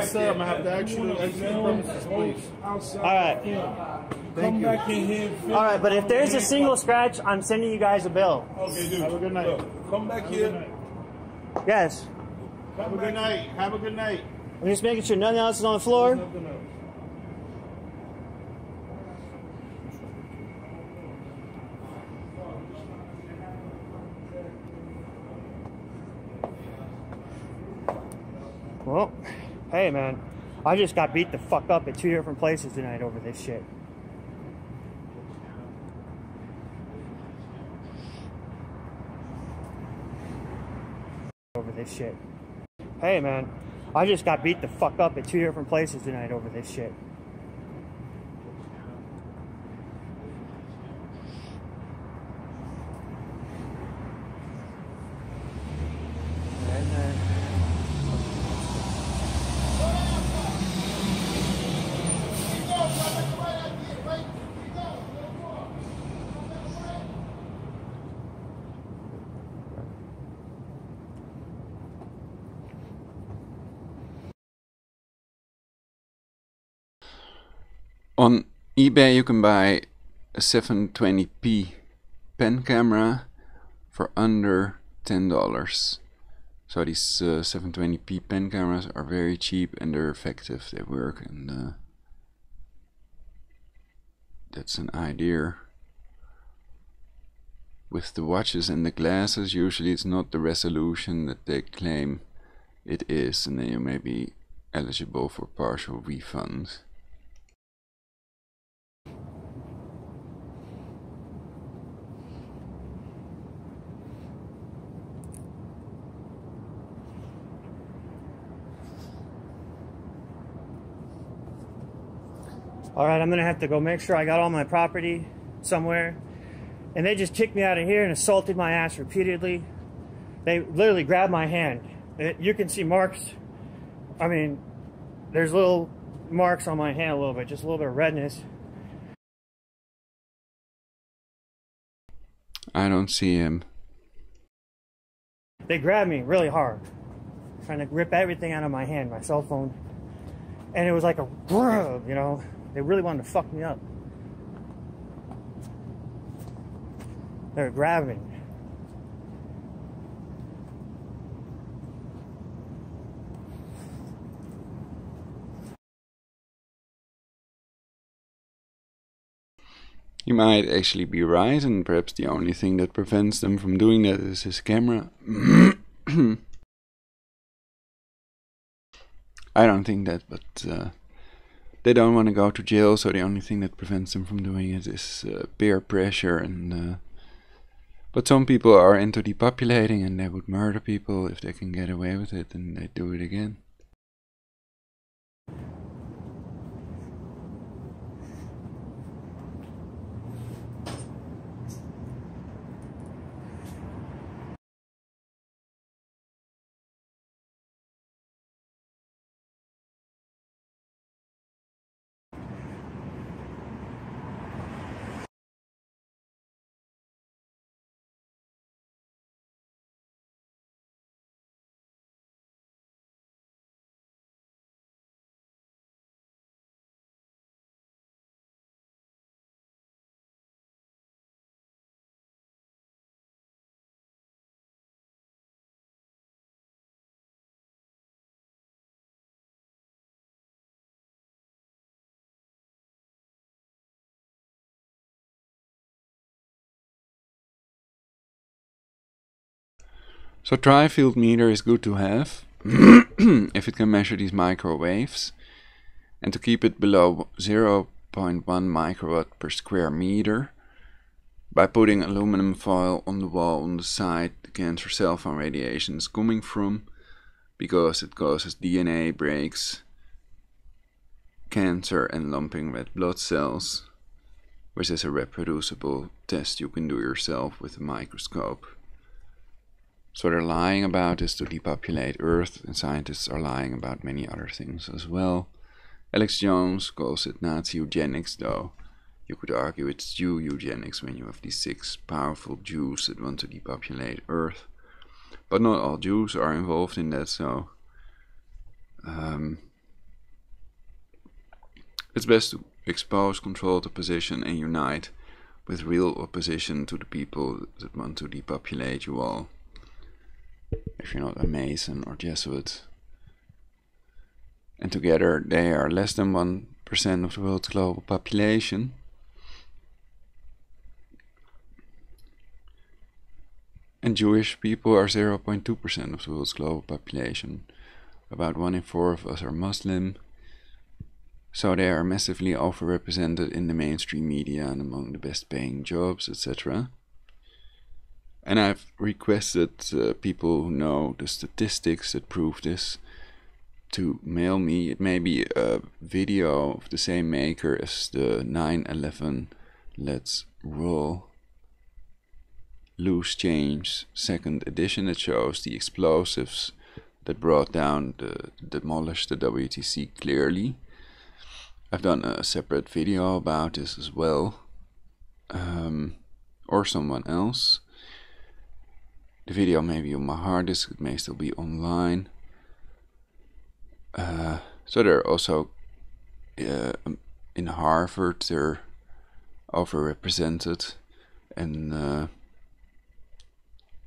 Sir, I'm gonna have to ask you to exit the premises, please. All right. Thank you. Back in here. All right, but if there's a single scratch, I'm sending you guys a bill. Okay, dude. Have a good night. Look, come back here. Yes. Have a good night. Have a good night. I'm just making sure nothing else is on the floor. Nothing else. Well, hey man, I just got beat the fuck up at 2 different places tonight over this shit. Over this shit. Hey man, I just got beat the fuck up at 2 different places tonight over this shit. On eBay you can buy a 720p pen camera for under $10. So these 720p pen cameras are very cheap and they're effective, they work, and that's an idea. With the watches and the glasses, usually it's not the resolution that they claim it is, and then you may be eligible for partial refunds. All right, I'm gonna have to go make sure I got all my property somewhere. And they just kicked me out of here and assaulted my ass repeatedly. They literally grabbed my hand. You can see marks. I mean, there's little marks on my hand a little bit, just a little bit of redness. I don't see him. They grabbed me really hard, trying to rip everything out of my hand, my cell phone. And it was like a grub, you know. They really wanted to fuck me up. They were grabbing. He might actually be right, and perhaps the only thing that prevents them from doing that is his camera. I don't think that, but they don't want to go to jail, so the only thing that prevents them from doing it is peer pressure. And but some people are into depopulating, and they would murder people if they can get away with it, and they do it again. So tri-field meter is good to have if it can measure these microwaves, and to keep it below 0.1 microwatt per square meter by putting aluminum foil on the wall on the side the cancer cell phone radiation is coming from, because it causes DNA breaks, cancer and lumping red blood cells, which is a reproducible test you can do yourself with a microscope. So they're lying about this to depopulate Earth, and scientists are lying about many other things as well. Alex Jones calls it Nazi eugenics, though you could argue it's Jew eugenics when you have these 6 powerful Jews that want to depopulate Earth. But not all Jews are involved in that, so it's best to expose, control the opposition, and unite with real opposition to the people that want to depopulate you all. If you're not a Mason or Jesuit. And together they are less than 1% of the world's global population. And Jewish people are 0.2% of the world's global population. About 1 in 4 of us are Muslim. So they are massively overrepresented in the mainstream media and among the best paying jobs, etc. And I've requested people who know the statistics that prove this to mail me. It may be a video of the same maker as the 9/11 Let's Roll Loose Change 2nd edition. It shows the explosives that brought down, demolished the WTC clearly. I've done a separate video about this as well, or someone else. The video may be on my hard disk, it may still be online. So they're also in Harvard, they're overrepresented, and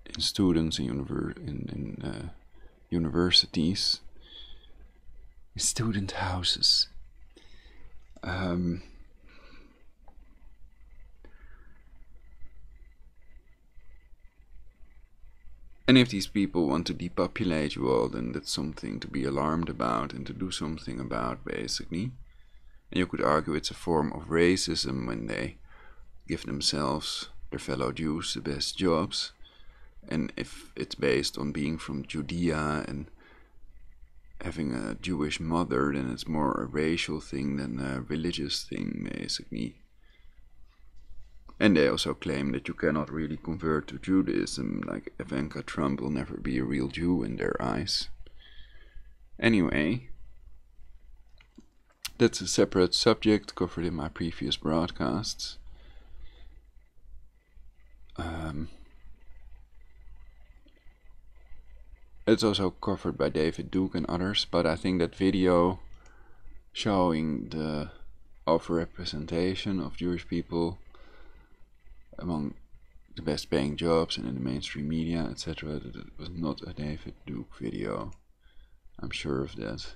in students in universities, in student houses. And if these people want to depopulate you all, then that's something to be alarmed about and to do something about, basically. And you could argue it's a form of racism when they give themselves, their fellow Jews, the best jobs. And if it's based on being from Judea and having a Jewish mother, then it's more a racial thing than a religious thing, basically. And they also claim that you cannot really convert to Judaism, like Ivanka Trump will never be a real Jew in their eyes. Anyway, that's a separate subject covered in my previous broadcasts. It's also covered by David Duke and others, but I think that video showing the overrepresentation of Jewish people among the best paying jobs and in the mainstream media, etc., that it was not a David Duke video. I'm sure of that.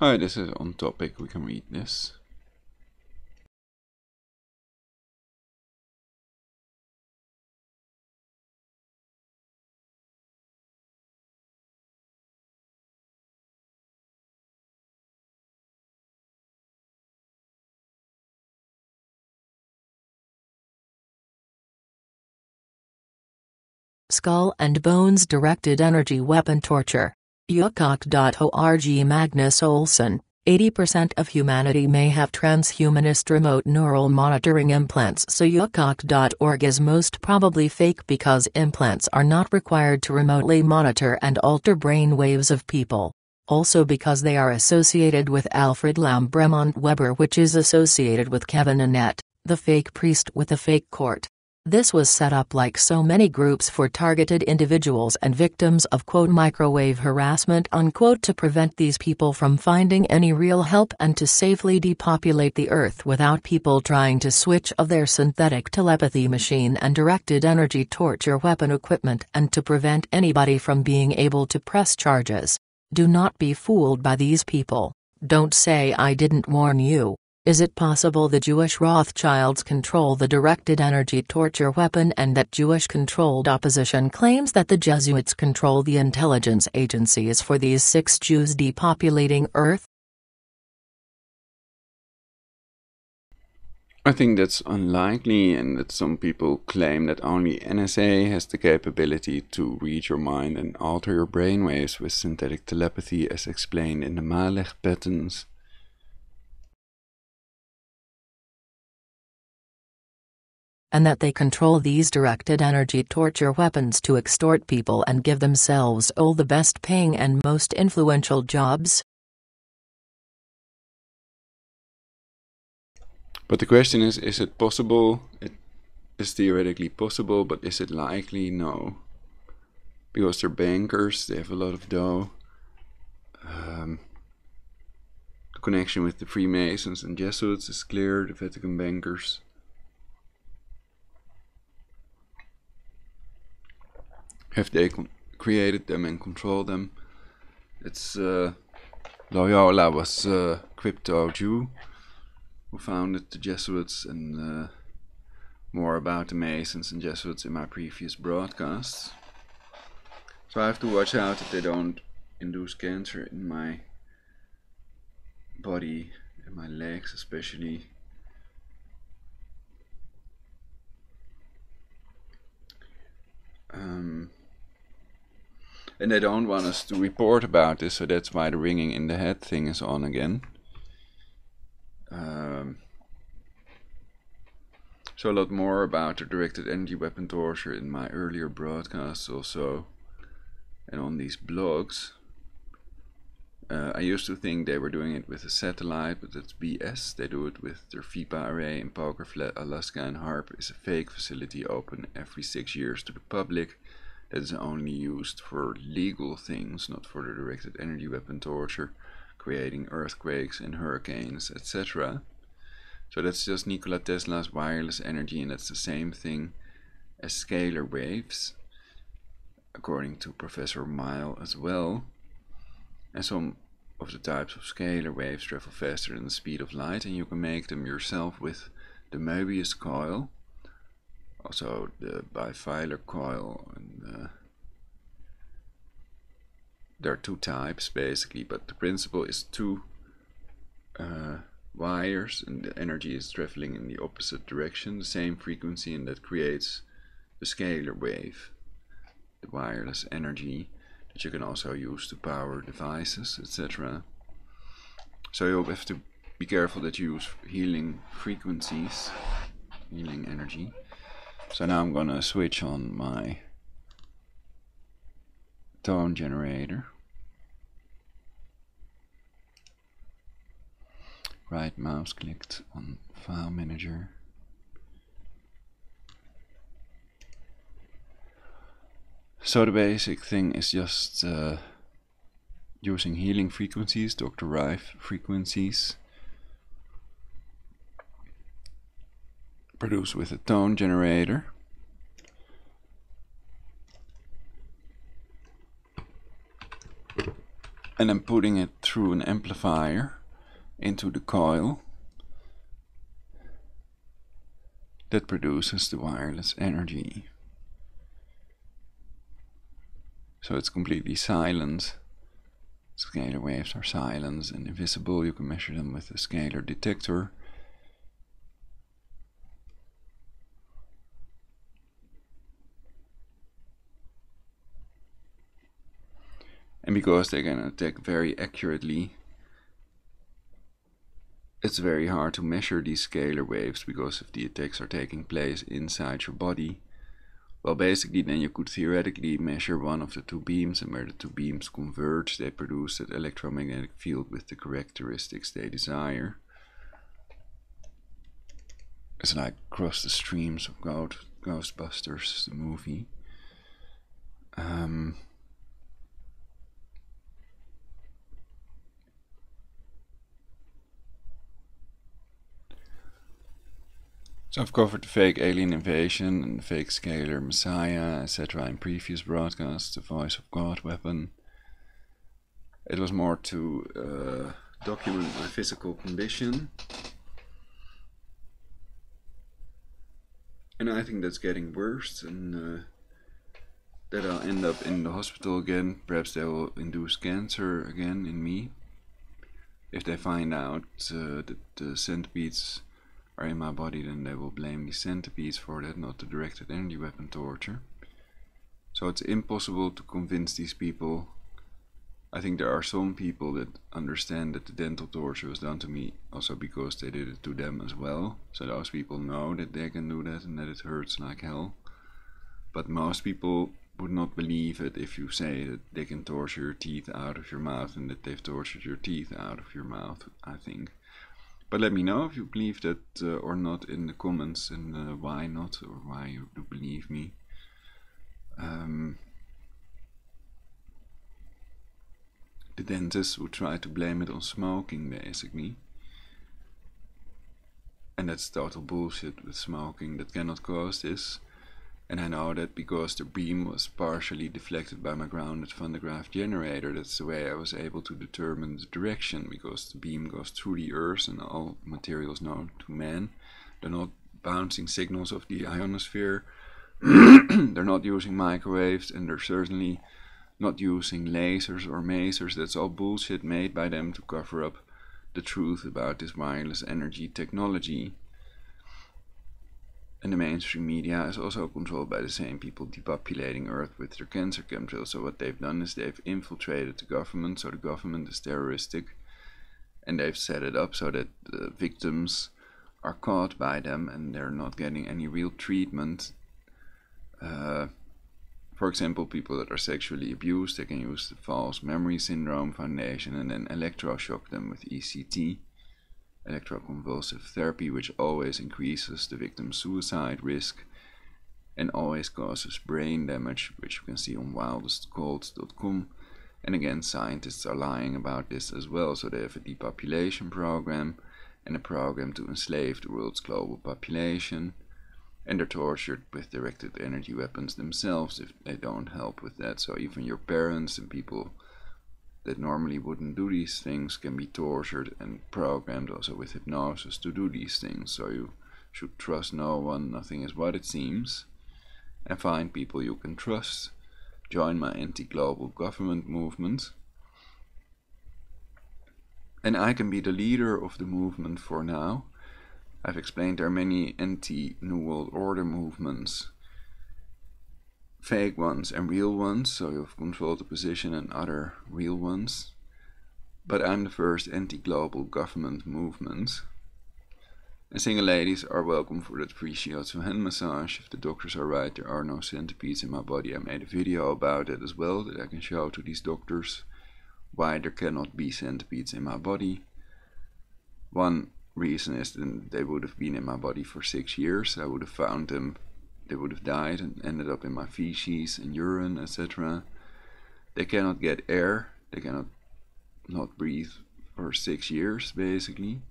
Oh, this is on topic, we can read this. Skull and Bones Directed Energy Weapon Torture. Yukok.org. Magnus Olson. 80% of humanity may have transhumanist remote neural monitoring implants, so Yukok.org is most probably fake because implants are not required to remotely monitor and alter brain waves of people. Also because they are associated with Alfred Lambremont Weber, which is associated with Kevin Annett, the fake priest with a fake court. This was set up like so many groups for targeted individuals and victims of quote microwave harassment unquote to prevent these people from finding any real help and to safely depopulate the earth without people trying to switch off their synthetic telepathy machine and directed energy torture weapon equipment and to prevent anybody from being able to press charges. Do not be fooled by these people. Don't say I didn't warn you. Is it possible the Jewish Rothschilds control the directed energy torture weapon and that Jewish-controlled opposition claims that the Jesuits control the intelligence agencies for these 6 Jews depopulating Earth? I think that's unlikely, and that some people claim that only NSA has the capability to read your mind and alter your brainwaves with synthetic telepathy as explained in the Mijdrecht patents. And that they control these directed energy torture weapons to extort people and give themselves all the best paying and most influential jobs? But the question is it possible? It is theoretically possible, but is it likely? No. Because they're bankers, they have a lot of dough. The connection with the Freemasons and Jesuits is clear, the Vatican bankers. Have they created them and control them? It's Loyola was a crypto Jew who founded the Jesuits, and more about the Masons and Jesuits in my previous broadcasts. So I have to watch out that they don't induce cancer in my body, in my legs especially. And they don't want us to report about this, so that's why the ringing in the head thing is on again. So a lot more about the directed energy weapon torture in my earlier broadcasts also, and on these blogs. I used to think they were doing it with a satellite, but that's BS. They do it with their FIPA array in Poker Flat, Alaska, and HAARP is a fake facility open every 6 years to the public. That is only used for legal things, not for the directed energy weapon torture, creating earthquakes and hurricanes, etc. So that's just Nikola Tesla's wireless energy, and that's the same thing as scalar waves, according to Professor Mile as well. And some of the types of scalar waves travel faster than the speed of light, and you can make them yourself with the Möbius coil. Also the bifilar coil, and there are 2 types basically, but the principle is 2 wires, and the energy is traveling in the opposite direction, the same frequency, and that creates the scalar wave, the wireless energy that you can also use to power devices, etc. So you have to be careful that you use healing frequencies, healing energy. So now I'm gonna switch on my tone generator. Right mouse clicked on File Manager. So the basic thing is just using healing frequencies, Dr. Rife frequencies, produced with a tone generator. and I'm putting it through an amplifier into the coil that produces the wireless energy. So it's completely silent. Scalar waves are silent and invisible. You can measure them with a scalar detector. And because they can attack very accurately, it's very hard to measure these scalar waves, because if the attacks are taking place inside your body, well, basically then you could theoretically measure one of the two beams, and where the two beams converge, they produce that electromagnetic field with the characteristics they desire. It's like Cross the Streams of Ghostbusters, the movie. So I've covered the fake alien invasion and the fake scalar messiah, etc. in previous broadcasts, the voice of God weapon. It was more to document my physical condition. And I think that's getting worse, and that I'll end up in the hospital again. Perhaps they will induce cancer again in me, if they find out that the centipedes are in my body. Then they will blame the centipedes for that, not the directed energy weapon torture. So it's impossible to convince these people. I think there are some people that understand that the dental torture was done to me also because they did it to them as well. So those people know that they can do that and that it hurts like hell. But most people would not believe it if you say that they can torture your teeth out of your mouth and that they've tortured your teeth out of your mouth, I think. But let me know if you believe that or not in the comments, and why not, or why you do believe me. The dentists would try to blame it on smoking, basically. And that's total bullshit with smoking. That cannot cause this. And I know that because the beam was partially deflected by my grounded Van de Graaff generator. That's the way I was able to determine the direction, because the beam goes through the earth and all materials known to man. They're not bouncing signals of the ionosphere. They're not using microwaves, and they're certainly not using lasers or masers. That's all bullshit made by them to cover up the truth about this wireless energy technology. And the mainstream media is also controlled by the same people depopulating Earth with their cancer chemtrails. So what they've done is they've infiltrated the government, so the government is terroristic, and they've set it up so that the victims are caught by them and they're not getting any real treatment. For example, people that are sexually abused, they can use the False Memory Syndrome Foundation and then electroshock them with ECT. Electroconvulsive therapy, which always increases the victim's suicide risk and always causes brain damage, which you can see on wildestcolds.com. And again, scientists are lying about this as well. So they have a depopulation program and a program to enslave the world's global population, and they're tortured with directed energy weapons themselves if they don't help with that. So even your parents and people that normally wouldn't do these things can be tortured and programmed also with hypnosis to do these things. So you should trust no one, nothing is what it seems, and find people you can trust. Join my anti-global government movement, and I can be the leader of the movement for now. I've explained there are many anti-New World Order movements, fake ones and real ones, so you've controlled the position, and other real ones. But I'm the first anti-global government movement. And single ladies are welcome for that free shiatsu hand massage. If the doctors are right, there are no centipedes in my body. I made a video about it as well, that I can show to these doctors why there cannot be centipedes in my body. One reason is that they would have been in my body for 6 years. I would have found them. They would have died and ended up in my feces and urine, etc. They cannot get air. They cannot not breathe for 6 years, basically.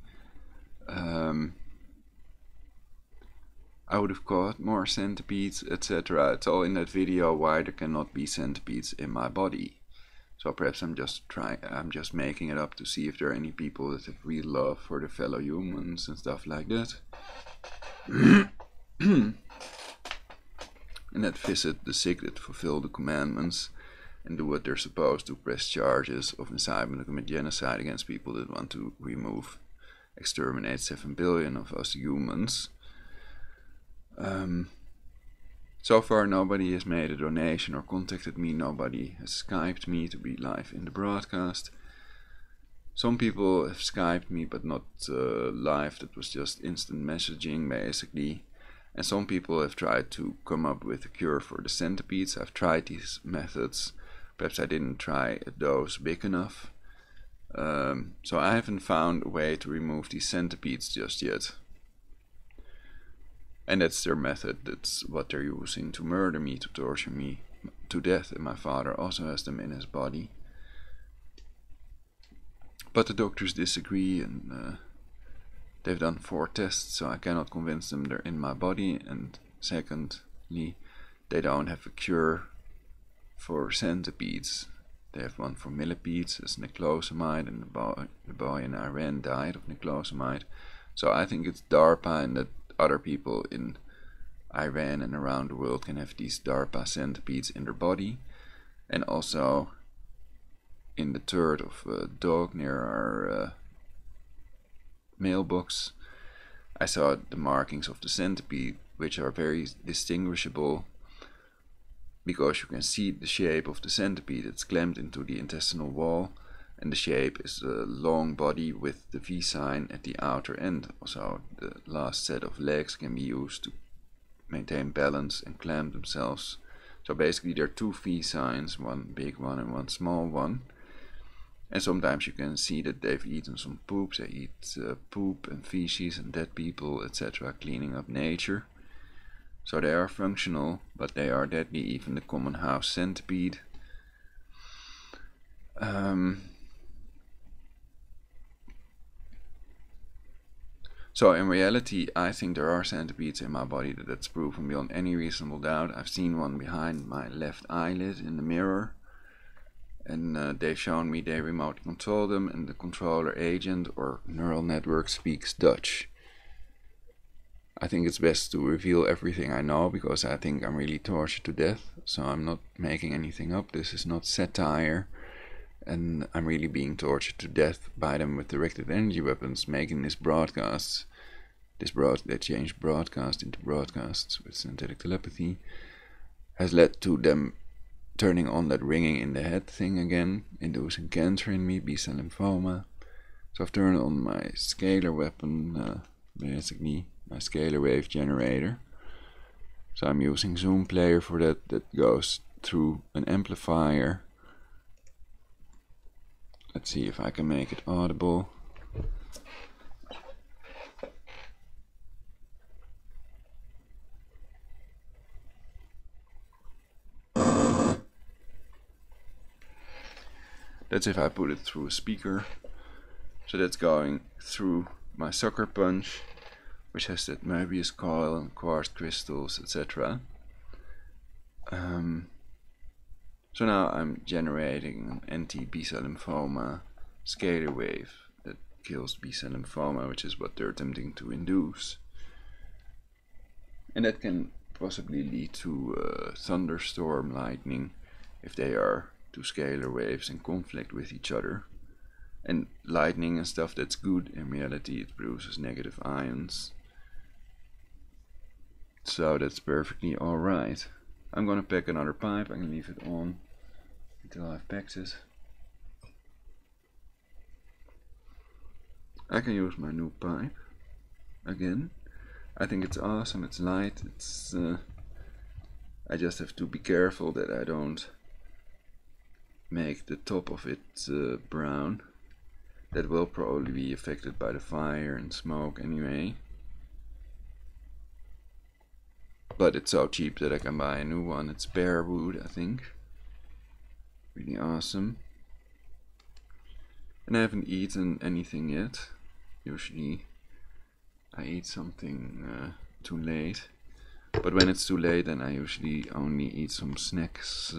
I would have caught more centipedes, etc. It's all in that video why there cannot be centipedes in my body. So perhaps I'm just making it up to see if there are any people that have real love for the fellow humans and stuff like that. And that visit the sick, that fulfill the commandments and do what they're supposed to, press charges of incitement to commit genocide against people that want to exterminate 7 billion of us humans. So far nobody has made a donation or contacted me, nobody has Skyped me to be live in the broadcast. Some people have Skyped me but not live, that was just instant messaging basically. And some people have tried to come up with a cure for the centipedes. I've tried these methods, perhaps I didn't try a dose big enough. So I haven't found a way to remove these centipedes just yet. And that's their method, that's what they're using to murder me, to torture me to death, and my father also has them in his body. But the doctors disagree, and they've done 4 tests, so I cannot convince them they're in my body. And secondly, they don't have a cure for centipedes. They have one for millipedes, as niclosamide, and the boy in Iran died of niclosamide. So I think it's DARPA, and that other people in Iran and around the world can have these DARPA centipedes in their body. And also in the turd of a dog near our mailbox, I saw the markings of the centipede, which are very distinguishable because you can see the shape of the centipede. It's clamped into the intestinal wall, and the shape is a long body with the V sign at the outer end. Also, the last set of legs can be used to maintain balance and clamp themselves. So basically there are 2 V signs, one big one and one small one. And sometimes you can see that they've eaten some poop. They eat poop and feces and dead people, etc., cleaning up nature. So they are functional, but they are deadly, even the common house centipede. So in reality, I think there are centipedes in my body, that's proven beyond any reasonable doubt. I've seen one behind my left eyelid in the mirror, and they've shown me they remotely control them, and the controller agent or neural network speaks Dutch. I think it's best to reveal everything I know, because I think I'm really tortured to death, so I'm not making anything up. This is not satire, and I'm really being tortured to death by them with directed energy weapons, making this broadcast. They changed broadcast into broadcasts with synthetic telepathy, has led to them turning on that ringing in the head thing again, inducing cancer in me, B-cell lymphoma. So I've turned on my scalar weapon, basically my scalar wave generator. So I'm using Zoom Player for that. That goes through an amplifier. Let's see if I can make it audible. That's if I put it through a speaker. So that's going through my sucker punch, which has that Möbius coil and quartz crystals, etc. So now I'm generating an anti-B-cell lymphoma scalar wave that kills B-cell lymphoma, which is what they're attempting to induce. And that can possibly lead to thunderstorm lightning if they are 2 scalar waves in conflict with each other. And lightning and stuff, that's good. In reality it produces negative ions. So that's perfectly alright. I'm gonna pack another pipe. I can leave it on until I've packed it. I can use my new pipe again. I think it's awesome, it's light, it's I just have to be careful that I don't make the top of it brown. That will probably be affected by the fire and smoke anyway. But it's so cheap that I can buy a new one. It's pear wood, I think. Really awesome. And I haven't eaten anything yet. Usually I eat something too late. But when it's too late, then I usually only eat some snacks.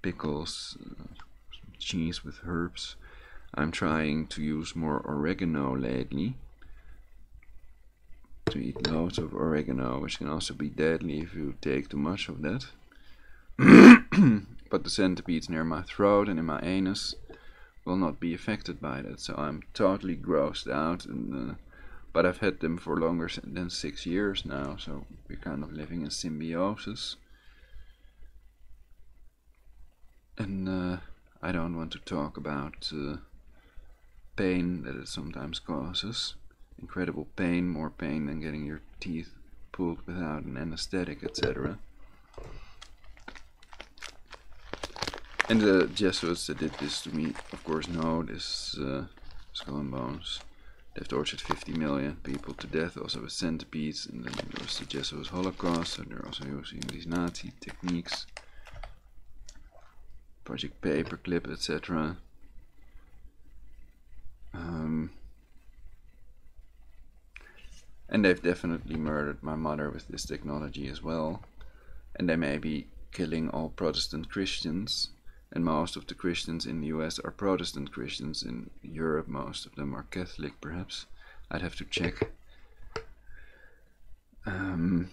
pickles, cheese with herbs. I'm trying to use more oregano lately. To eat loads of oregano, which can also be deadly if you take too much of that. But the centipedes near my throat and in my anus will not be affected by that, so I'm totally grossed out. And but I've had them for longer than 6 years now, so we're kind of living in symbiosis. And I don't want to talk about pain that it sometimes causes. Incredible pain, more pain than getting your teeth pulled without an anesthetic, etc. And the Jesuits that did this to me, of course, know this. Skull and Bones. They've tortured 50 million people to death, also with centipedes, and then there was the Jesuits Holocaust, and they're also using these Nazi techniques. Project Paperclip, etc. And they've definitely murdered my mother with this technology as well. And they may be killing all Protestant Christians. And most of the Christians in the US are Protestant Christians. In Europe, most of them are Catholic, perhaps. I'd have to check. And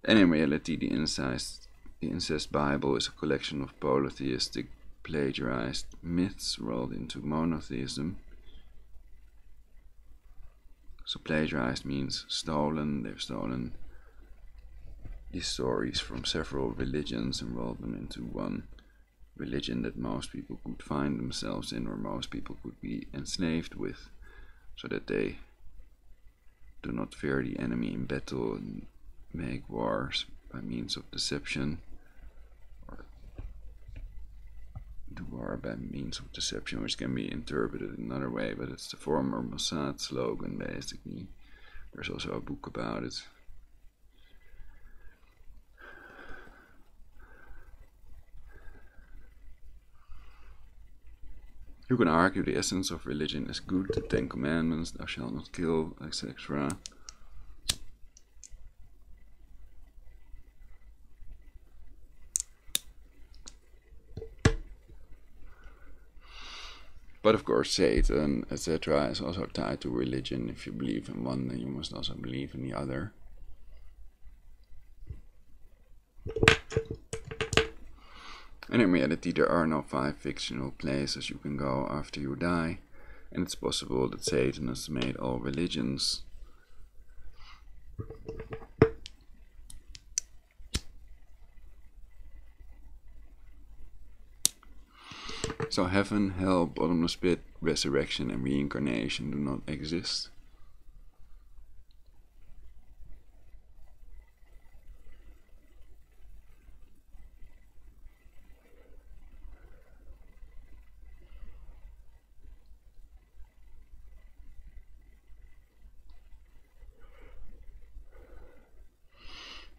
in reality, the Incest Bible is a collection of polytheistic, plagiarized myths rolled into monotheism. So plagiarized means stolen. They've stolen these stories from several religions and rolled them into one religion that most people could find themselves in, or most people could be enslaved with, so that they do not fear the enemy in battle and make wars by means of deception, or do war by means of deception, which can be interpreted another way, but it's the former Mossad slogan, basically. There's also a book about it. You can argue the essence of religion is good, the 10 Commandments, thou shalt not kill, etc. But of course, Satan, etc. is also tied to religion. If you believe in one, then you must also believe in the other. And in reality, there are no 5 fictional places you can go after you die, and it's possible that Satan has made all religions. So heaven, hell, bottomless pit, resurrection and reincarnation do not exist.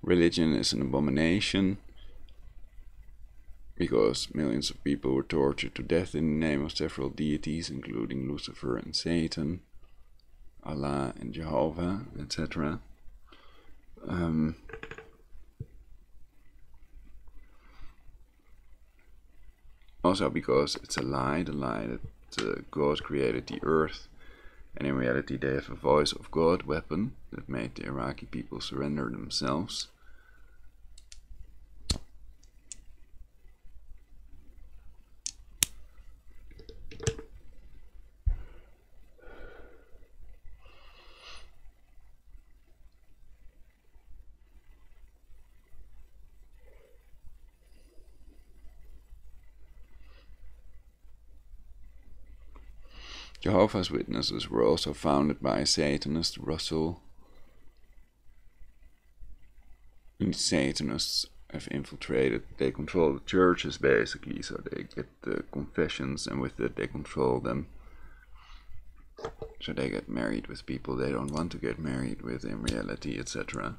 Religion is an abomination, because millions of people were tortured to death in the name of several deities, including Lucifer and Satan, Allah and Jehovah, etc. Also because it's a lie, the lie that God created the earth, and in reality they have a voice of God weapon that made the Iraqi people surrender themselves. Jehovah's Witnesses were also founded by a Satanist, Russell. And the Satanists have infiltrated, they control the churches basically, so they get the confessions, and with that they control them. So they get married with people they don't want to get married with in reality, etc.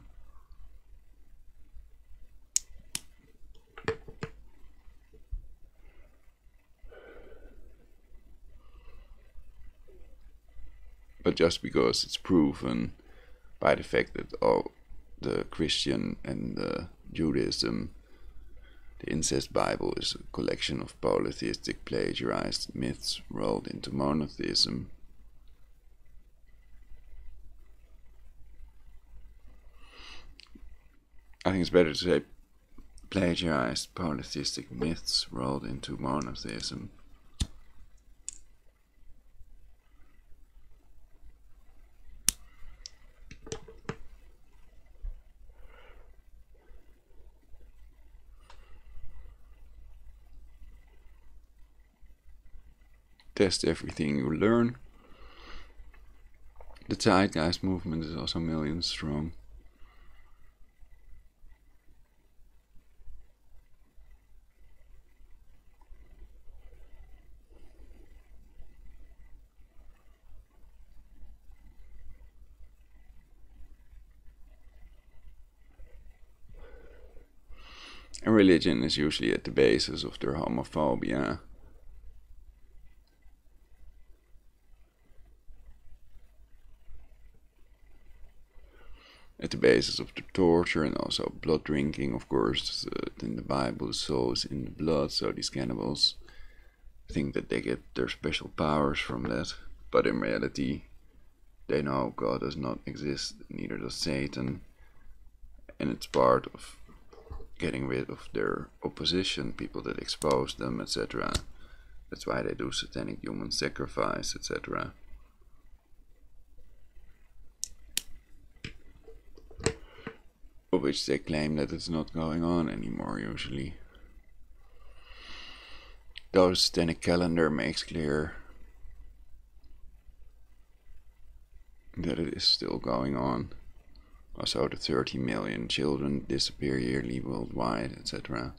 But just because it's proven by the fact that all the Christian and the Judaism The Incest Bible is a collection of polytheistic plagiarized myths rolled into monotheism. I think it's better to say plagiarized polytheistic myths rolled into monotheism. Test everything you learn. The Zeitgeist movement is also millions strong. And religion is usually at the basis of their homophobia. At the basis of the torture and also blood drinking, of course. In the Bible, the soul is in the blood, so these cannibals think that they get their special powers from that. But in reality, they know God does not exist, neither does Satan. And it's part of getting rid of their opposition, people that expose them, etc. That's why they do satanic human sacrifice, etc. Of which they claim that it's not going on anymore, usually. Though the satanic calendar makes clear that it is still going on. Also, the 30 million children disappear yearly worldwide, etc.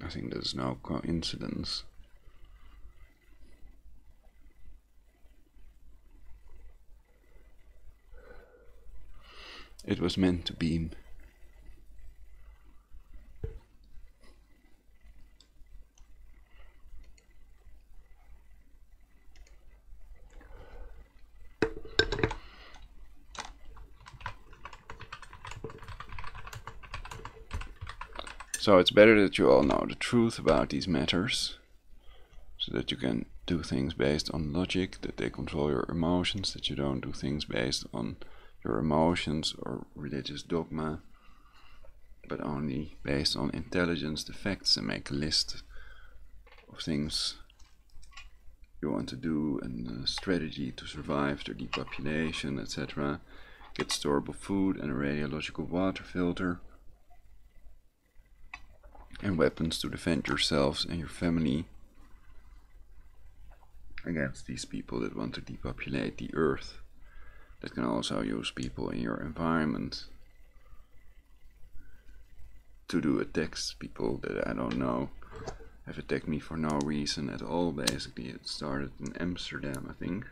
I think there's no coincidence. It was meant to be. So it's better that you all know the truth about these matters, so that you can do things based on logic, that they control your emotions, that you don't do things based on your emotions or religious dogma, but only based on intelligence, the facts, and make a list of things you want to do and a strategy to survive the depopulation, etc. Get storable food and a radiological water filter, and weapons to defend yourselves and your family against these people that want to depopulate the earth. That can also use people in your environment to do attacks. People that I don't know have attacked me for no reason at all, basically. It started in Amsterdam, I think.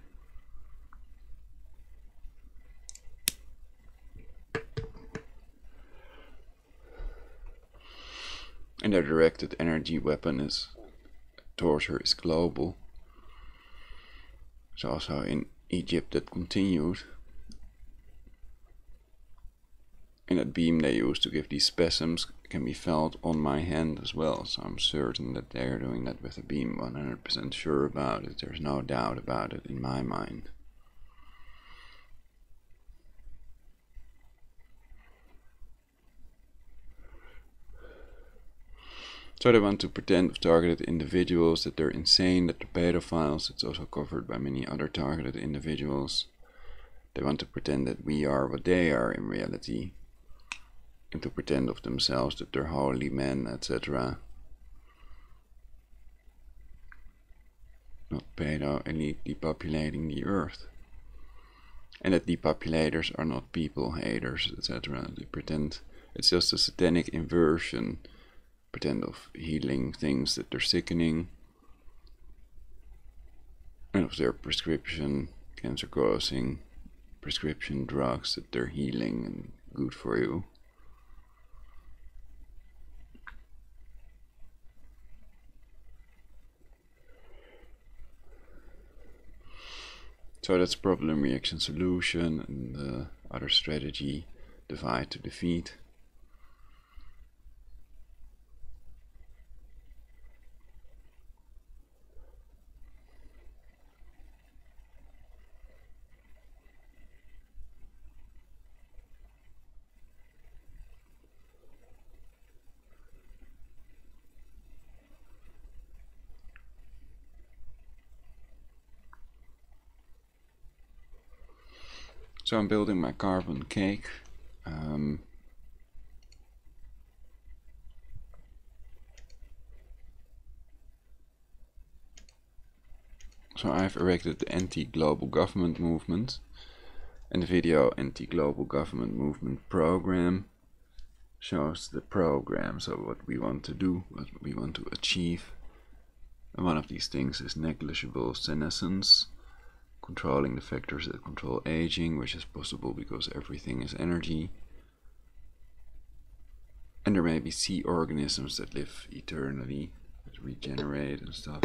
And their directed energy weapon is torture is global. It's also in Egypt that continued. And that beam they use to give these spasms can be felt on my hand as well. So I'm certain that they are doing that with a beam, 100% sure about it. There's no doubt about it in my mind. So they want to pretend with targeted individuals that they're insane, that they're pedophiles. It's also covered by many other targeted individuals. They want to pretend that we are what they are in reality, and to pretend of themselves that they're holy men, etc. Not pedo elite depopulating the earth. And that depopulators are not people haters, etc. They pretend it's just a satanic inversion. Pretend of healing things that they're sickening, and of their prescription, cancer causing prescription drugs that they're healing and good for you. So that's problem, reaction, solution, and the other strategy divide to defeat. So I'm building my carbon cake. So I've erected the anti-global government movement, and the video anti-global government movement program shows the program, so what we want to do, what we want to achieve. And one of these things is negligible senescence, controlling the factors that control aging, which is possible because everything is energy. And there may be sea organisms that live eternally, that regenerate and stuff.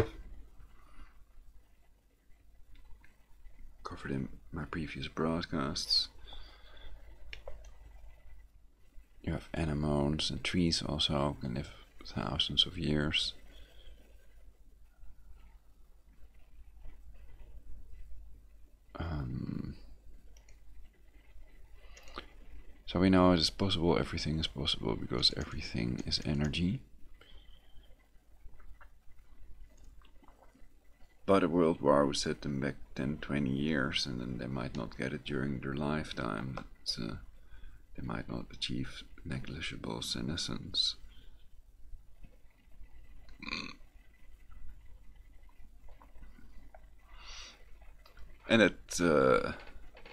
Covered in my previous broadcasts. You have anemones, and trees also can live thousands of years. So we know it is possible, everything is possible because everything is energy. But a world war would set them back 10-20 years, and then they might not get it during their lifetime. So they might not achieve negligible senescence. And that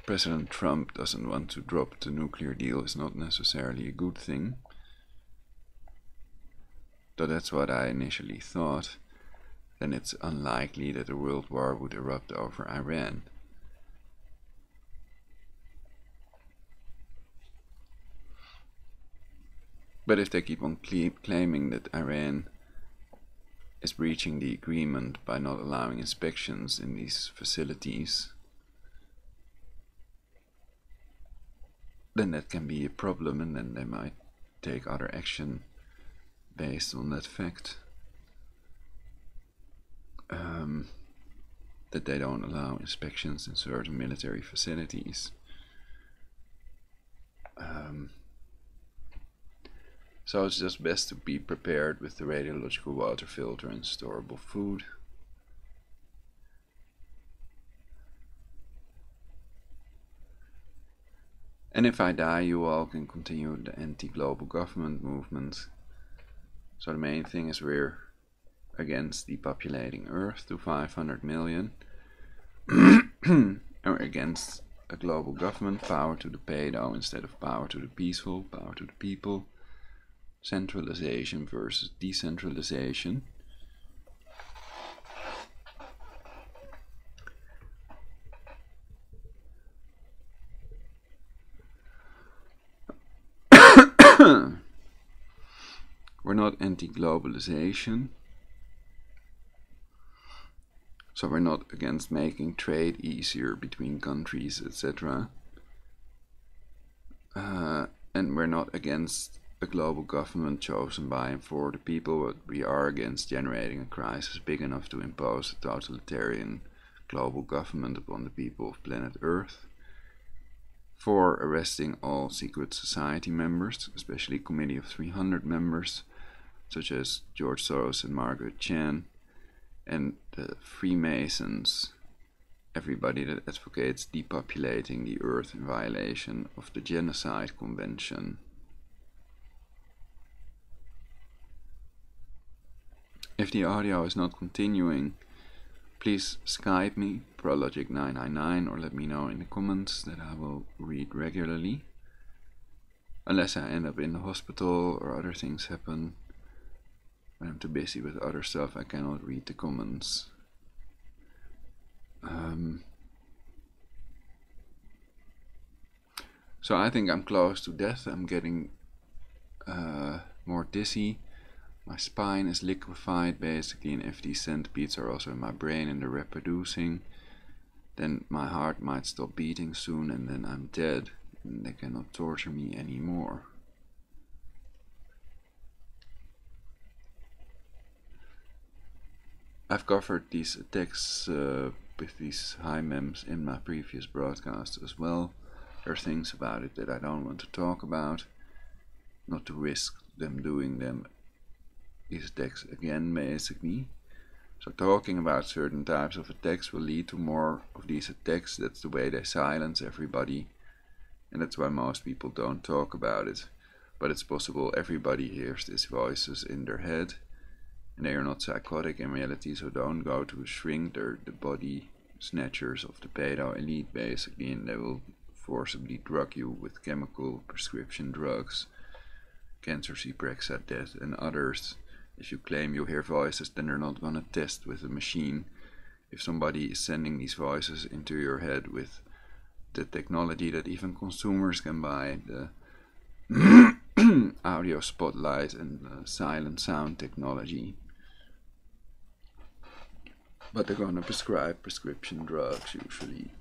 President Trump doesn't want to drop the nuclear deal is not necessarily a good thing. Though that's what I initially thought. Then it's unlikely that a world war would erupt over Iran. But if they keep on claiming that Iran is breaching the agreement by not allowing inspections in these facilities, then that can be a problem, and then they might take other action based on that fact. That they don't allow inspections in certain military facilities. So it's just best to be prepared with the radiological water filter and storable food. And if I die, you all can continue the anti-global government movement. So the main thing is we're against depopulating Earth to 500 million. And we're against a global government, power to the pedo instead of power to the peaceful, power to the people. Centralization versus decentralization. We're not anti-globalization. So we're not against making trade easier between countries, etc. And we're not against a global government chosen by and for the people, but we are against generating a crisis big enough to impose a totalitarian global government upon the people of planet Earth. For arresting all secret society members, especially Committee of 300 members, such as George Soros and Margaret Chan, and the Freemasons, everybody that advocates depopulating the Earth in violation of the Genocide Convention. If the audio is not continuing, please Skype me, Prologic999, or let me know in the comments that I will read regularly. Unless I end up in the hospital or other things happen. When I'm too busy with other stuff, I cannot read the comments. So I think I'm close to death. I'm getting more dizzy. My spine is liquefied basically, and if these centipedes are also in my brain and they're reproducing, then my heart might stop beating soon and then I'm dead. and they cannot torture me anymore. I've covered these attacks with these high mems in my previous broadcast as well. There are things about it that I don't want to talk about, not to risk them doing these attacks again, basically. So talking about certain types of attacks will lead to more of these attacks. That's the way they silence everybody, and that's why most people don't talk about it. But it's possible everybody hears these voices in their head, and they are not psychotic in reality, so don't go to a shrink. They're the body snatchers of the pedo elite, basically, and they will forcibly drug you with chemical prescription drugs, cancer, Brexit, death, and others. If you claim you hear voices, then they're not going to test with a machine. If somebody is sending these voices into your head with the technology that even consumers can buy, the audio spotlight and silent sound technology, but they're going to prescribe prescription drugs usually.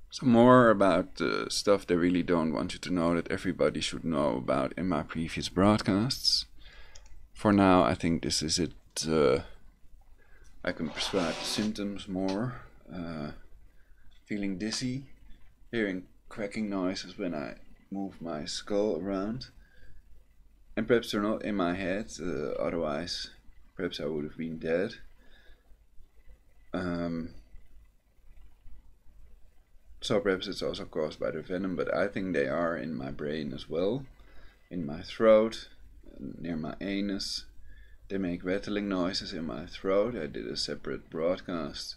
Some more about stuff they really don't want you to know that everybody should know about in my previous broadcasts. For now, I think this is it. I can prescribe the symptoms more. Feeling dizzy, hearing cracking noises when I move my skull around. And perhaps they're not in my head, otherwise perhaps I would have been dead. So perhaps it's also caused by the venom, but I think they are in my brain as well, in my throat, near my anus. They make rattling noises in my throat. I did a separate broadcast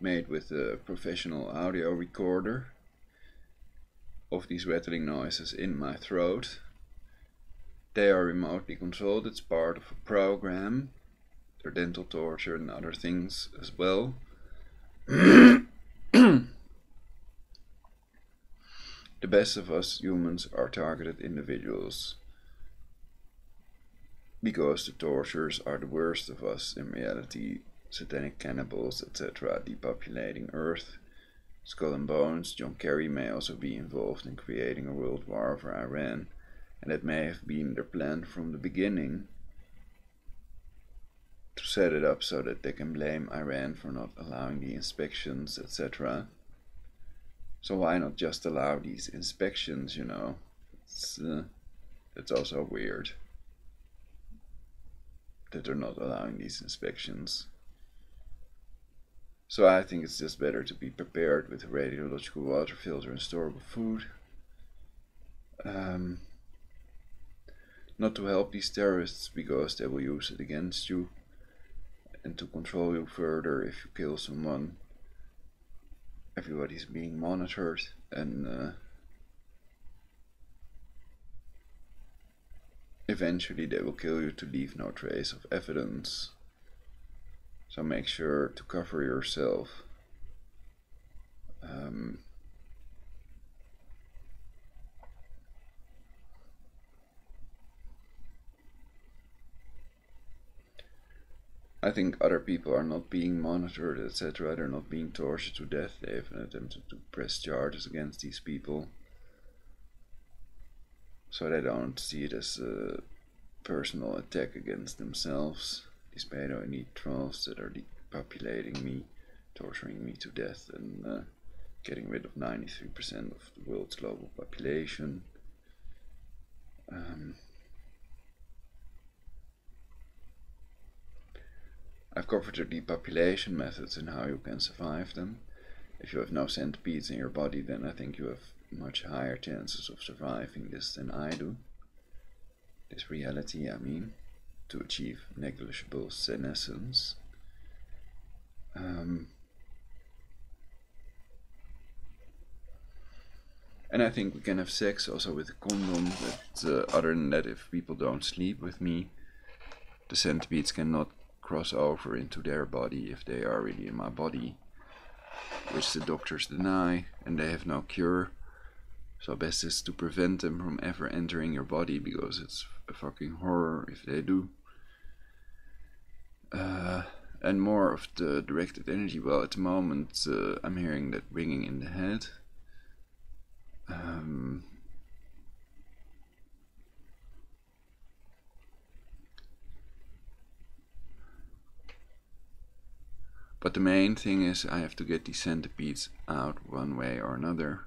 made with a professional audio recorder of these rattling noises in my throat. They are remotely controlled. It's part of a program. They're dental torture and other things as well. The best of us humans are targeted individuals, because the torturers are the worst of us in reality. Satanic cannibals, etc., depopulating Earth. Skull and Bones, John Kerry may also be involved in creating a world war over Iran, and it may have been their plan from the beginning to set it up so that they can blame Iran for not allowing the inspections, etc. So why not just allow these inspections, you know? It's also weird that they're not allowing these inspections. So I think it's just better to be prepared with a radiological water filter and storable food. Not to help these terrorists, because they will use it against you, and to control you further if you kill someone. Everybody's being monitored, and eventually they will kill you to leave no trace of evidence. So make sure to cover yourself. I think other people are not being monitored, etc. They're not being tortured to death. They have attempted to press charges against these people, so they don't see it as a personal attack against themselves. These pedo elite trolls that are depopulating me, torturing me to death, and getting rid of 93% of the world's global population. I've covered the depopulation methods and how you can survive them. If you have no centipedes in your body, then I think you have much higher chances of surviving this than I do. This reality, I mean, to achieve negligible senescence. And I think we can have sex also with a condom, but other than that, if people don't sleep with me, the centipedes cannot cross over into their body if they are really in my body, which the doctors deny, and they have no cure. So best is to prevent them from ever entering your body, because it's a fucking horror if they do. And more of the directed energy. Well, at the moment I'm hearing that ringing in the head. But the main thing is I have to get these centipedes out one way or another.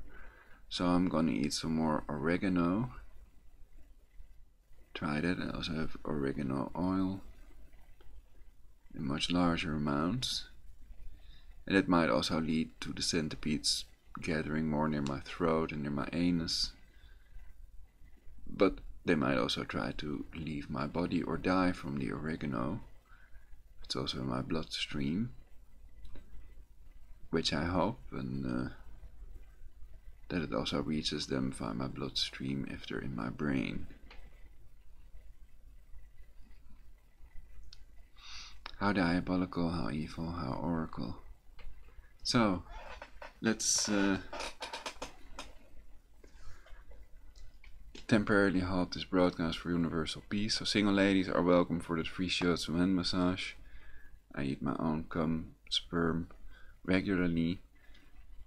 So I'm gonna eat some more oregano. Try that. I also have oregano oil in much larger amounts. And it might also lead to the centipedes gathering more near my throat and near my anus. But they might also try to leave my body or die from the oregano. It's also in my bloodstream, which I hope, and that it also reaches them via my bloodstream if they're in my brain. How diabolical, how evil, how oracle. So, let's temporarily halt this broadcast for universal peace. So single ladies are welcome for the free shiatsu hand massage. I eat my own cum, sperm regularly,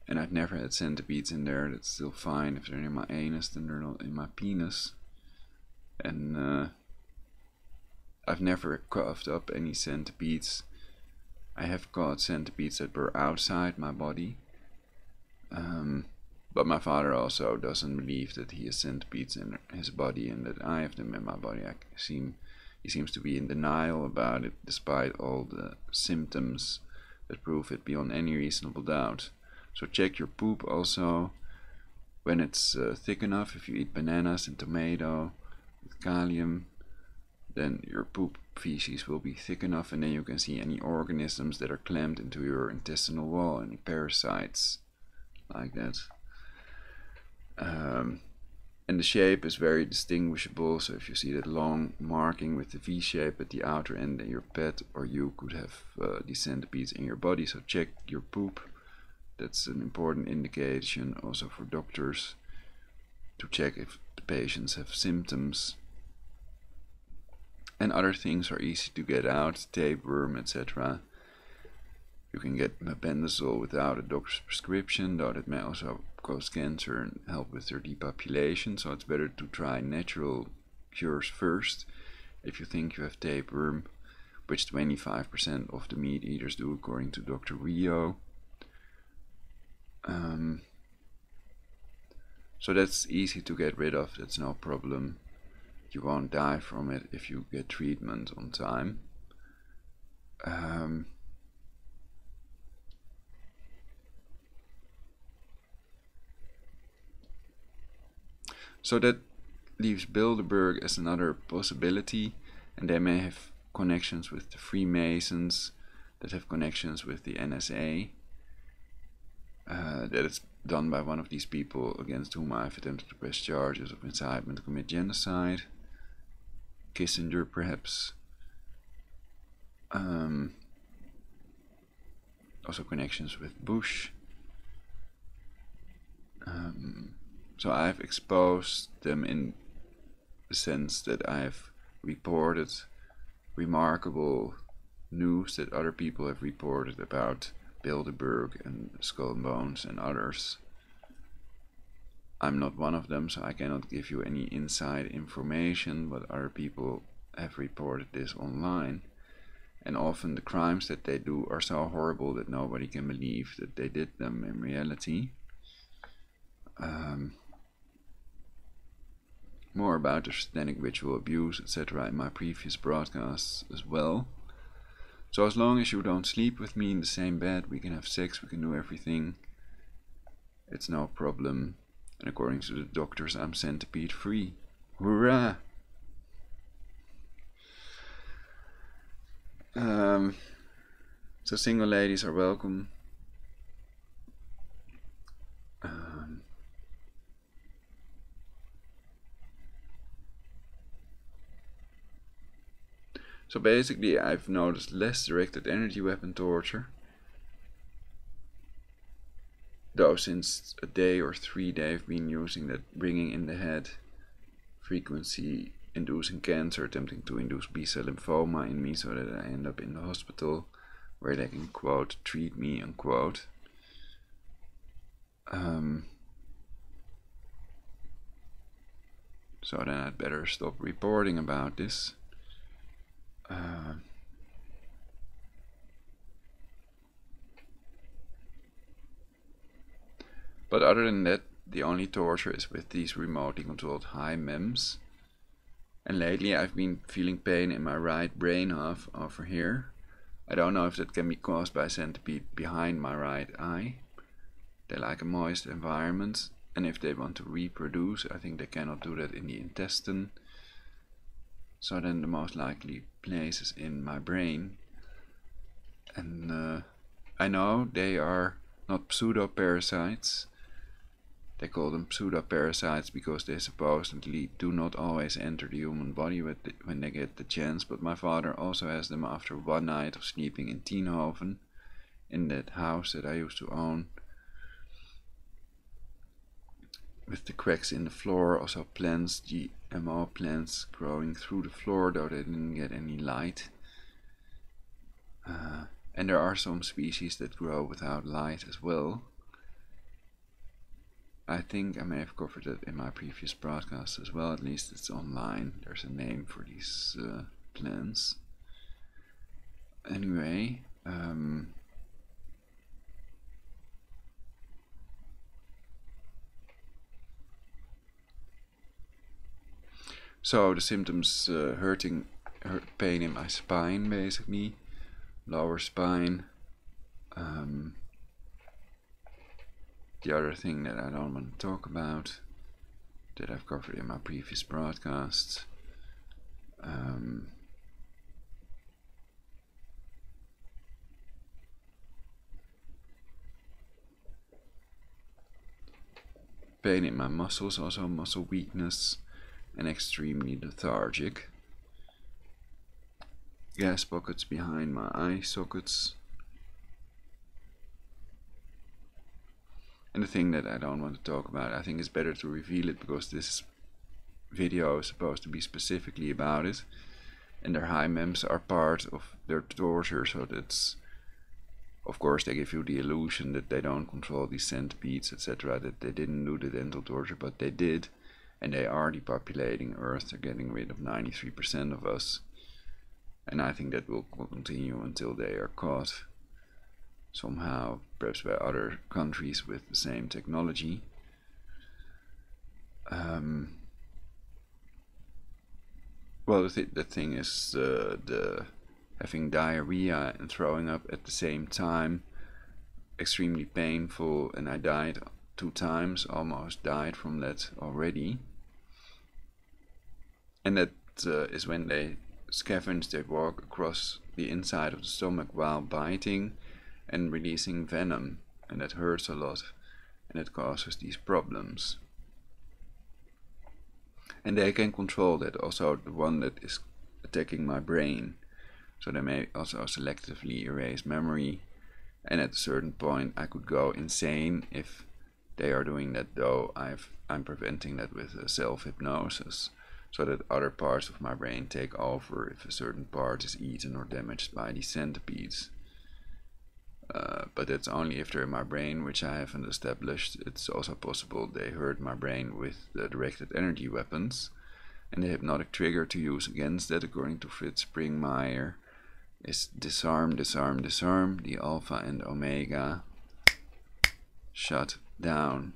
and I've never had centipedes in there. That's still fine. If they're in my anus, then they're not in my penis. And I've never coughed up any centipedes. I have caught centipedes that were outside my body. But my father also doesn't believe that he has centipedes in his body and that I have them in my body. He seems to be in denial about it, despite all the symptoms that prove it beyond any reasonable doubt. So check your poop also when it's thick enough. If you eat bananas and tomato with kalium, then your poop feces will be thick enough, and then you can see any organisms that are clamped into your intestinal wall, any parasites like that. And the shape is very distinguishable, so if you see that long marking with the V shape at the outer end, then your pet or you could have these centipedes in your body. So check your poop. That's an important indication also for doctors to check if the patients have symptoms. And other things are easy to get out, tapeworm, etc. You can get mebendazole without a doctor's prescription, though that may also cause cancer and help with their depopulation. So it's better to try natural cures first. If you think you have tapeworm, which 25% of the meat eaters do according to Dr. Rio. So that's easy to get rid of, that's no problem. You won't die from it if you get treatment on time. So that leaves Bilderberg as another possibility, and they may have connections with the Freemasons, that have connections with the NSA. That it's done by one of these people against whom I've attempted to press charges of incitement to commit genocide. Kissinger, perhaps. Also connections with Bush. So I've exposed them in the sense that I've reported remarkable news that other people have reported about Bilderberg and Skull and Bones and others. I'm not one of them, so I cannot give you any inside information, but other people have reported this online. And often the crimes that they do are so horrible that nobody can believe that they did them in reality. More about the satanic ritual abuse, etc. in my previous broadcasts as well. So as long as you don't sleep with me in the same bed, we can have sex, we can do everything. It's no problem. And according to the doctors, I'm centipede free. Hurrah! So single ladies are welcome. So basically I've noticed less directed energy weapon torture. Though since a day or 3 they've been using that ringing in the head frequency inducing cancer, attempting to induce B-cell lymphoma in me so that I end up in the hospital. where they can, quote, treat me, unquote. So then I'd better stop reporting about this. But other than that, the only torture is with these remotely controlled high MEMS. And lately I've been feeling pain in my right brain half over here. I don't know if that can be caused by a centipede behind my right eye. They like a moist environment, and if they want to reproduce, I think they cannot do that in the intestine. So then the most likely place is in my brain. And I know they are not pseudo-parasites. They call them pseudo-parasites because they supposedly do not always enter the human body when they get the chance, but my father also has them after one night of sleeping in Tienhoven, in that house that I used to own, with the cracks in the floor, also plants, GMO plants growing through the floor, though they didn't get any light. And there are some species that grow without light as well. I think I may have covered that in my previous broadcast as well, at least it's online. There's a name for these plants. Anyway, so the symptoms, pain in my spine basically, lower spine. The other thing that I don't want to talk about, that I've covered in my previous broadcasts, pain in my muscles, also muscle weakness, and extremely lethargic. Gas pockets behind my eye sockets. And the thing that I don't want to talk about, I think it's better to reveal it because this video is supposed to be specifically about it. And their high MEMS are part of their torture, so that's, of course, they give you the illusion that they don't control these centipedes, etc., that they didn't do the dental torture, but they did. And they are depopulating Earth, they're getting rid of 93% of us. And I think that will continue until they are caught somehow, perhaps by other countries with the same technology. Well, the thing is, the having diarrhea and throwing up at the same time, extremely painful, and I died 2 times, almost died from that already. And that is when they scavenge, they walk across the inside of the stomach while biting and releasing venom, and that hurts a lot, and it causes these problems. And they can control that, also the one that is attacking my brain, so they may also selectively erase memory, and at a certain point I could go insane if they are doing that, though I'm preventing that with self-hypnosis, so that other parts of my brain take over if a certain part is eaten or damaged by these centipedes. But it's only if they're in my brain, which I haven't established. It's also possible they hurt my brain with the directed energy weapons, and the hypnotic trigger to use against that, according to Fritz Springmeier, is disarm, disarm, disarm, the alpha and omega, shut down.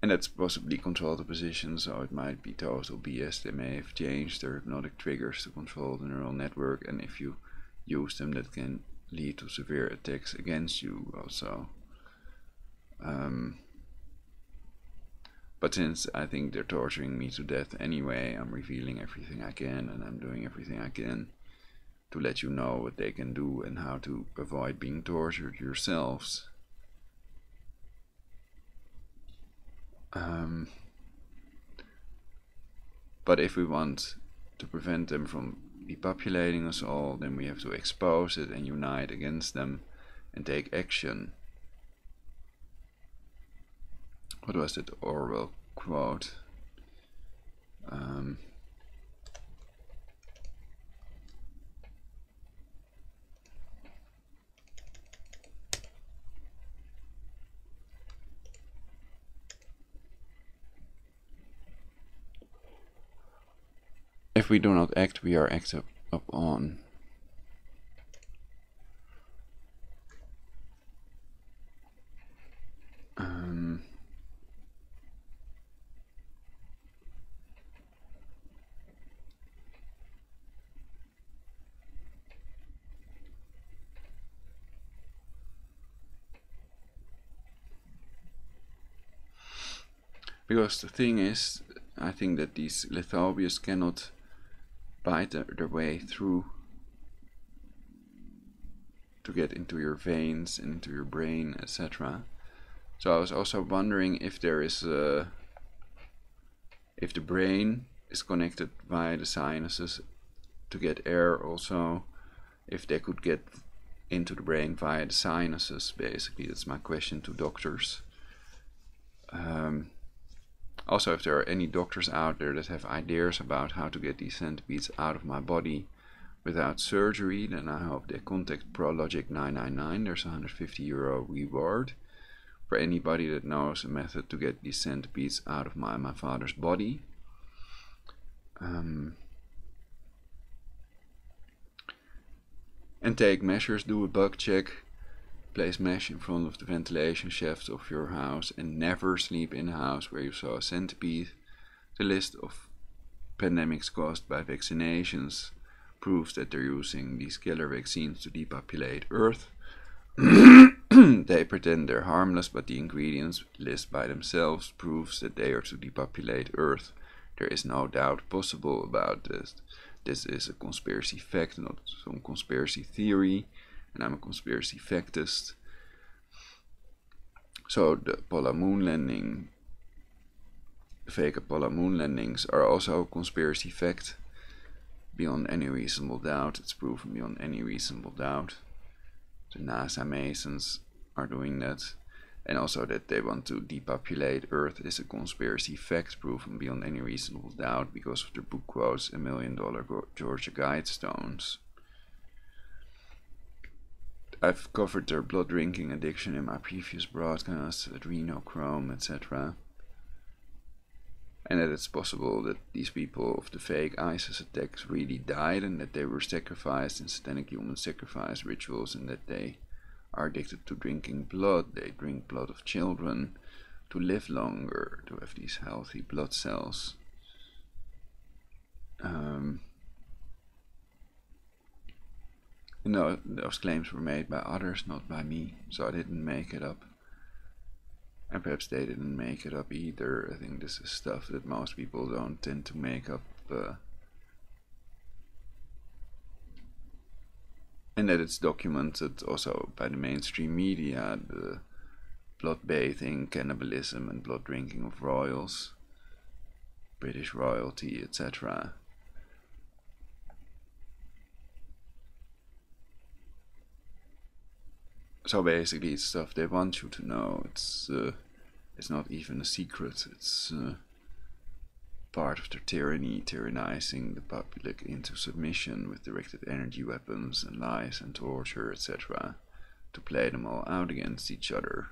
And that's possibly control the position, so it might be total BS. They may have changed their hypnotic triggers to control the neural network, and if you use them, that can lead to severe attacks against you also. But since I think they're torturing me to death anyway, I'm revealing everything I can, and I'm doing everything I can to let you know what they can do and how to avoid being tortured yourselves. But if we want to prevent them from depopulating us all, then we have to expose it and unite against them and take action. What was that Orwell quote? If we do not act, we are acted upon. Because the thing is, I think that these lithobius cannot bite their way through to get into your veins and into your brain, etc. So I was also wondering if there is if the brain is connected via the sinuses to get air, also if they could get into the brain via the sinuses. Basically, that's my question to doctors. Also, if there are any doctors out there that have ideas about how to get these centipedes out of my body without surgery, then I hope they contact ProLogic999. There's a €150 reward for anybody that knows a method to get these centipedes out of my father's body. And take measures, do a bug check, place mesh in front of the ventilation shaft of your house, and never sleep in a house where you saw a centipede. The list of pandemics caused by vaccinations proves that they're using these killer vaccines to depopulate Earth. They pretend they're harmless, but the ingredients list by themselves proves that they are to depopulate Earth. There is no doubt possible about this. This is a conspiracy fact, not some conspiracy theory, and I'm a conspiracy factist. So the Apollo moon landing, the fake Apollo moon landings are also a conspiracy fact. Beyond any reasonable doubt, it's proven beyond any reasonable doubt. The NASA Masons are doing that, and also that they want to depopulate Earth is a conspiracy fact proven beyond any reasonable doubt because of their book quotes and $1 million Georgia Guidestones. I've covered their blood drinking addiction in my previous broadcasts, adrenochrome, etc. And that it's possible that these people of the fake ISIS attacks really died and that they were sacrificed in satanic human sacrifice rituals, and that they are addicted to drinking blood. They drink blood of children to live longer, to have these healthy blood cells. No, those claims were made by others, not by me, so I didn't make it up. And perhaps they didn't make it up either. I think this is stuff that most people don't tend to make up. And that it's documented also by the mainstream media, the blood bathing, cannibalism and blood drinking of royals, British royalty, etc. So basically it's stuff they want you to know. It's not even a secret. It's part of their tyranny, tyrannizing the public into submission with directed energy weapons and lies and torture, etc. to play them all out against each other.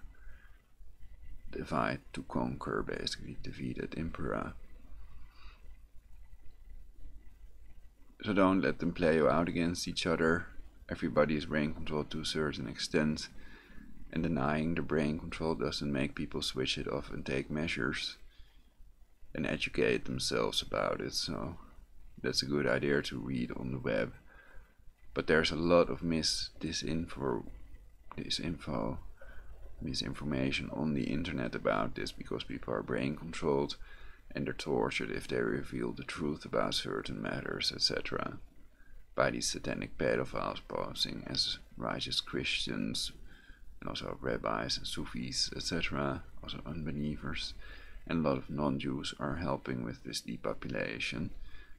Divide to conquer, basically defeated Impera. So don't let them play you out against each other. Everybody is brain controlled to a certain extent, and denying the brain control doesn't make people switch it off and take measures and educate themselves about it. So that's a good idea to read on the web. But there's a lot of misinformation on the internet about this, because people are brain controlled and they're tortured if they reveal the truth about certain matters, etc. by these satanic pedophiles posing as righteous Christians, and also rabbis and Sufis, etc., also unbelievers. And a lot of non-Jews are helping with this depopulation,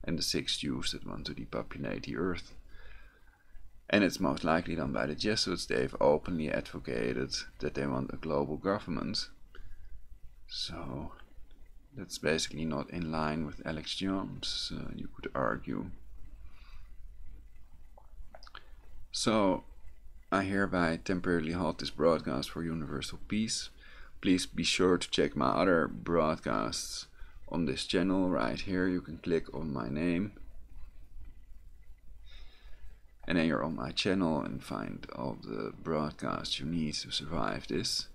and the 6 Jews that want to depopulate the earth. And it's most likely done by the Jesuits. They've openly advocated that they want a global government. So that's basically not in line with Alex Jones, you could argue. So I hereby temporarily halt this broadcast for universal peace. Please be sure to check my other broadcasts on this channel right here. You can click on my name And then you're on my channel and find all the broadcasts you need to survive this.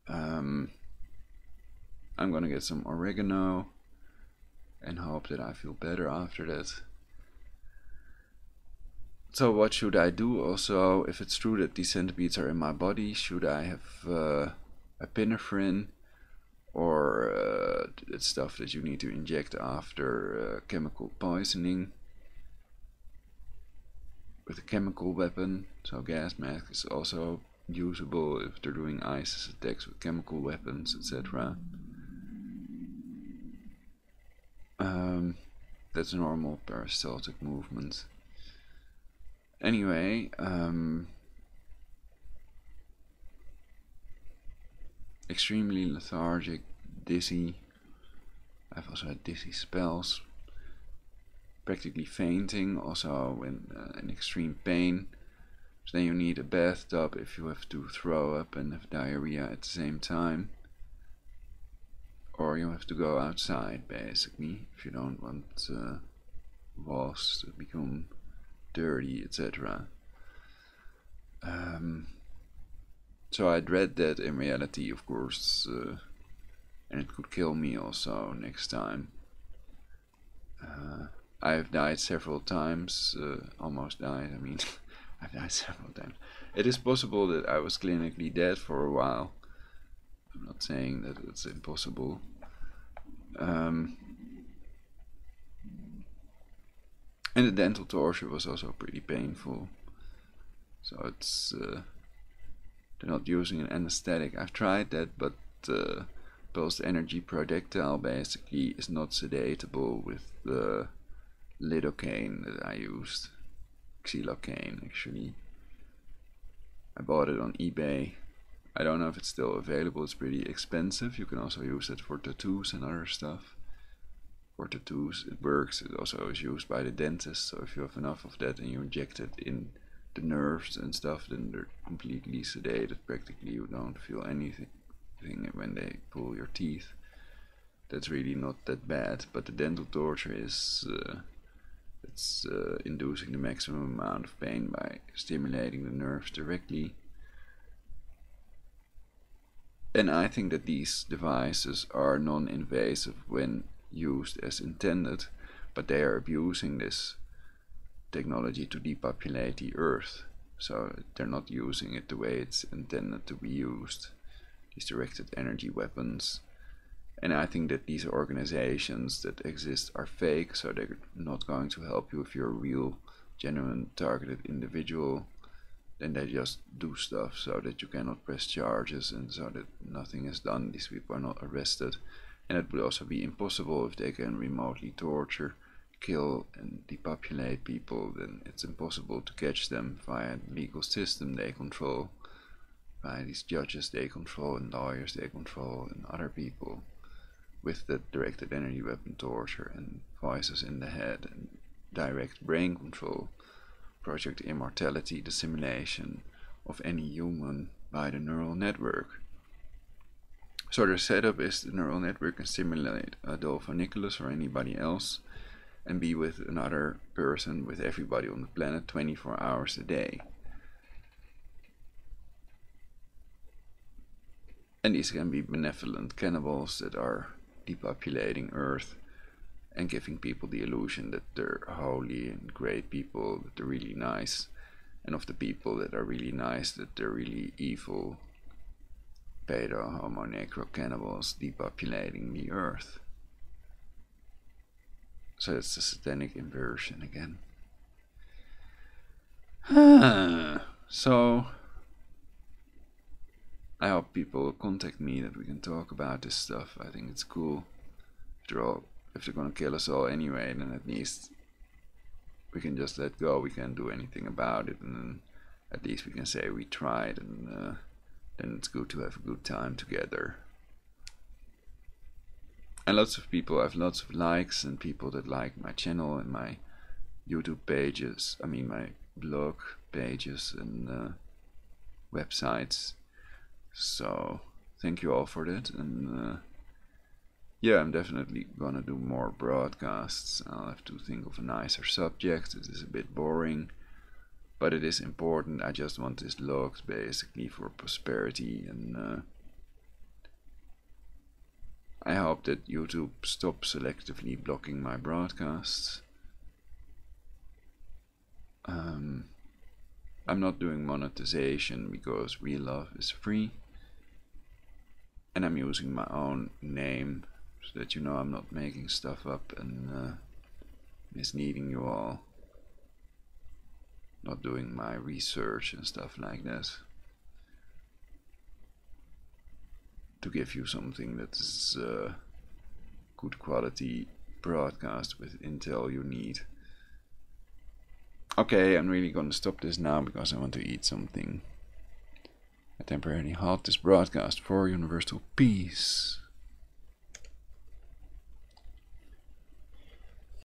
I'm gonna get some oregano and hope that I feel better after that. So what should I do also? If it's true that these centipedes are in my body, should I have epinephrine, or it's stuff that you need to inject after chemical poisoning with a chemical weapon? So gas mask is also usable if they're doing ISIS attacks with chemical weapons, etc. That's a normal peristaltic movement. Anyway, extremely lethargic, dizzy. I've also had dizzy spells. Practically fainting, also when in extreme pain. So then you need a bathtub if you have to throw up and have diarrhea at the same time. Or you have to go outside, basically, if you don't want walls to become dirty, etc. So I dread that in reality, of course, and it could kill me also next time. I've died several times, almost died, I mean, I've died several times. It is possible that I was clinically dead for a while. I'm not saying that it's impossible. And the dental torture was also pretty painful. So it's they're not using an anesthetic. I've tried that, but pulsed energy projectile basically is not sedatable with the lidocaine that I used. Xylocaine, actually. I bought it on eBay. I don't know if it's still available. It's pretty expensive. You can also use it for tattoos and other stuff. For tattoos it works. It also is used by the dentist, so if you have enough of that and you inject it in the nerves and stuff, then they're completely sedated. Practically you don't feel anything when they pull your teeth. That's really not that bad, but the dental torture is it's inducing the maximum amount of pain by stimulating the nerves directly. And I think that these devices are non-invasive when used as intended, but they are abusing this technology to depopulate the earth. So they're not using it the way it's intended to be used, these directed energy weapons. And I think that these organizations that exist are fake, so they're not going to help you if you're a real, genuine, targeted individual. Then they just do stuff so that you cannot press charges and so that nothing is done. These people are not arrested. And it would also be impossible if they can remotely torture, kill and depopulate people. Then it's impossible to catch them via the legal system they control, by these judges they control and lawyers they control and other people, with the directed energy weapon torture and voices in the head and direct brain control. Project Immortality, the simulation of any human by the neural network. So their setup is the neural network can simulate Adolfo Nicholas or anybody else and be with another person, with everybody on the planet 24 hours a day. And these can be benevolent cannibals that are depopulating Earth and giving people the illusion that they're holy and great people, that they're really nice, and of the people that are really nice, that they're really evil, pedo, homo, necro cannibals depopulating the Earth. So it's the satanic inversion again. So I hope people contact me that we can talk about this stuff. I think it's cool. After all, if they're gonna kill us all anyway, then at least we can just let go. We can't do anything about it, and then at least we can say we tried, and then it's good to have a good time together. And lots of people have lots of likes, and people that like my channel and my YouTube pages, I mean my blog pages and websites. So thank you all for that, and yeah, I'm definitely gonna do more broadcasts. I'll have to think of a nicer subject. It is a bit boring, but it is important. I just want this logged basically for prosperity, and I hope that YouTube stops selectively blocking my broadcasts. I'm not doing monetization because real love is free, and I'm using my own name so that you know I'm not making stuff up and misleading you all. Not doing my research and stuff like that to give you something that is good quality broadcast with intel you need. Okay, I'm really gonna stop this now because I want to eat something. I temporarily halt this broadcast for universal peace.